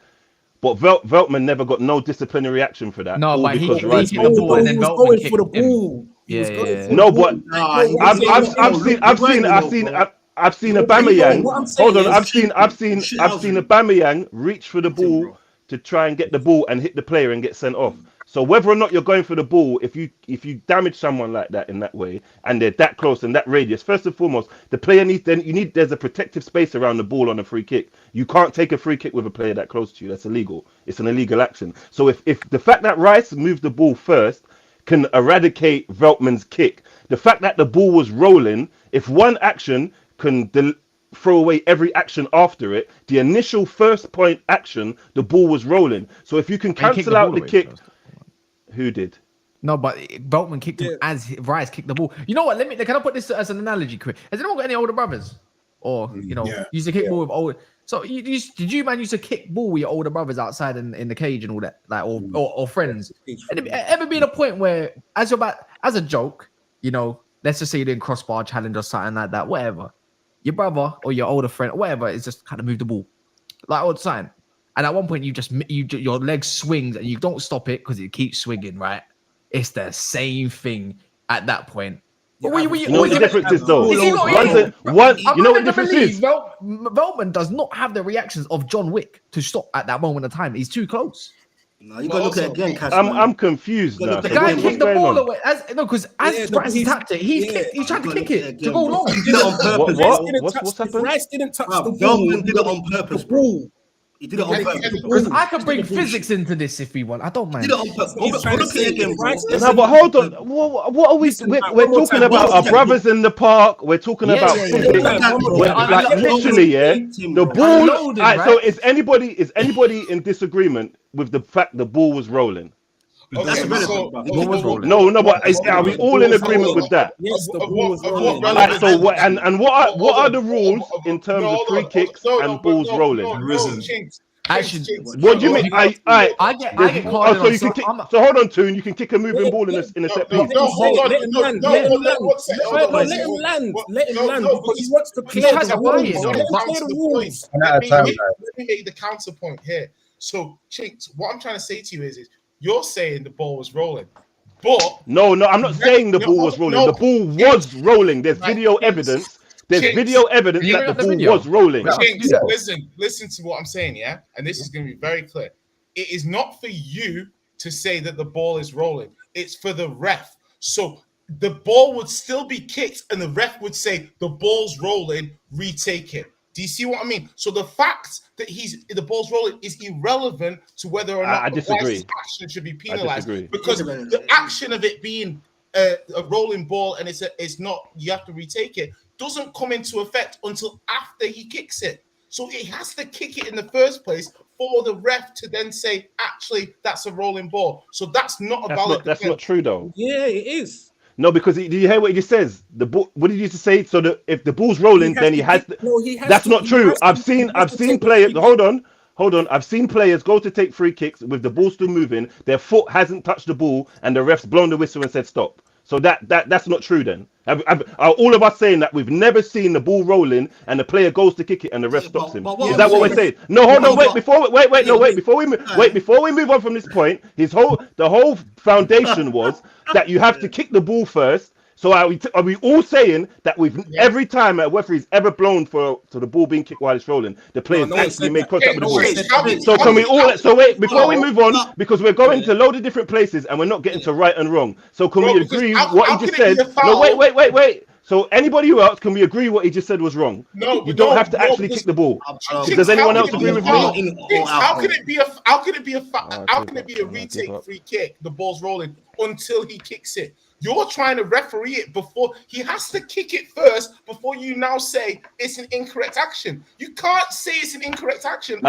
but Veltman never got no disciplinary action for that. No, but he was going for the ball. Yeah. No, but I've seen Aubameyang. Hold on, I've seen Aubameyang reach for the ball to try and get the ball and hit the player and get sent off. So whether or not you're going for the ball, if you damage someone like that in that way and they're that close and that radius, first and foremost, the player there's a protective space around the ball on a free kick. You can't take a free kick with a player that close to you. That's illegal. It's an illegal action. So if the fact that Rice moved the ball first can eradicate Veltman's kick, the fact that the ball was rolling, if one action can throw away every action after it, the initial first point action, the ball was rolling. So if you can cancel out the kick. Who did? No, but Veltman kicked him as Rice kicked the ball. You know what? Can I put this as an analogy, quick? Has anyone got any older brothers? Or, used to kick ball with older... So did you used to kick ball with your older brothers outside in the cage and all that? Like, or friends? And ever been a point where, as a joke, let's just say you're doing crossbar challenge or something like that, whatever. Your brother or your older friend, or whatever, is just kind of move the ball. Like all the time. And at one point, your leg swings and you don't stop it because it keeps swinging, right? It's the same thing at that point. You know what the difference is, though? You know what the difference is? Veltman does not have the reactions of John Wick to stop at that moment of time. He's too close. No, you got to look at it again, Cash. I'm confused now. The guy kicked the ball away. Because as Rice tapped it, he's trying to kick it to go long. He did it on purpose. What's happened? Rice didn't touch the ball. Veltman did it on purpose, bro. He did it on purpose. Because I can bring physics into this if we want. I don't mind. He did it on purpose. Look at it again, bro. No, but hold on. What are we? We're talking about our brothers in the park. We're talking about like literally, the ball. So is anybody in disagreement with the fact the ball was rolling? That's irrelevant. No, but are we all in agreement with that? Yes, the ball was rolling. So what? And what are the rules in terms of free kicks and balls rolling? Actually, what do you mean? I get carded. So you can kick. So hold on, Toon. You can kick a moving ball in a set piece. No, hold on. Let him land. Let him land because he wants to clear the rules. Let me make the counterpoint here. So, Chinks, what I'm trying to say to you is you're saying the ball was rolling, but no, I'm not saying the ball was rolling. The ball was rolling. There's video evidence. There's video evidence that the ball was rolling. Listen to what I'm saying, yeah? And this is going to be very clear. It is not for you to say that the ball is rolling. It's for the ref. So the ball would still be kicked and the ref would say the ball's rolling, retake it. Do you see what I mean? So the fact that the ball's rolling is irrelevant to whether or not the action should be penalized. Because the action of it being a rolling ball and it's not, you have to retake it, doesn't come into effect until after he kicks it. So he has to kick it in the first place for the ref to then say, actually, that's a rolling ball. So that's not a valid. That's not true, though. Yeah, it is. No, because did you hear what he just says? The ball. What did you just say? So that if the ball's rolling, then he has. That's not true. I've seen players. Hold on. I've seen players go to take free kicks with the ball still moving. Their foot hasn't touched the ball, and the ref's blown the whistle and said stop. So that's not true. Then are all of us saying that we've never seen the ball rolling and the player goes to kick it and the ref stops him? Is that what we're saying? No, hold on. Wait. Before we move on from this point, the whole foundation was that you have to kick the ball first. So are we all saying that every time a referee's ever blown for the ball being kicked while it's rolling, the players actually made contact with the ball? So can we all? So wait, before we move on, because we're going to a load of different places and we're not getting to right and wrong. So can we agree what he just said? No, wait. So anybody else, can we agree what he just said was wrong? No, you don't have to actually kick the ball. Does anyone else agree with me? How can it be a retake free kick? The ball's rolling until he kicks it. You're trying to referee it before he has to kick it first before you now say it's an incorrect action. You can't say it's an incorrect action.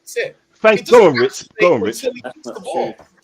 So, thanks. Go on, Rich. Go on, Rich.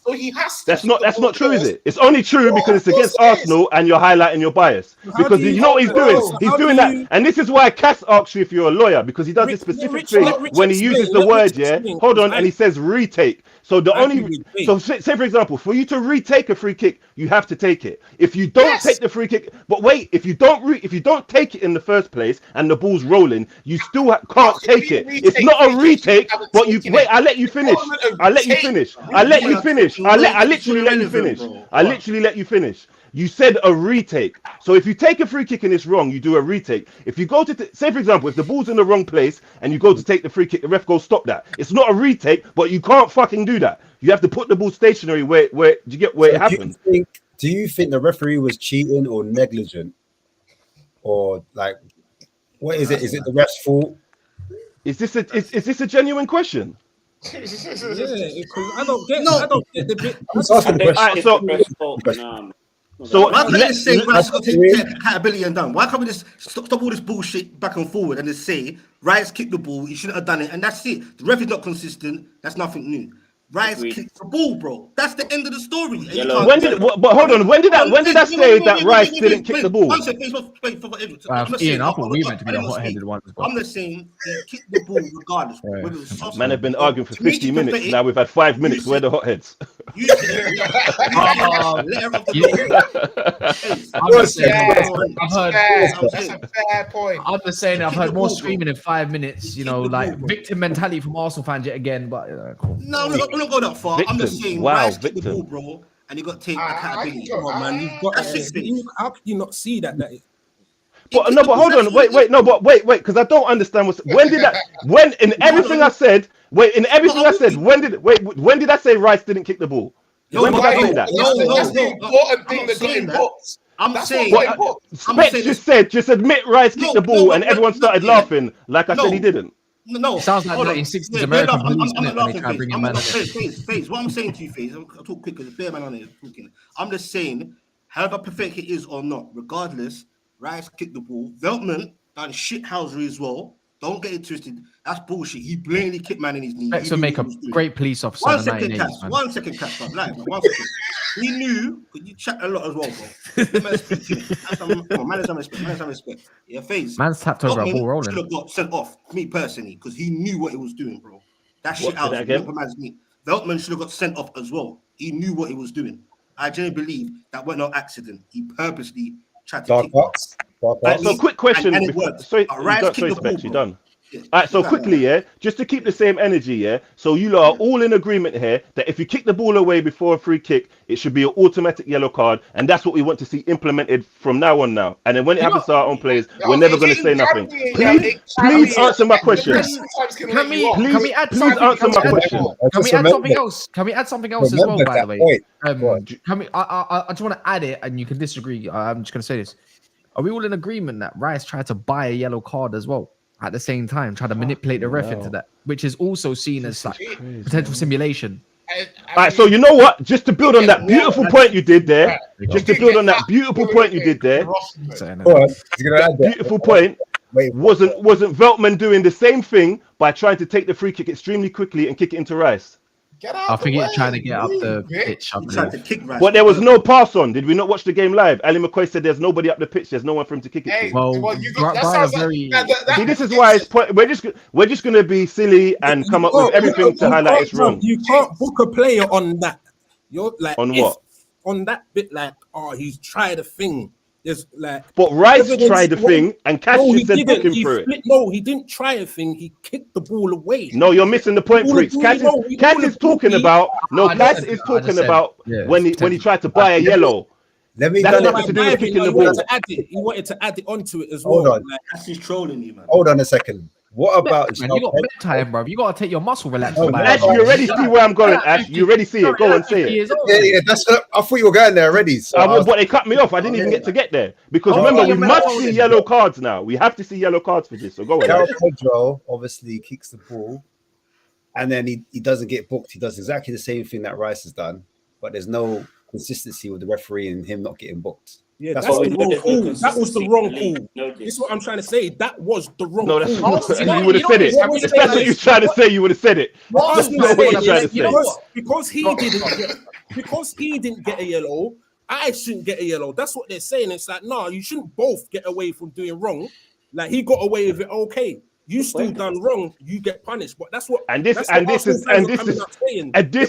So he has to. That's not true, is it? It's only true because it's against Arsenal and you're highlighting your bias. Because you know what he's doing? He's doing that. And this is why Cass asks you if you're a lawyer, because he does this specific thing when he uses the word, hold on, and he says retake. So the only, so say for example, for you to retake a free kick, you have to take it. If you don't take the free kick, but wait, if you don't take it in the first place and the ball's rolling, you still can't take it. It's not a retake, but you wait. I'll let you finish. I'll let you finish. I'll let you finish. I literally let you finish. I literally let you finish. You said a retake. So if you take a free kick and it's wrong, you do a retake. If you go to say, for example, if the ball's in the wrong place and you go to take the free kick, the ref goes, stop that. It's not a retake, but you can't fucking do that. You have to put the ball stationary where you get where it happened. Do you think the referee was cheating or negligent? Or like, what is it? Is it the ref's fault? Is this a genuine question? Yeah, because I don't get the bit. So why can't you just say Rice got to take accountability and done? Why can't we just stop all this bullshit back and forward and just say Rice kicked the ball, he shouldn't have done it, and that's it. The ref is not consistent. That's nothing new. Rice kicked the ball, bro. That's the end of the story. But hold on. When did I say that Rice didn't kick the ball? Ian, I thought we meant to be the hot-headed one as well. I'm just saying he kicked the ball regardless. Man have been arguing for 50 minutes. Now we've had 5 minutes. We're the hotheads. That's a fair point. I'm just saying I've heard more screaming in 5 minutes. You know, like victim mentality from Arsenal fans yet again. But cool. No, we're not going that far. Victim. I'm just saying, Rice kicked the ball, bro, and you got to take accountability. Come on, man, you've got. How can you not see that? But hold on, wait, because I don't understand when in everything I said, when did I say Rice didn't kick the ball? When did I say that? That's the important thing that got him booked. I'm saying, just admit Rice kicked the ball, and everyone started laughing like I said he didn't. No, it sounds like 1960s American blues. I'm not laughing, Faze. What I'm saying to you, Faze, I'll talk quick because the bear man on here talking. I'm just saying, however pathetic it is or not, regardless, Rice kicked the ball. Veltman done shithousery as well. Don't get it twisted. That's bullshit. He blatantly kicked man in his knee. Let's make a great police officer. 1 second, Cass. 1 second, Cass. Like, 1 second. He knew, because you chat a lot as well, bro. Man has some respect. Yeah, Faze. Man's tapped over a ball rolling. Should have got sent off, me personally, because he knew what he was doing, bro. That shit out. Veltman should have got sent off as well. He knew what he was doing. I genuinely believe that was no accident. He purposely tried to kick box. So quick question. Sorry, you're done. Yeah. All right, so quickly, just to keep the same energy, so you lot are all in agreement here that if you kick the ball away before a free kick, it should be an automatic yellow card, and that's what we want to see implemented from now on now. And then when it happens to our own players, we're never going to say nothing. Please answer my question. Can we add something else? Can we add something else as well, by the way? I just want to add it, and you can disagree. I'm just going to say this. Are we all in agreement that Rice tried to buy a yellow card as well? At the same time, try to manipulate the ref into that, which is also seen as like potential simulation. All right, so you know what? Just to build on that beautiful point you did there, wasn't Veltman doing the same thing by trying to take the free kick extremely quickly and kick it into Rice? I think he's trying to get up the pitch. But there was no pass on. Did we not watch the game live? Ali McCoy said there's nobody up the pitch. There's no one for him to kick it to. See, this is why it's we're just going to be silly and come up with everything to highlight it's wrong. You can't book a player on that. You're like on what? On that bit, like, he's tried a thing. There's like, but Rice tried the thing, and Cash said book him through it. No, he didn't try a thing. He kicked the ball away. No, you're missing the point, Freaks. Cash is talking about. No, Cash is talking about when he tried to buy a yellow. Let me. That's nothing to do with kicking the ball. He wanted to add it onto it as well. Hold on, Cash is trolling you, man. Hold on a second. What about man, you got bedtime, bro? You gotta take your muscle relaxation. Ash, you already see where I'm going, Ash. You already see it. Go and say it. Yeah, that's. I thought you were going there already. So but they cut me off. I didn't even get there because remember we must see yellow cards now. We have to see yellow cards for this. So go on. Pedro obviously kicks the ball, and then he doesn't get booked. He does exactly the same thing that Rice has done, but there's no consistency with the referee and him not getting booked. Yeah, That's that's what the we wrong call. That was the wrong call. No, This is what I'm trying to say. That was the wrong No, that's call. not. You would have said it. If that's what you're trying to say, you would have said it. That's not what you're trying to say. Because he didn't get a yellow, I shouldn't get a yellow. That's what they're saying. It's like, no, you shouldn't both get away from doing wrong. Like he got away with it. Okay, you still done wrong. You get punished. But that's what. And this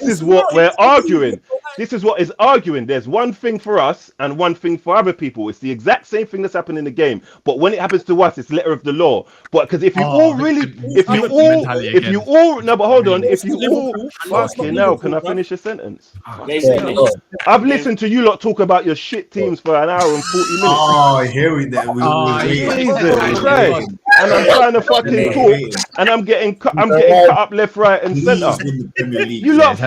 is what we're arguing. This is what is arguing. There's one thing for us and one thing for other people. It's the exact same thing that's happening in the game. But when it happens to us, it's letter of the law. But because if you all, fucking hell, can I finish a sentence? I've listened to you lot talk about your shit teams for an hour and 40 minutes. Oh, here we go. Right. And I'm trying to fucking talk, and I'm getting cut up left, right, and center. You lot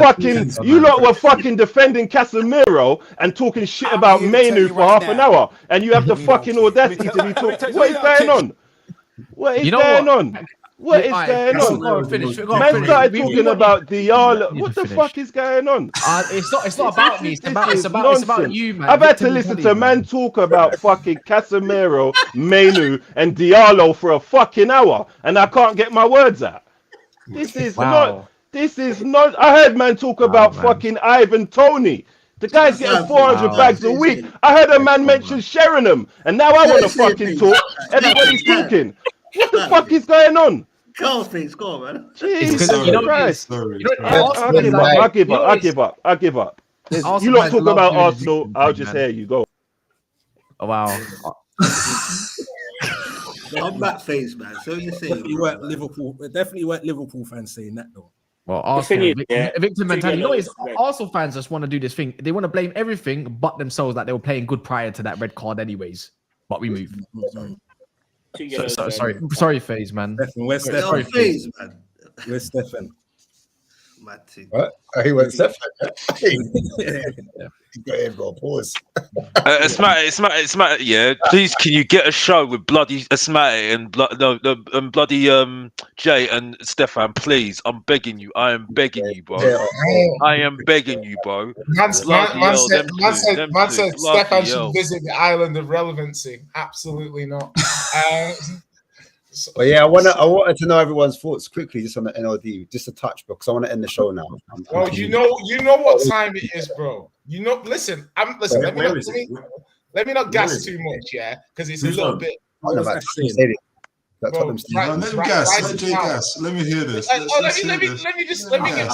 were fucking defending Casemiro and talking shit about Mainu for half an hour, and you have the fucking audacity to be talking. What is going on? What is going on? What is going on? Man started talking about Diallo. What the fuck is going on? It's not about me. It's about you, man. I've had to listen to man talk about fucking Casemiro, Mainu, and Diallo for a fucking hour, and I can't get my words out. This is not. I heard man talk about fucking Ivan Toney. The guy's getting 400 bags a week. I heard a man mention Sheringham, and now I want to fucking talk. Everybody's talking. What the fuck is going on? Go, please, go, man. Jesus Christ. I give up. You lot talk about Arsenal. I'll just hear you go. Oh, wow. I'm back phase, man. So you say definitely weren't Liverpool fans saying that though. Well, Arsenal, victim mentality. You know, it's Arsenal fans just want to do this thing. They want to blame everything but themselves, that they were playing good prior to that red card, anyways. But we move. Sorry, FaZe, man. Where's Stefan? FaZe, man. Where's Stefan? What? He went Stefan. You've got to pause. Asmati, yeah. Please, can you get a show with bloody Asmati and bloody Jay and Stefan? Please, I'm begging you. I am begging you, bro. I am begging you, bro. Man said Stefan should visit the island of relevancy. Absolutely not. But yeah, I wanted to know everyone's thoughts quickly, just on the NLD, just a touch, because I want to end the show now. Well, you know what time it is, bro. You know, listen. Let me not gas too much, yeah, because it's a little bit. Let Jay gas. Let me hear this. Let me give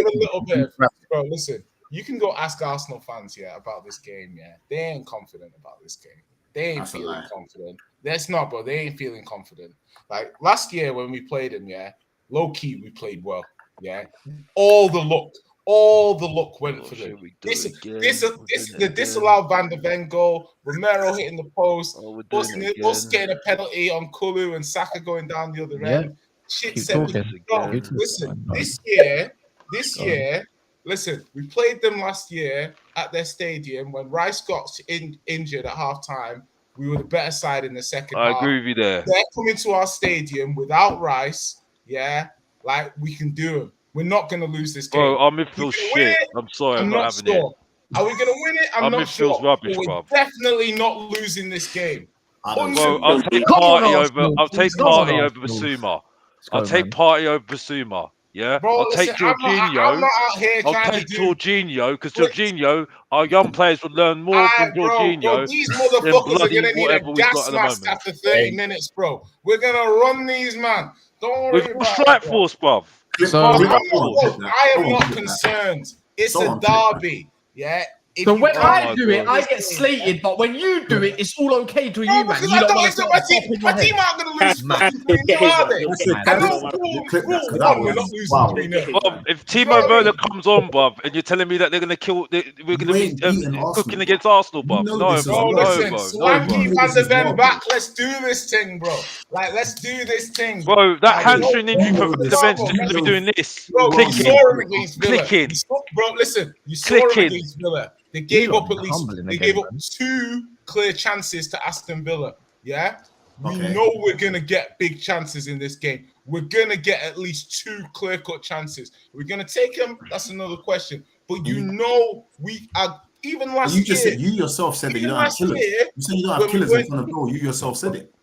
a little bit. Bro, listen. You can go ask Arsenal fans, yeah, about this game, yeah. They ain't confident about this game. They ain't feeling confident. That's not, bro. They ain't feeling confident. Like last year when we played them, yeah, low key we played well, yeah. All the luck went for them. The disallowed Van de Ven goal, Romero hitting the post, us getting a penalty on Kulu and Saka going down the other end. Shit said, listen, this year. Listen, we played them last year at their stadium when Rice got injured at halftime. We were the better side in the second half. I agree with you there. They're coming to our stadium without Rice. Yeah, like we can do them. We're not going to lose this game. Bro, our midfield's shit. I'm sorry, I'm not having it. Are we going to win it? I'm not sure. Rubbish, we're definitely not losing this game. Bro, I'll take Party over Basuma. I'll take Party over Basuma. Yeah, bro, I'll take Jorginho. I'm not out here I'll take Jorginho because Jorginho, our young players will learn more from Jorginho. Bro, these motherfuckers are gonna need a gas mask after 30 minutes, bro. We're gonna run these, man. Don't worry about it. With strike force, bruv. I am not concerned. It's a derby, yeah. So when I do it, I get slated, but when you do it, it's all okay to you, man. My team aren't going to lose. If Timo Werner comes on, bruv, and you're telling me that they're going to kill, we're going to be cooking against Arsenal, bruv. No, bro. Swanky Van de Ven back. Let's do this thing, bro. Like, let's do this thing. Bro, that hamstring injury for the Vens is going to be doing this. Bro, you saw him against Villa. Bro, listen, you saw him against Villa. They gave up 2 clear chances to Aston Villa. Yeah, We know we're going to get big chances in this game. We're going to get at least 2 clear-cut chances. We're going to take them. That's another question. But we are, even last year. You yourself said that you don't have killers. You said you don't have killers in front of goal. You yourself said it.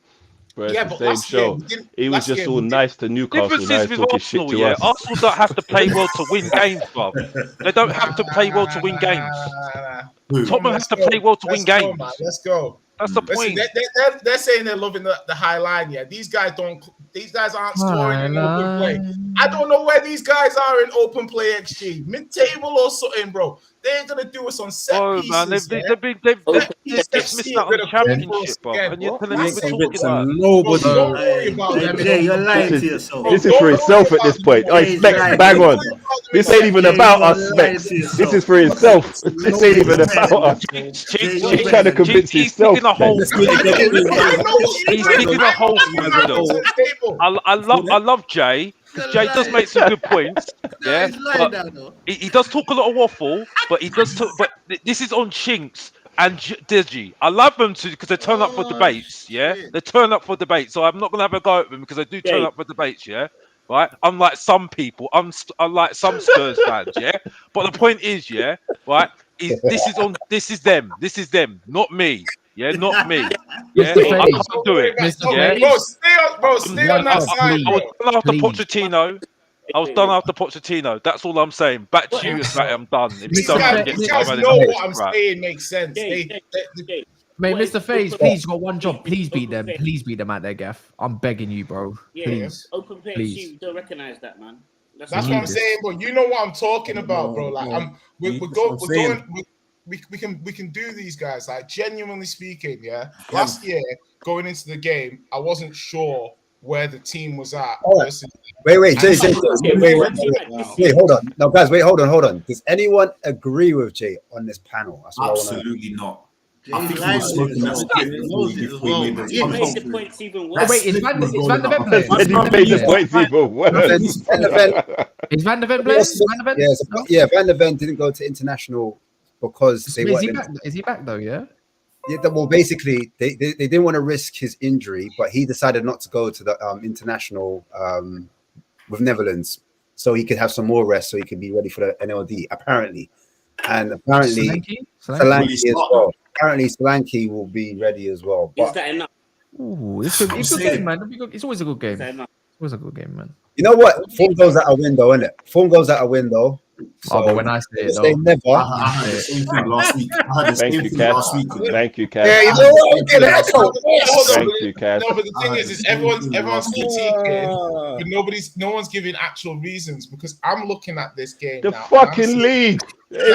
Bro, yeah, but last year, he was just all nice to Newcastle. Difference is with Arsenal, yeah. Arsenal don't have to play well to win games, bro. They don't have to play well to win games. Tottenham has to play well to win games. Let's go. That's the point. They're saying they're loving the high line. Yeah, these guys aren't scoring in open play. I don't know where these guys are in open play XG, mid-table or something, bro. They ain't gonna do us on set pieces. Man, they've missed out on the championship, bro. And you're telling me we're talking about Jay, you're lying to yourself. This is for himself at this point. Oh, Specs, bang on. This ain't even about us, Specs. This is for himself. This ain't even about us. He's trying to convince himself. He's digging a hole for himself. I love Jay. Jay does make some good points. Yeah, he does talk a lot of waffle, but he does talk. But this is on Chinks and Digi. I love them too because they turn up for debates. Yeah, they turn up for debates. So I'm not gonna have a go at them because they do turn up for debates. Yeah, right. Unlike some people, unlike some Spurs fans. Yeah, but the point is, yeah, right. This is them, not me. Yeah, not me. Yeah, I can't do it. Yeah? Bro, stay on that side. I was done after Pochettino. Pochettino. That's all I'm saying. Back to you, I'm done. These guys know what I'm saying makes sense. Mate, Mr. FaZe, please, you got one job. Please beat them. Please beat them at their gaff. I'm begging you, bro. Please. Open play, you don't recognize that, man. That's what I'm saying, but you know what I'm talking about, bro. Like, we can do these guys. Like, genuinely speaking, yeah. Last year, going into the game, I wasn't sure where the team was at. Wait, Jay, wait, hold on. No, guys, wait, hold on. Does anyone agree with Jay on this panel? Absolutely not. I think he was smoking that. He made the points even worse. Wait, is Van de Ven playing? He made the points even worse. Is Van de Ven playing? Yeah, Van de Ven didn't go to international because they weren't. Is he back though? Yeah. Yeah. Well, basically, they didn't want to risk his injury, but he decided not to go to the international with Netherlands, so he could have some more rest, so he could be ready for the NLD. Apparently, Solanke as well. Apparently, Solanke will be ready as well. Is that enough? Ooh, it's a good game, man. It's always a good game. It was a good game, man. You know what? Form goes out a window, innit? Form goes out a window. So, but when I say it, they never. I heard the same thing last week. Thank you, Cass. Yeah, you know what? I'm getting echo. Thank you, Cass. No, but the thing is everyone's critiquing, but no one's giving actual reasons because I'm looking at this game. The fucking league. Bro,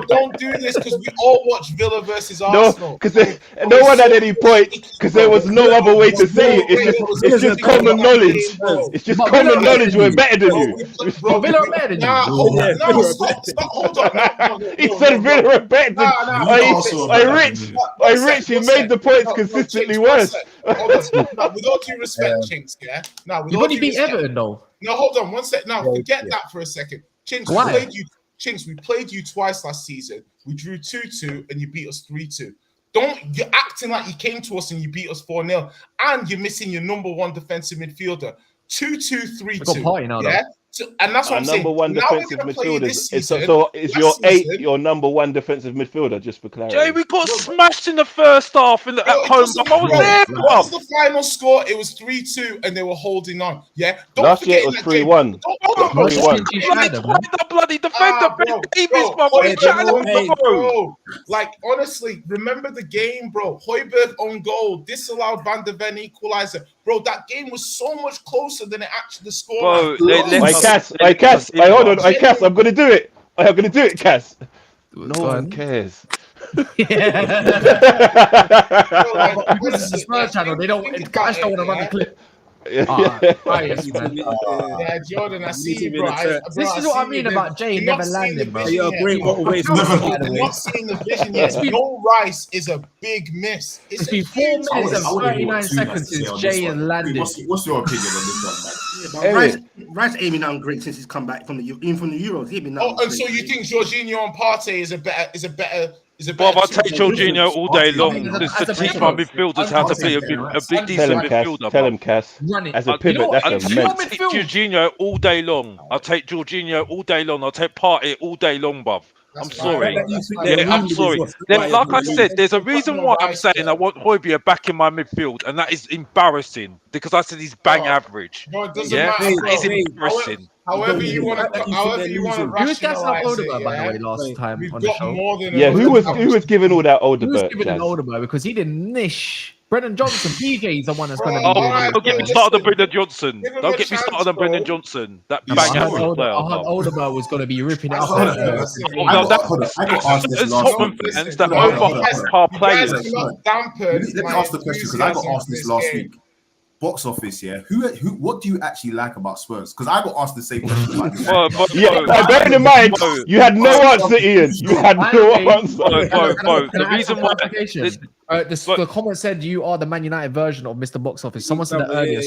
don't do this because we all watch Villa versus Arsenal. No, because no one had any point because there was no other way to say it. It's just common knowledge. It's just common knowledge. We're better than you. Bro, Villa are better than you. No, stop, hold on. He said Villa are better than I Rich. He made the points consistently worse. With all due respect, Chinks, yeah? You've only beat Everton, though. No, hold on one sec. Now, forget that for a second. Chinks, we played you twice last season. We drew 2-2 and you beat us 3-2. You're acting like you came to us and you beat us 4-0 and you're missing your number one defensive midfielder. 2-2, 3-2. Yeah? So, and that's what I'm saying. Number one defensive midfielder. So is your 8 your number one defensive midfielder? Just for clarity. Jay, we got smashed in the first half at home. I was there. What was the final score? It was 3-2, and they were holding on. Yeah. Last year it was 3-1. Bloody defender, bro. Like honestly, remember the game, bro. Højbjerg on goal, disallowed Van de Ven equalizer. Bro, that game was so much closer than it actually scored. Bro, Cass, hold on, Cass, I'm gonna do it. I'm gonna do it, Cass. No one cares. This is the Spurs channel. They don't. Guys don't want to run the clip. Jordan, I see you, bro. This is what I mean about Jay never landing, bro. You're a great ways. Not seeing the vision yet. No Rice is a big miss. It's been 4 minutes and 39 seconds since Jay has landed. What's your opinion on this one, man? Rice ain't been out great since he's come back from the Euros. He's been out. And so you think Jorginho and Partey is a better Bob, I'll take Jorginho all day long. Just to teach my midfielders how to be a big decent midfielder. Tell him, Cass. As a pivot, that's I'll take Jorginho all day long. I'll take Jorginho all day long. I'll take Partey all day long, bruv. I'm sorry. I'm sorry. Then, like I said, there's a reason why I'm saying I want Højbjerg back in my midfield, and that is embarrassing because I said he's bang average. It's embarrassing. However you want to Who was gassing up Odegaard, by the way, last time on the show? Who was giving all that Odegaard? Who was giving an Odegaard because he didn't nish. Brendan Johnson, PJ's the one that's going to be. Don't get me started on Brendan Johnson. Don't get me started on Brendan Johnson. That bang average player. I heard Odegaard was going to be ripping it up. That's Tottenham fans that overhype our players. Let me ask the question because I got asked this last week. Box office, yeah. What do you actually like about Spurs? Because I got asked the same question. Bearing in mind, you had no answer, Ian. You had no answer. The reason why the comment said you are the Man United version of Mr. Box Office. Someone said that earlier.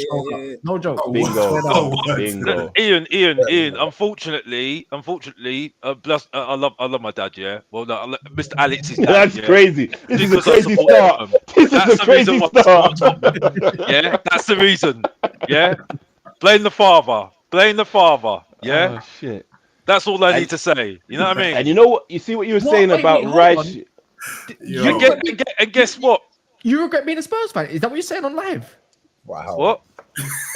No joke. Bingo. Ian. Unfortunately, I love my dad. Yeah. Well, no, Mr. Alex's dad. That's crazy. This is a crazy start. That's the reason why. Yeah, that's the reason. Yeah. Blame the father. Yeah. Oh, shit. That's all I need to say. You know what I mean? And you know what? You see what you were saying about Rice. And guess what? You regret being a Spurs fan? Is that what you're saying on live? Wow. What?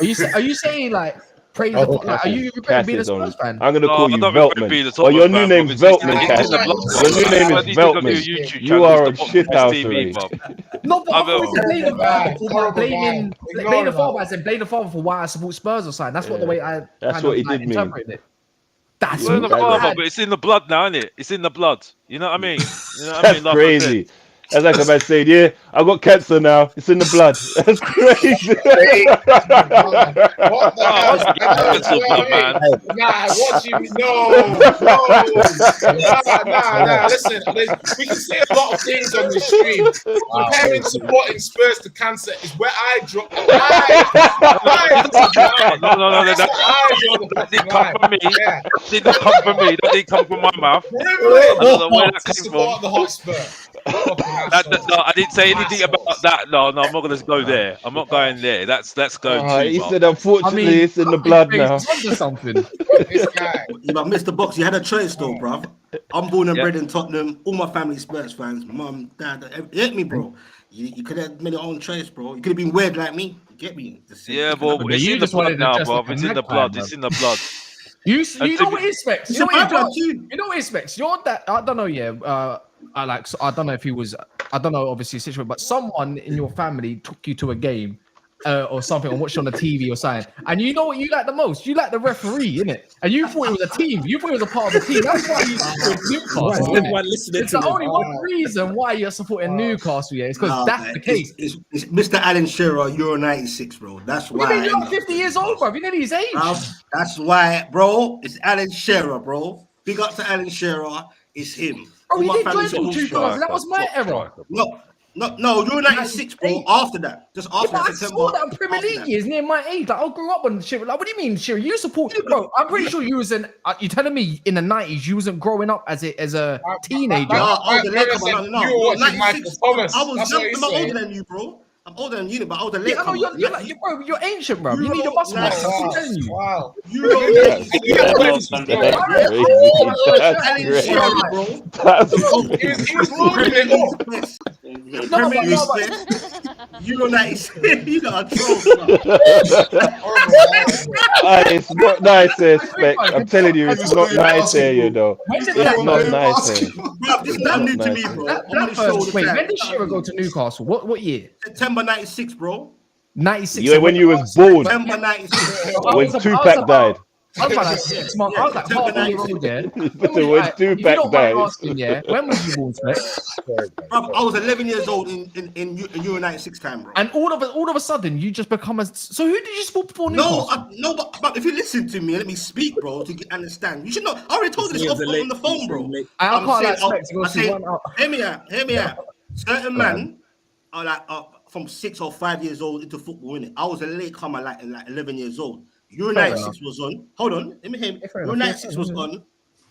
Are you saying like praise? Are you regret being a Spurs fan? I'm gonna call you Veltman. Or your new name's Veltman, Cass. Your new name is Veltman. You are a shithousery. No, but I'm always blaming the father. I said blame the father for why I support Spurs or something. That's what the way I. That's what he did mean. That's the father, but it's in the blood now, isn't it? It's in the blood. You know what I mean? That's crazy. That's like a man saying, "Yeah, I got cancer now. It's in the blood." That's crazy. What the hell? Nah, what you mean? No. Nah. Listen, we can say a lot of things on the stream. Comparing supporting Spurs to cancer is where I drop the line. No. That didn't come from me. That didn't come from me. That didn't come from my mouth. I don't know where that came from. The Hotspur. No, I didn't say anything about that. No, I'm not going to go there. I'm not going there. That's going too he far. said, unfortunately, it's in the blood now. Something. But Mr. Box, you had a choice though, bruv. I'm born and bred in Tottenham. All my family Spurs fans. Mum, dad, you get me, bro. You could have made your own choice, bro. You could have been weird like me. You get me? Yeah, but it's in the blood now, bro. It's in the blood. It's in the blood. You know what he expects. You know what he expects. You're that. I don't know. Yeah. I don't know if he was. I don't know. Obviously, situation, but someone in your family took you to a game or something, or watched on the TV or something. And you know what you like the most? You like the referee, innit? And you thought it was a team. You thought it was a part of the team. That's why you support Newcastle. It's the only one reason why you're supporting Newcastle. Yeah, it's because that's the case. It's Mr. Alan Shearer, Euro 96, bro. That's why. You're not 50 years old, bro. You know his age. That's why, bro. It's Alan Shearer, bro. Big up to Alan Shearer. It's him. Oh, he did join in 2000. That was my error. No, you're 96, bro. After that, just after that. September. I scored that in Premier League years near my age. Like I grew up on shit. Like, what do you mean, Shira? You support, bro? I'm pretty sure you was in. You're telling me in the 90s you wasn't growing up as a teenager. I was older than you, bro. I'm older than you, but I was a late. You're ancient, bro. You need a muscle. I'm telling you. Wow. Euro 96. You got a troll. It's not nice here, Spec. I'm telling you, it's not nice here, you know. It's not nice here. This is not new to me, bro. Wait, when did Shearer go to Newcastle? What year? September 96, bro. 96. Yeah, when you was born. September 96. When Tupac died. I was like 6 months. I was like half a year old, yeah. When Tupac died. When was you born, Spec? I was 11 years old in Euro 96 time, bro. And all of a sudden, you just become a. So who did you support before Newcastle? No, but if you listen to me, let me speak, bro, to understand. You should know. I already told you this on the phone, bro. I can't hear me out. Certain men are like from 6 or 5 years old into football, innit? I was a late comer, like 11 years old. Euro 96 was on. Hold on, let me hear me. Euro 96 was on.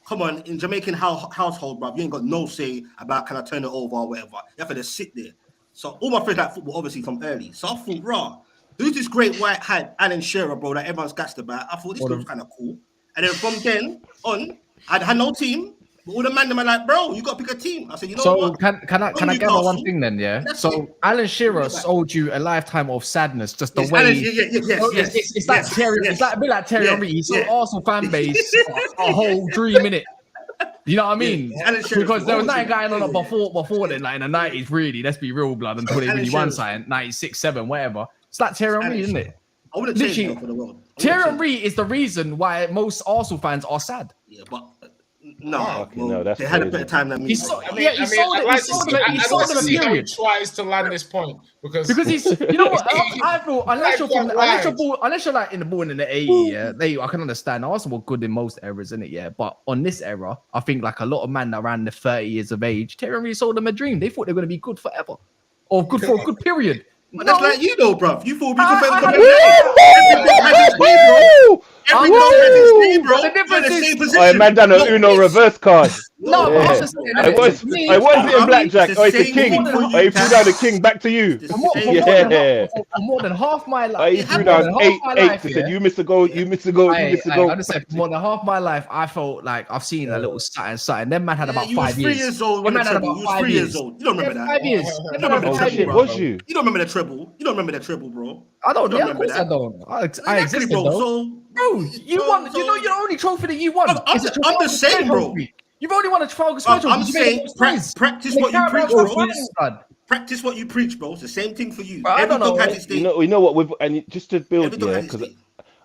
come on, in Jamaican household, bruv, you ain't got no say about can I turn it over or whatever. You have to just sit there. So all my friends like football, obviously from early. So I thought, raw, who's this great white hype, Alan Shearer, bro, that everyone's gassed about? I thought this looks kind of cool. And then from then on, I had no team. But all the man them are like, bro, you got to pick a team. I said, you know what? Can I gather one thing then? Yeah. So Alan Shearer sold you a lifetime of sadness, just the way. It's like Terry. It's like a bit like Terry Henry. He sold Arsenal fan base a whole dream in it. You know what I mean? Because there was nothing going on before then, like in the 90s, really. Let's be real, blood, until they really won something, 96, 7, whatever. It's like Terry Henry, isn't it? I wouldn't change it for the world. Thierry Henry is the reason why most Arsenal fans are sad. Yeah, but no, that's they had a better time than me. He sold them a period. Twice to land this point because he's, you know what? I feel unless you're like in the born in the 80s, I can understand. Arsenal were good in most eras, isn't it? Yeah, but on this era, I think like a lot of men around the 30 years of age, Thierry Henry sold them a dream. They thought they were going to be good forever, or good for a good period. But that's like you though, bruv. You thought we could everything had its day, bro. Everything had its day, bro. The difference is, oh, man done an Uno reverse card. No, yeah. I was hitting blackjack. Oh, it's the king. Oh, he threw down the king. Back to you. For more than half my life. Oh, he threw down 8-8. He said, "You missed a goal. You missed a goal. You missed a goal." I just said, more than half my life, I felt like I've seen a little something. Then man had about 5 years. 3 years old. When man had about 5 years old. You don't remember that? 5 years. You don't remember the treble, bro. You don't remember the treble. You don't remember the treble, bro. I don't. Yeah, of course I don't. I existed though. Bro, you won. You know your only trophy that you won. I'm the same, bro. You've only won a Trafalgar trophy. I'm saying practice what you preach, bro. Practice what you preach, bro. It's the same thing for you. I don't know. You know what? And just to build, yeah, because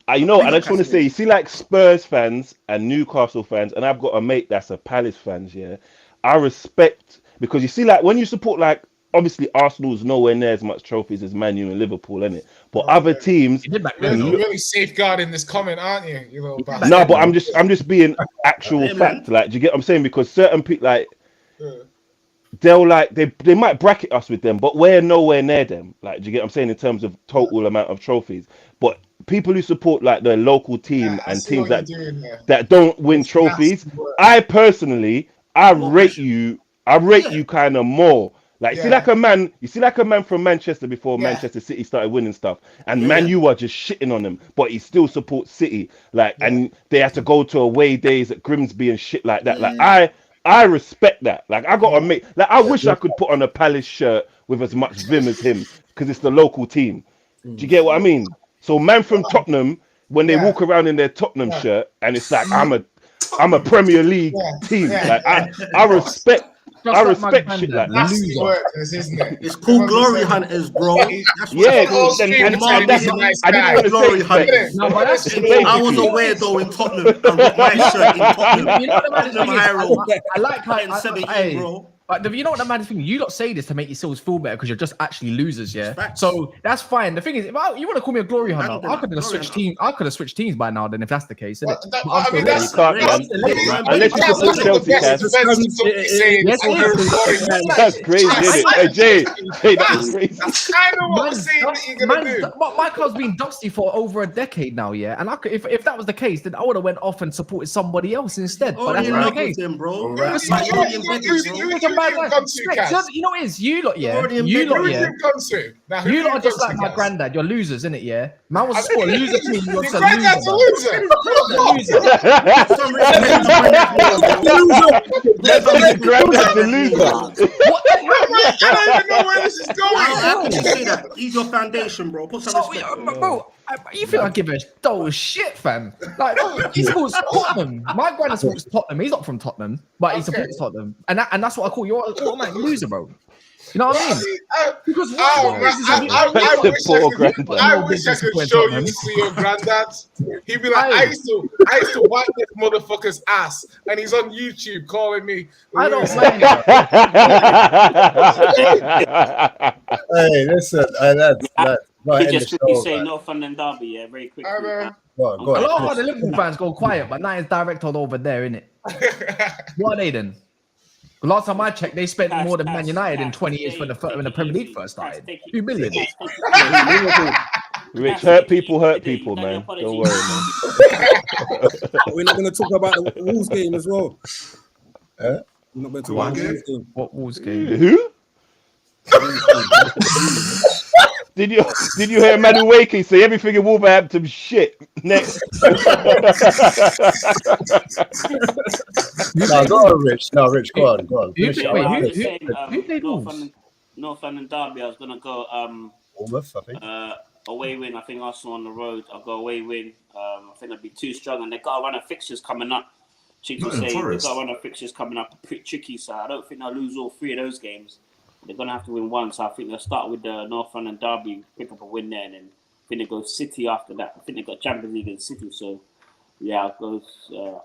and I just want to say, you see, like Spurs fans and Newcastle fans, and I've got a mate that's a Palace fans. Yeah, I respect because you see, like when you support, like obviously Arsenal's nowhere near as much trophies as Man U and Liverpool, isn't it? But other teams, you're really safeguarding this comment, aren't you? You little bastard. No, but I'm just being actual fact. Like, do you get what I'm saying? Because certain people, like, they'll like they might bracket us with them, but we're nowhere near them. Like, do you get what I'm saying in terms of total amount of trophies? But people who support like the local team and teams that don't win trophies, I personally, I rate you kind of more. Like, you see like a man from Manchester before Manchester City started winning stuff, and Man U are just shitting on him, but he still supports City. Like, and they have to go to away days at Grimsby and shit like that. Like, I respect that. Like, I gotta make, like, I wish I could put on a Palace shirt with as much vim as him because it's the local team. Do you get what I mean? So, man from Tottenham, when they walk around in their Tottenham shirt, and it's like I'm a Premier League team. Like, I respect. I respect shit like that. It's called Glory Hunters, bro. I didn't want to say I was aware though in Tottenham. I got my shirt in Tottenham. You know what I like how in 17, bro. But you know what the mad thing? You don't say this to make yourselves feel better because you're just actually losers, yeah. So that's fine. The thing is, if you want to call me a glory hunter, I could have switched teams. I could have switched teams by now. Then, if that's the case, isn't it? Unless you support Chelsea, that's crazy, isn't it? Hey, Jay, that's crazy. I know what I'm saying that you're gonna do. But my club's been dusty for over a decade now, yeah. And I could, if that was the case, then I would have went off and supported somebody else instead. But that's not the case, bro. You know what it is? You lot, yeah. You lot are just like my granddad. You're losers, innit? Yeah. Man was a loser to me. You're a granddad's a loser. Granddad's a loser. I don't even know where this is going. How can you say that? He's your foundation, bro. Put some respect. Bro, you think I give a dole shit, fam? Like, he supports Tottenham. My granddad supports Tottenham. He's not from Tottenham, but he supports Tottenham. And that's what I call you. You're an automatic loser, bro. You know what I mean? Because I wish I could show you to see your granddad. He'd be like, I used to wipe this motherfucker's ass, and he's on YouTube calling me. I don't mind. Hey, listen, that's right. He just quickly say North London derby, yeah, very quickly. A lot of the Liverpool fans go quiet, but now it's directed over there, innit? What are they then? Last time I checked, they spent more than Man United in 20 years when the Premier League first started. 2 million. Rich, hurt people, man. Don't worry, man. We're not going to talk about the Wolves game as well. Huh? We're not going to talk about the Wolves game. What Wolves game? Who? Did you hear Manu Wakey say everything in Wolverhampton shit? Next. No, go on, Rich. No, Rich, go on. Who played Wolves? North London derby. I was gonna go Bournemouth, I think. Away win. I think Arsenal on the road. I'll go away win. I think it'll be too strong, and they got a run of fixtures coming up. Chiefs say they got a run of fixtures coming up, pretty tricky. So I don't think they'll lose all 3 of those games. They're gonna have to win one. So I think they'll start with the North London derby, pick up a win there, and then I think they go City after that. I think they got Champions League and City. So yeah, I'll go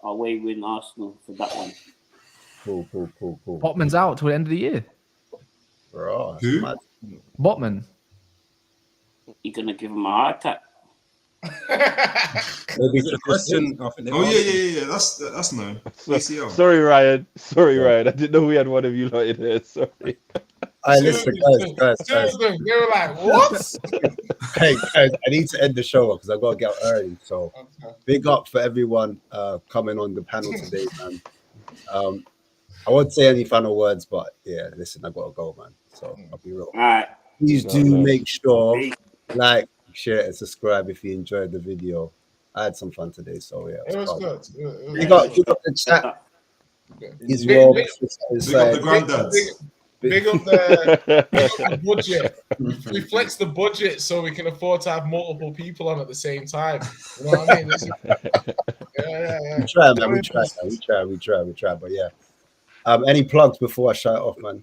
away win Arsenal for that one. Cool. Botman's out till the end of the year. Bro, who? Botman. You're gonna give him a heart attack. Maybe it's a question. Yeah. That's no. ACL. Sorry, Ryan. I didn't know we had one of you lot in here. Sorry. Listen, guys. They were like, what? Hey, guys, I need to end the show because I've got to get out early. So, big up for everyone coming on the panel today, man. I won't say any final words, but yeah, listen, I got to go, man. So, I'll be real. All right. Please do make sure, like, share, and subscribe if you enjoyed the video. I had some fun today, so yeah. It was good. Big up the chat. Big up the granddads. Big up the budget. We flex the budget so we can afford to have multiple people on at the same time. You know what I mean? Yeah. We try, man. We try. But yeah. Any plugs before I shut it off, man?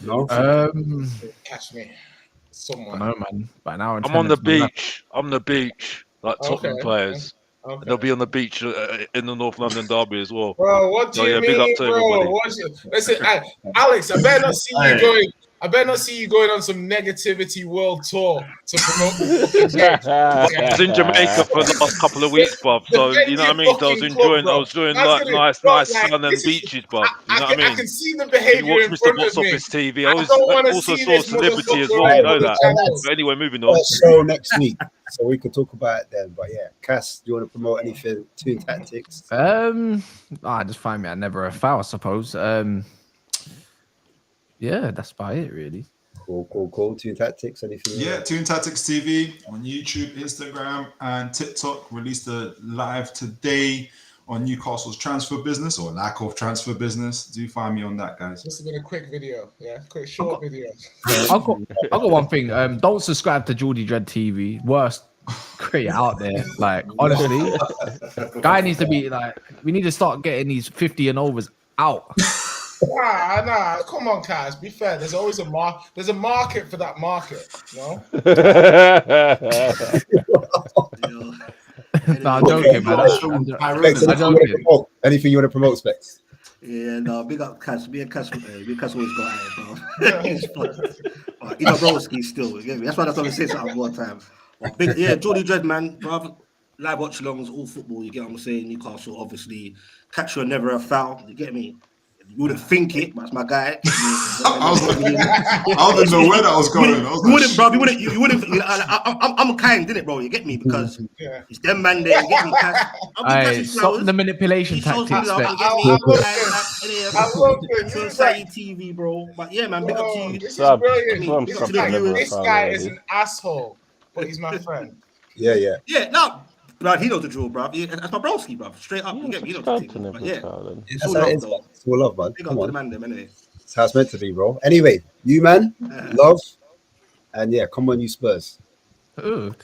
No. Catch me. I know, man. By now, I'm on the beach. Like Tottenham players. Okay. And they'll be on the beach in the North London derby as well. Bro, what do you mean, big up to bro? Listen, Alex, I better not see you going. I better not see you going on some negativity world tour to promote the game. I was in Jamaica for the last couple of weeks, bruv. So you know what I mean. So I was enjoying like nice sun and beaches, bruv. You know what I mean? I can see the behavior you watch in Mr. front Box of me. Office TV. I also saw Celebrity as well. You know that. But anyway, moving on. Show next week, so we could talk about it then. But yeah, Cass, do you want to promote anything? Tune Tactics. Just find me at Never a Foul, I suppose. Yeah, that's about it, really. Cool. Tune Tactics, anything? Yeah, Tune Tactics TV on YouTube, Instagram, and TikTok. Released a live today on Newcastle's transfer business or lack of transfer business. Do find me on that, guys. This has been a quick video, quick short video. I've got one thing. Don't subscribe to Geordie Dread TV. Worst creator out there. Like, honestly, guy needs to be like. We need to start getting these 50 and overs out. Nah, come on, guys. Be fair. There's always a There's a market for that market, you know? No, I'm joking, man. I'm joking. Anything you want to promote, Specs? Yeah, no, big up Cass. Me and Cass always got at it, bro. You know, broski still. You get me? That's why I'm going to say something one time. Geordie Dread, man. Brother, live watch alongs, all football. You get what I'm saying? Newcastle, obviously. Catch you never a foul. You get me? You wouldn't think it, but it's my guy. I didn't know where that was going. You wouldn't. I'm kind, didn't it, bro? You get me? Because it's them man there. You get me? Hey, stop the manipulation tactics. Society TV, bro. But yeah, man, big up to you. This is brilliant. This guy is an asshole, but he's my friend. Yeah. No. But he knows the drill, bro. That's my broski, bro. Straight up, you get me. You know the thing. But yeah, it's all love, though. It's all love, man. Come on, man. Anyway, it's how it's meant to be, bro. Anyway, you man, love, and yeah, come on, you Spurs. Ooh.